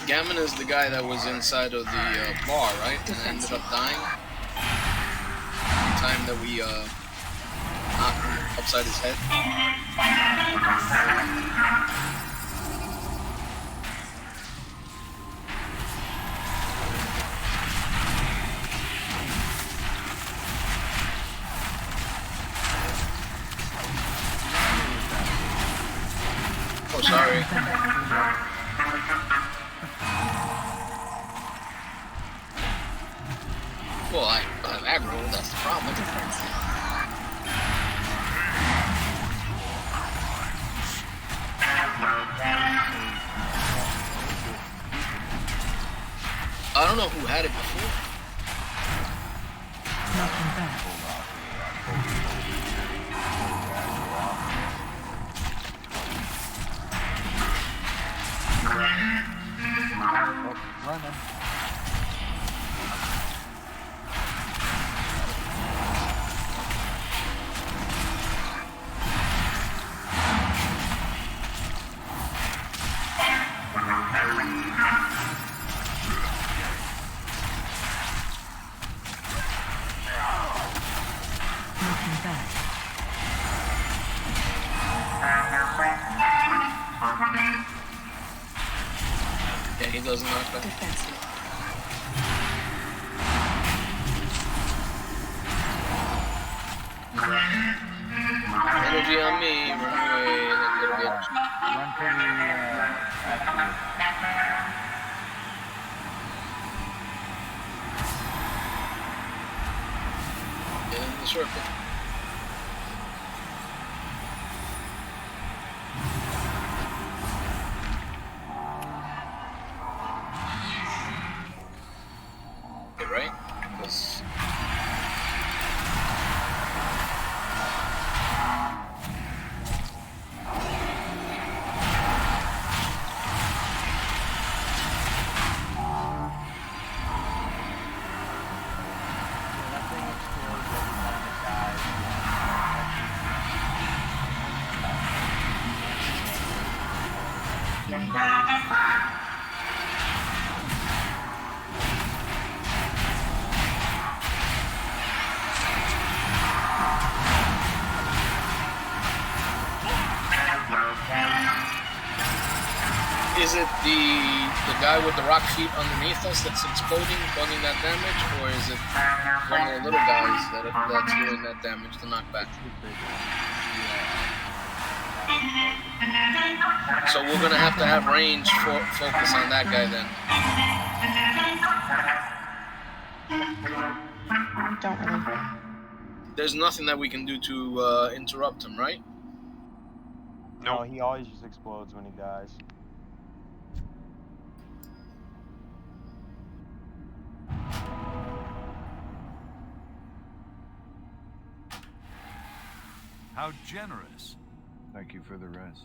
Gammon is the guy that was inside of the bar, right? And ended up dying. The time that we knocked him upside his head. Oh, sorry. Well, I have aggro, that's the problem. I don't know who had it before. Nothing back. Running. Nothing back. Yeah, he doesn't knock back. Energy on me, run away, that little bitch. Run to the Get in the circle. Okay, right? Because is it the guy with the rock feet underneath us that's exploding, causing that damage, or is it one of the little guys that's doing that damage to knock back? So we're gonna have to have range focus on that guy then. Don't really. There's nothing that we can do to interrupt him, right? No, he always just explodes when he dies. How generous. Thank you for the rest.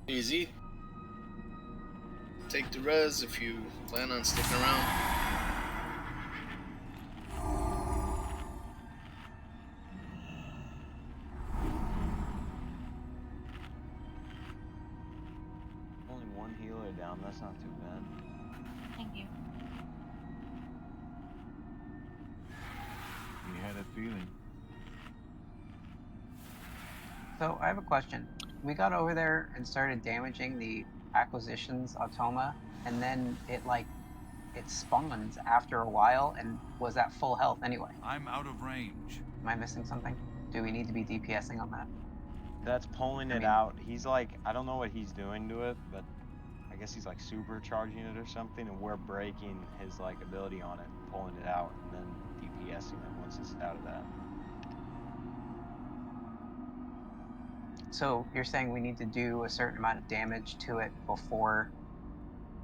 Easy. Take the res if you plan on sticking around. Only one healer down, that's not too bad. Thank you. You had a feeling. So I have a question. We got over there and started damaging the acquisitions automa, and then it spawns after a while and was at full health anyway. I'm out of range. Am I missing something? Do we need to be DPSing on that? That's pulling it out. He's like, I don't know what he's doing to it, but I guess he's like supercharging it or something, and we're breaking his like ability on it, pulling it out, and then DPSing it once it's out of that. So you're saying we need to do a certain amount of damage to it before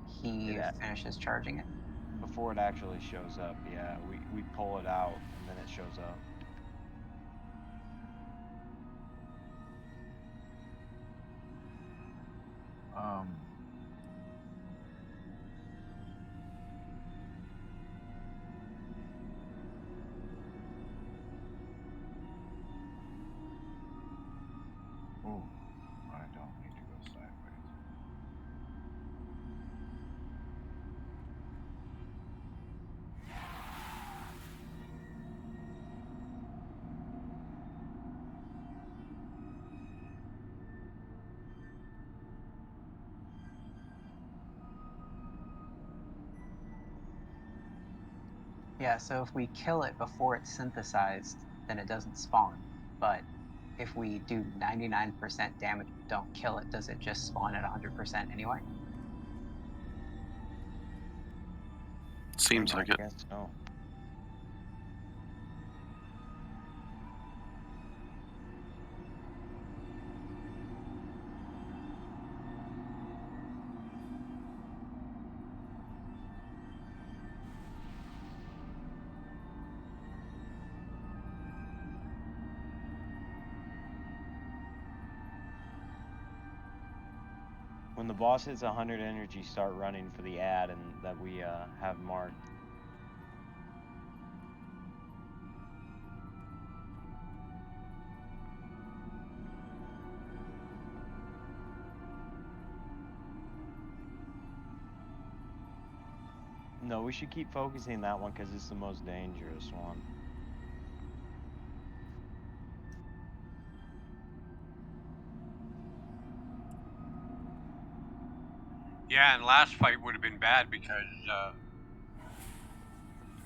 he Yeah. finishes charging it? Before it actually shows up, yeah. We pull it out and then it shows up. Oh, I don't need to go sideways. Yeah, so if we kill it before it's synthesized, then it doesn't spawn. But if we do 99% damage but don't kill it, does it just spawn at 100% anyway? Seems like it. Yes, no. When the boss hits 100 energy, start running for the ad and that we have marked. No, we should keep focusing that one because it's the most dangerous one. Yeah, and last fight would have been bad because,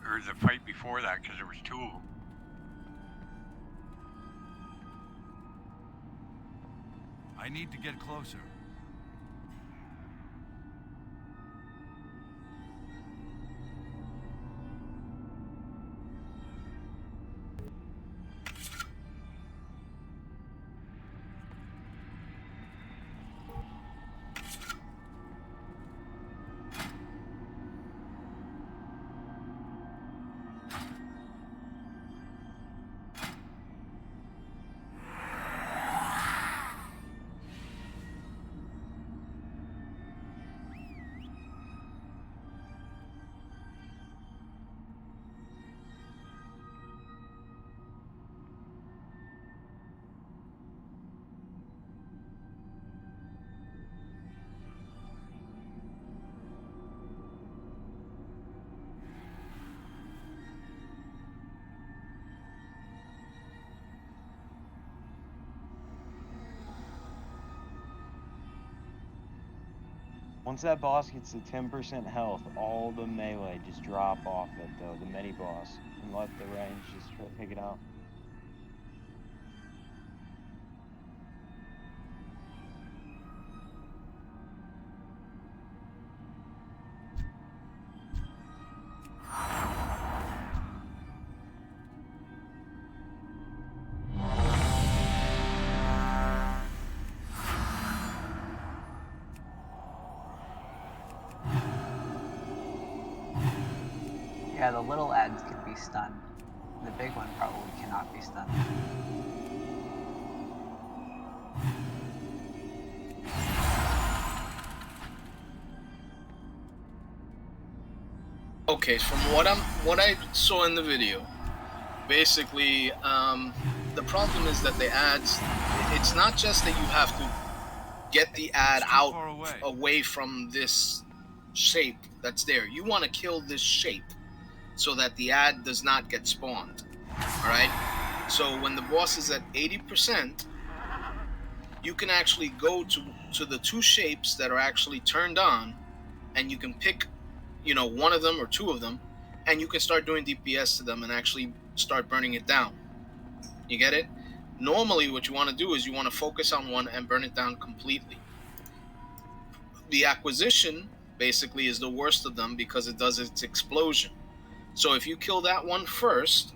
or the fight before that, because there was two of them. I need to get closer. Once that boss gets to 10% health, all the melee just drop off it, though, the mini boss, and let the range just take it out. Yeah, the little ads can be stunned. The big one probably cannot be stunned. Okay, from what I saw in the video, basically, the problem is that the ads, it's not just that you have to get the ad out away from this shape that's there. You want to kill this shape so that the ad does not get spawned. Alright? So when the boss is at 80%, you can actually go to the two shapes that are actually turned on, and you can pick, you know, one of them or two of them, and you can start doing DPS to them and actually start burning it down. You get it? Normally what you want to do is you want to focus on one and burn it down completely. The acquisition basically is the worst of them because it does its explosion. So if you kill that one first,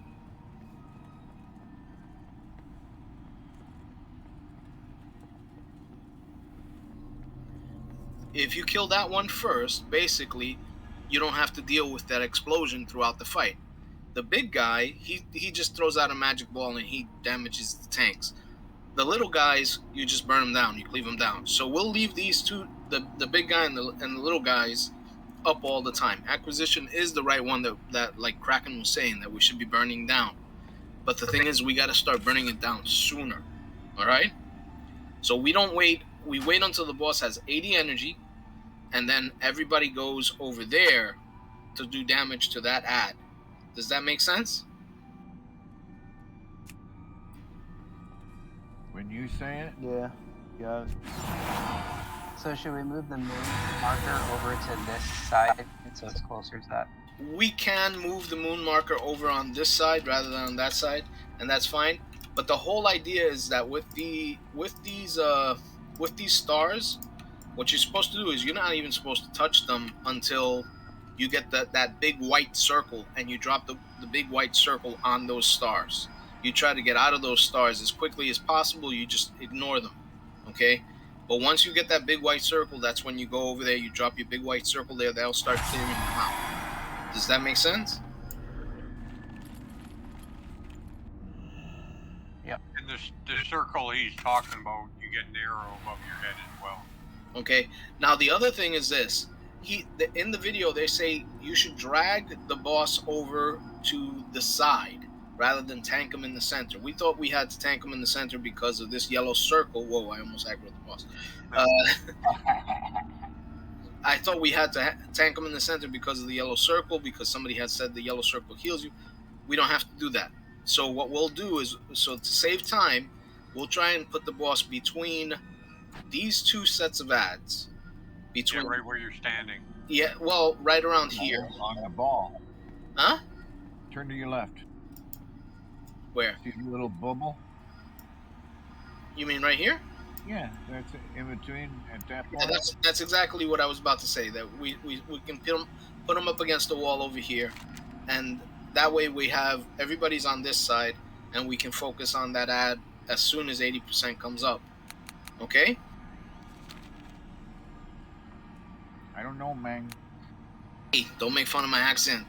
if you kill that one first, basically, you don't have to deal with that explosion throughout the fight. The big guy, he just throws out a magic ball and he damages the tanks. The little guys, you just burn them down, you cleave them down. So we'll leave these two, the big guy and the little guys, up all the time. Acquisition is the right one that like Kraken was saying, that we should be burning down. But the thing is, we got to start burning it down sooner. All right? So we don't wait. We wait until the boss has 80 energy, and then everybody goes over there to do damage to that ad. Does that make sense? When you say it? Yeah. Yeah. So should we move the moon marker over to this side so it's closer to that? We can move the moon marker over on this side rather than on that side, and that's fine. But the whole idea is that with these stars, what you're supposed to do is you're not even supposed to touch them until you get that big white circle, and you drop the big white circle on those stars. You try to get out of those stars as quickly as possible. You just ignore them, okay? But once you get that big white circle, that's when you go over there, you drop your big white circle there, they'll start clearing them out. Does that make sense? Yep. And the circle he's talking about, you get an arrow above your head as well. Okay. Now the other thing is this. In the video, they say you should drag the boss over to the side rather than tank him in the center. We thought we had to tank him in the center because of this yellow circle. Whoa, I almost aggroed the boss. I thought we had to tank him in the center because of the yellow circle, because somebody had said the yellow circle heals you. We don't have to do that. So what we'll do is, so to save time, we'll try and put the boss between these two sets of ads. Between, yeah, right where you're standing. Yeah, well, right around here. On the ball. Huh? Turn to your left. Where? See the little bubble? You mean right here? Yeah, that's in between at that Yeah, point. that's exactly what I was about to say. That we can put them up against the wall over here, and that way we have everybody's on this side, and we can focus on that ad as soon as 80% comes up. Okay? I don't know, man. Hey, don't make fun of my accent.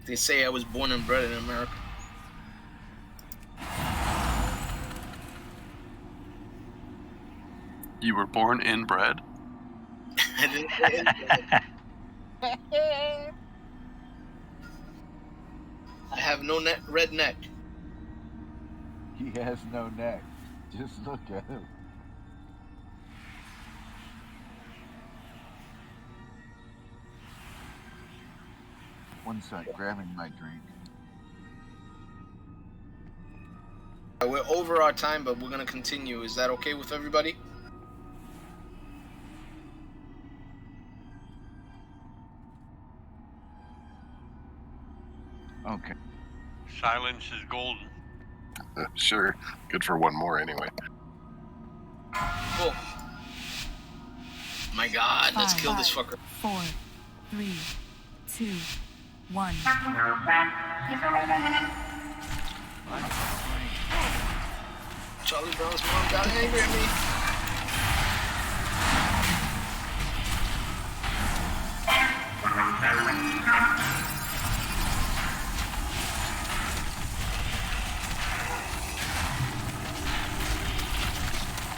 They say I was born and bred in America. You were born inbred? I didn't say inbred. I have no red neck. He has no neck. Just look at him. One sec, grabbing my drink. We're over our time, but we're going to continue. Is that okay with everybody? Okay. Silence is golden. Sure. Good for one more anyway. Cool. My God, let's kill this fucker. 4, 3, 2, 1. Charlie Brown's mom got angry at me.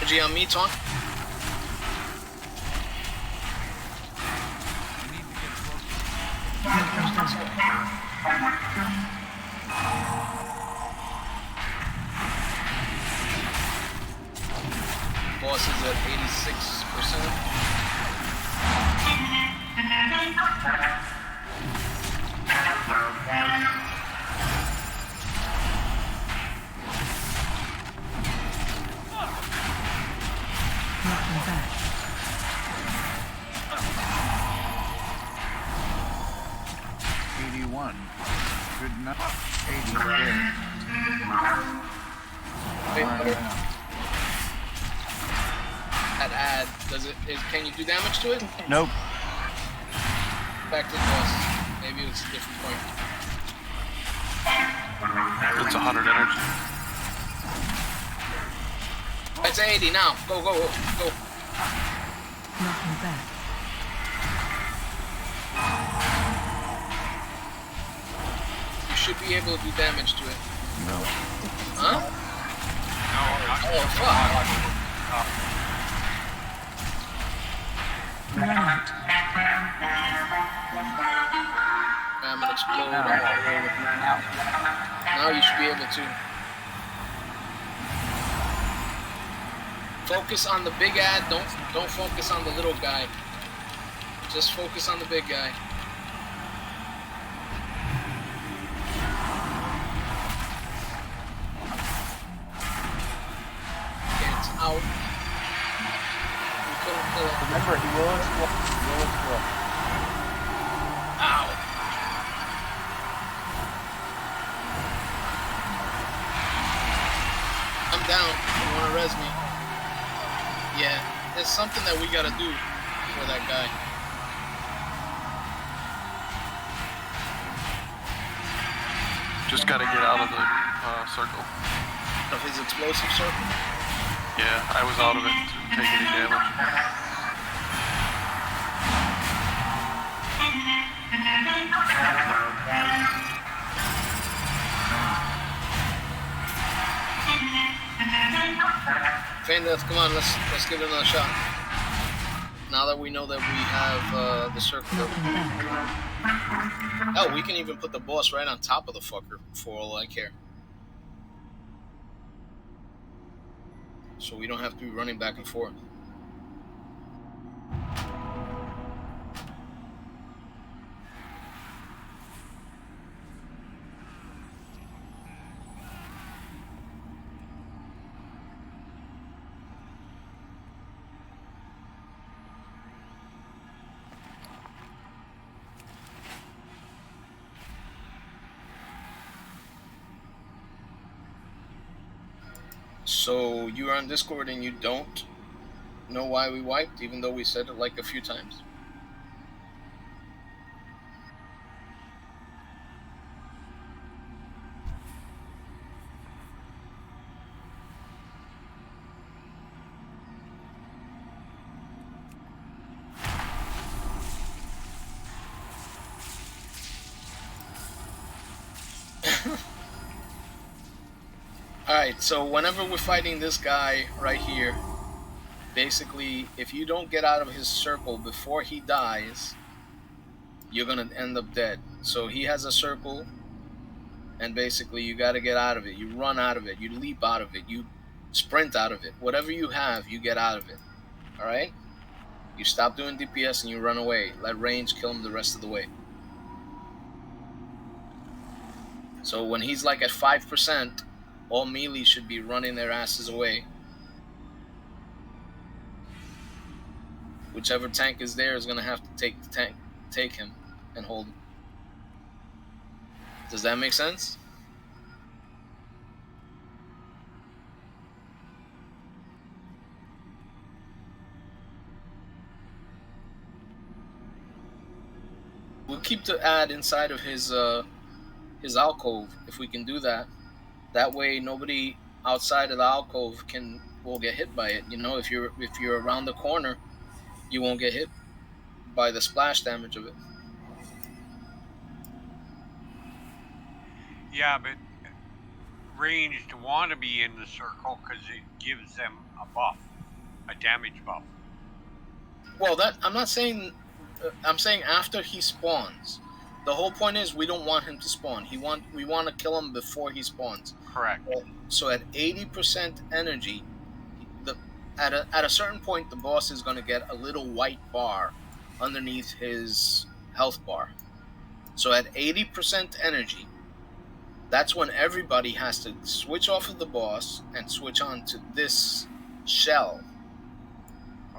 Energy on me, Tom. Boss is at 86%. Welcome back. 81. Good enough. 80 there. That ad, can you do damage to it? Nope. Back to the boss. Maybe it's a different point. It's 100 energy. It's 80 now. Go, go, go, go. Knocking back. You should be able to do damage to it. No. Huh? Oh, fuck. I'm gonna explode. Now you should be able to. Focus on the big ad. Don't focus on the little guy. Just focus on the big guy. Okay, it's out. We couldn't kill it. Remember, he will explode. He will explode. Ow. I'm down. You wanna res me? Yeah, there's something that we gotta do for that guy. Just gotta get out of the circle. Of his explosive circle? Yeah, I was out of it to take any damage. Feign Death, come on, let's give it another shot. Now that we know that we have the circle. Oh, we can even put the boss right on top of the fucker for all I care. So we don't have to be running back and forth. So you're on Discord and you don't know why we wiped, even though we said it like a few times? Alright, so whenever we're fighting this guy right here, basically, if you don't get out of his circle before he dies, you're gonna end up dead. So he has a circle, and basically you gotta get out of it. You run out of it, you leap out of it, you sprint out of it. Whatever you have, you get out of it. Alright? You stop doing DPS and you run away. Let range kill him the rest of the way. So when he's like at 5%, all melee should be running their asses away. Whichever tank is there is gonna have to take him and hold him. Does that make sense? We'll keep the ad inside of his alcove if we can do that. That way, nobody outside of the alcove will get hit by it. You know, if you're around the corner, you won't get hit by the splash damage of it. Yeah, but ranged want to be in the circle because it gives them a buff, a damage buff. Well, I'm not saying. I'm saying after he spawns. The whole point is we don't want him to spawn. We want to kill him before he spawns. Correct. So at 80% energy, at a certain point, the boss is going to get a little white bar underneath his health bar. So at 80% energy, that's when everybody has to switch off of the boss and switch on to this shell.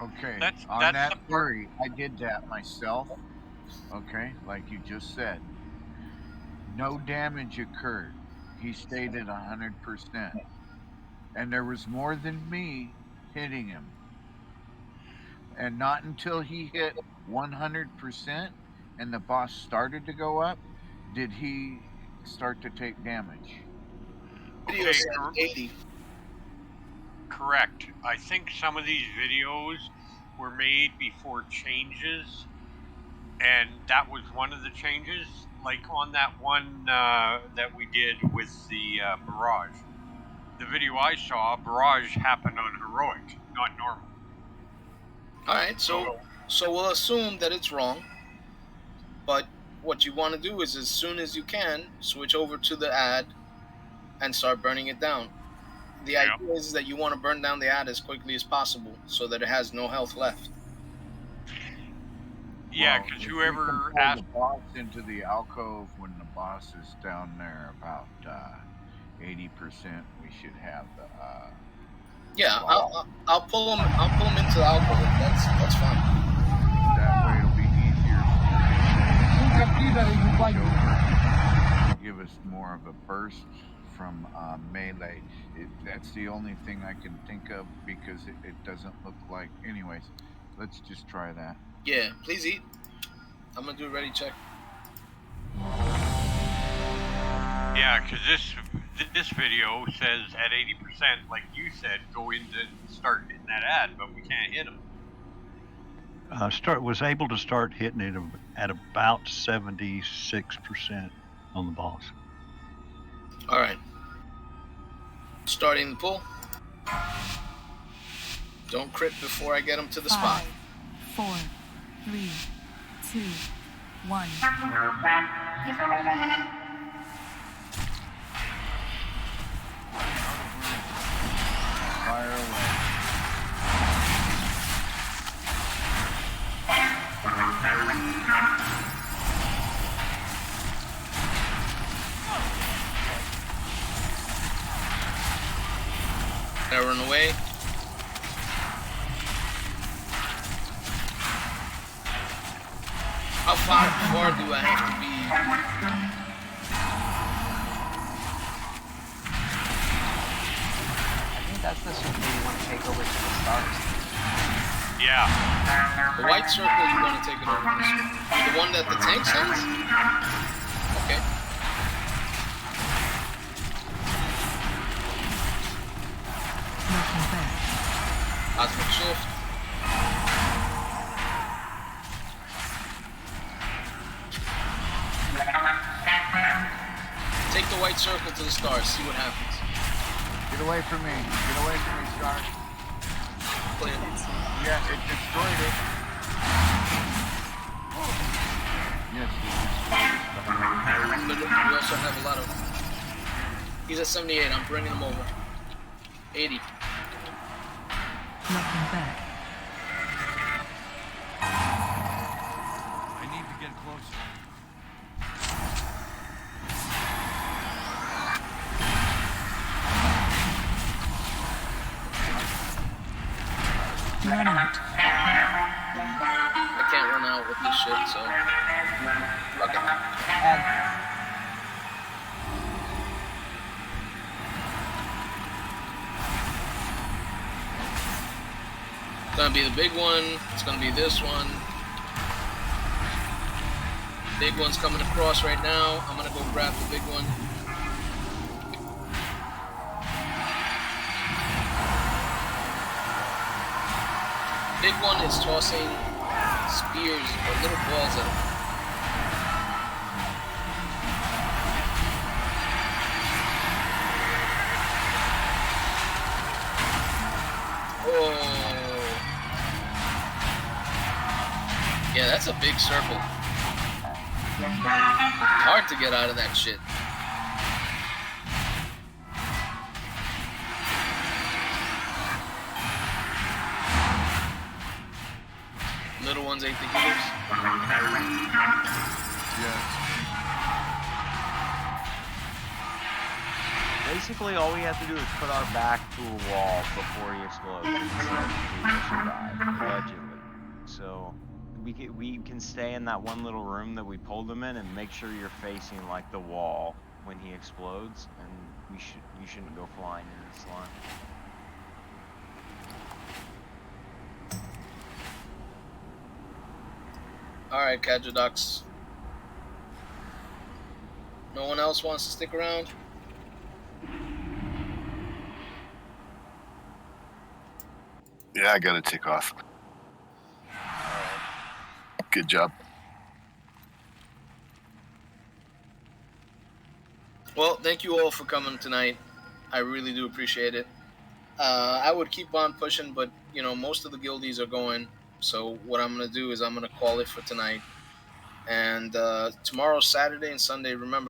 Okay, That's that theory, I did that myself. Okay, like you just said. No damage occurred. He stayed at 100%. And there was more than me hitting him. And not until he hit 100% and the boss started to go up, did he start to take damage? Video said 80. Correct. I think some of these videos were made before changes, and that was one of the changes. Like on that one that we did with the barrage. The video I saw, barrage happened on heroic, not normal. All right, so we'll assume that it's wrong. But what you want to do is, as soon as you can, switch over to the ad and start burning it down. The idea is that you want to burn down the ad as quickly as possible so that it has no health left. Yeah, because whoever asked the boss into the alcove when the boss is down there about 80%, we should have the. Yeah, I'll pull him. I'll pull him into the alcove. That's fine. That way it'll be easier for give us more of a burst from melee. That's the only thing I can think of because it doesn't look like. Anyways, let's just try that. Yeah, please eat. I'm gonna do a ready check. Yeah, because this video says at 80%, like you said, go in to start hitting that ad, but we can't hit them. Was able to start hitting it at about 76% on the boss. All right. Starting the pull. Don't crit before I get him to the spot. 4, 3, 2, 1. Fire away. Can I run away? How far do I have to be? I think that's the circle you want to take over to the stars. Yeah. The white circle you want to take it over to the stars. The one that the tank sends? Okay. Cosmic shift. Take the white circle to the stars, see what happens. Get away from me. Get away from me, Star. Clear. Yeah, it destroyed it. Yes, it destroyed it. But we also have a lot of... He's at 78, I'm bringing him over. 80. Looking back. I need to get closer. Run out. I can't run out with this shit, so... Fuck it. It's gonna be the big one. It's gonna be this one. Big one's coming across right now. I'm gonna go grab the big one. Big one is tossing spears or little balls at him. Oh. Yeah, that's a big circle. Hard to get out of that shit. Little ones ate the healers. Yes. Basically, all we have to do is put our back to a wall before he explodes. We will survive, allegedly. So we can stay in that one little room that we pulled him in, and make sure you're facing like the wall when he explodes, and you shouldn't go flying into the slime. Alright, Cadrodox. No one else wants to stick around? Yeah, I gotta take off. Good job. Well, thank you all for coming tonight. I really do appreciate it. I would keep on pushing, but you know, most of the guildies are going. So what I'm gonna do is I'm gonna call it for tonight. And tomorrow, Saturday and Sunday, remember.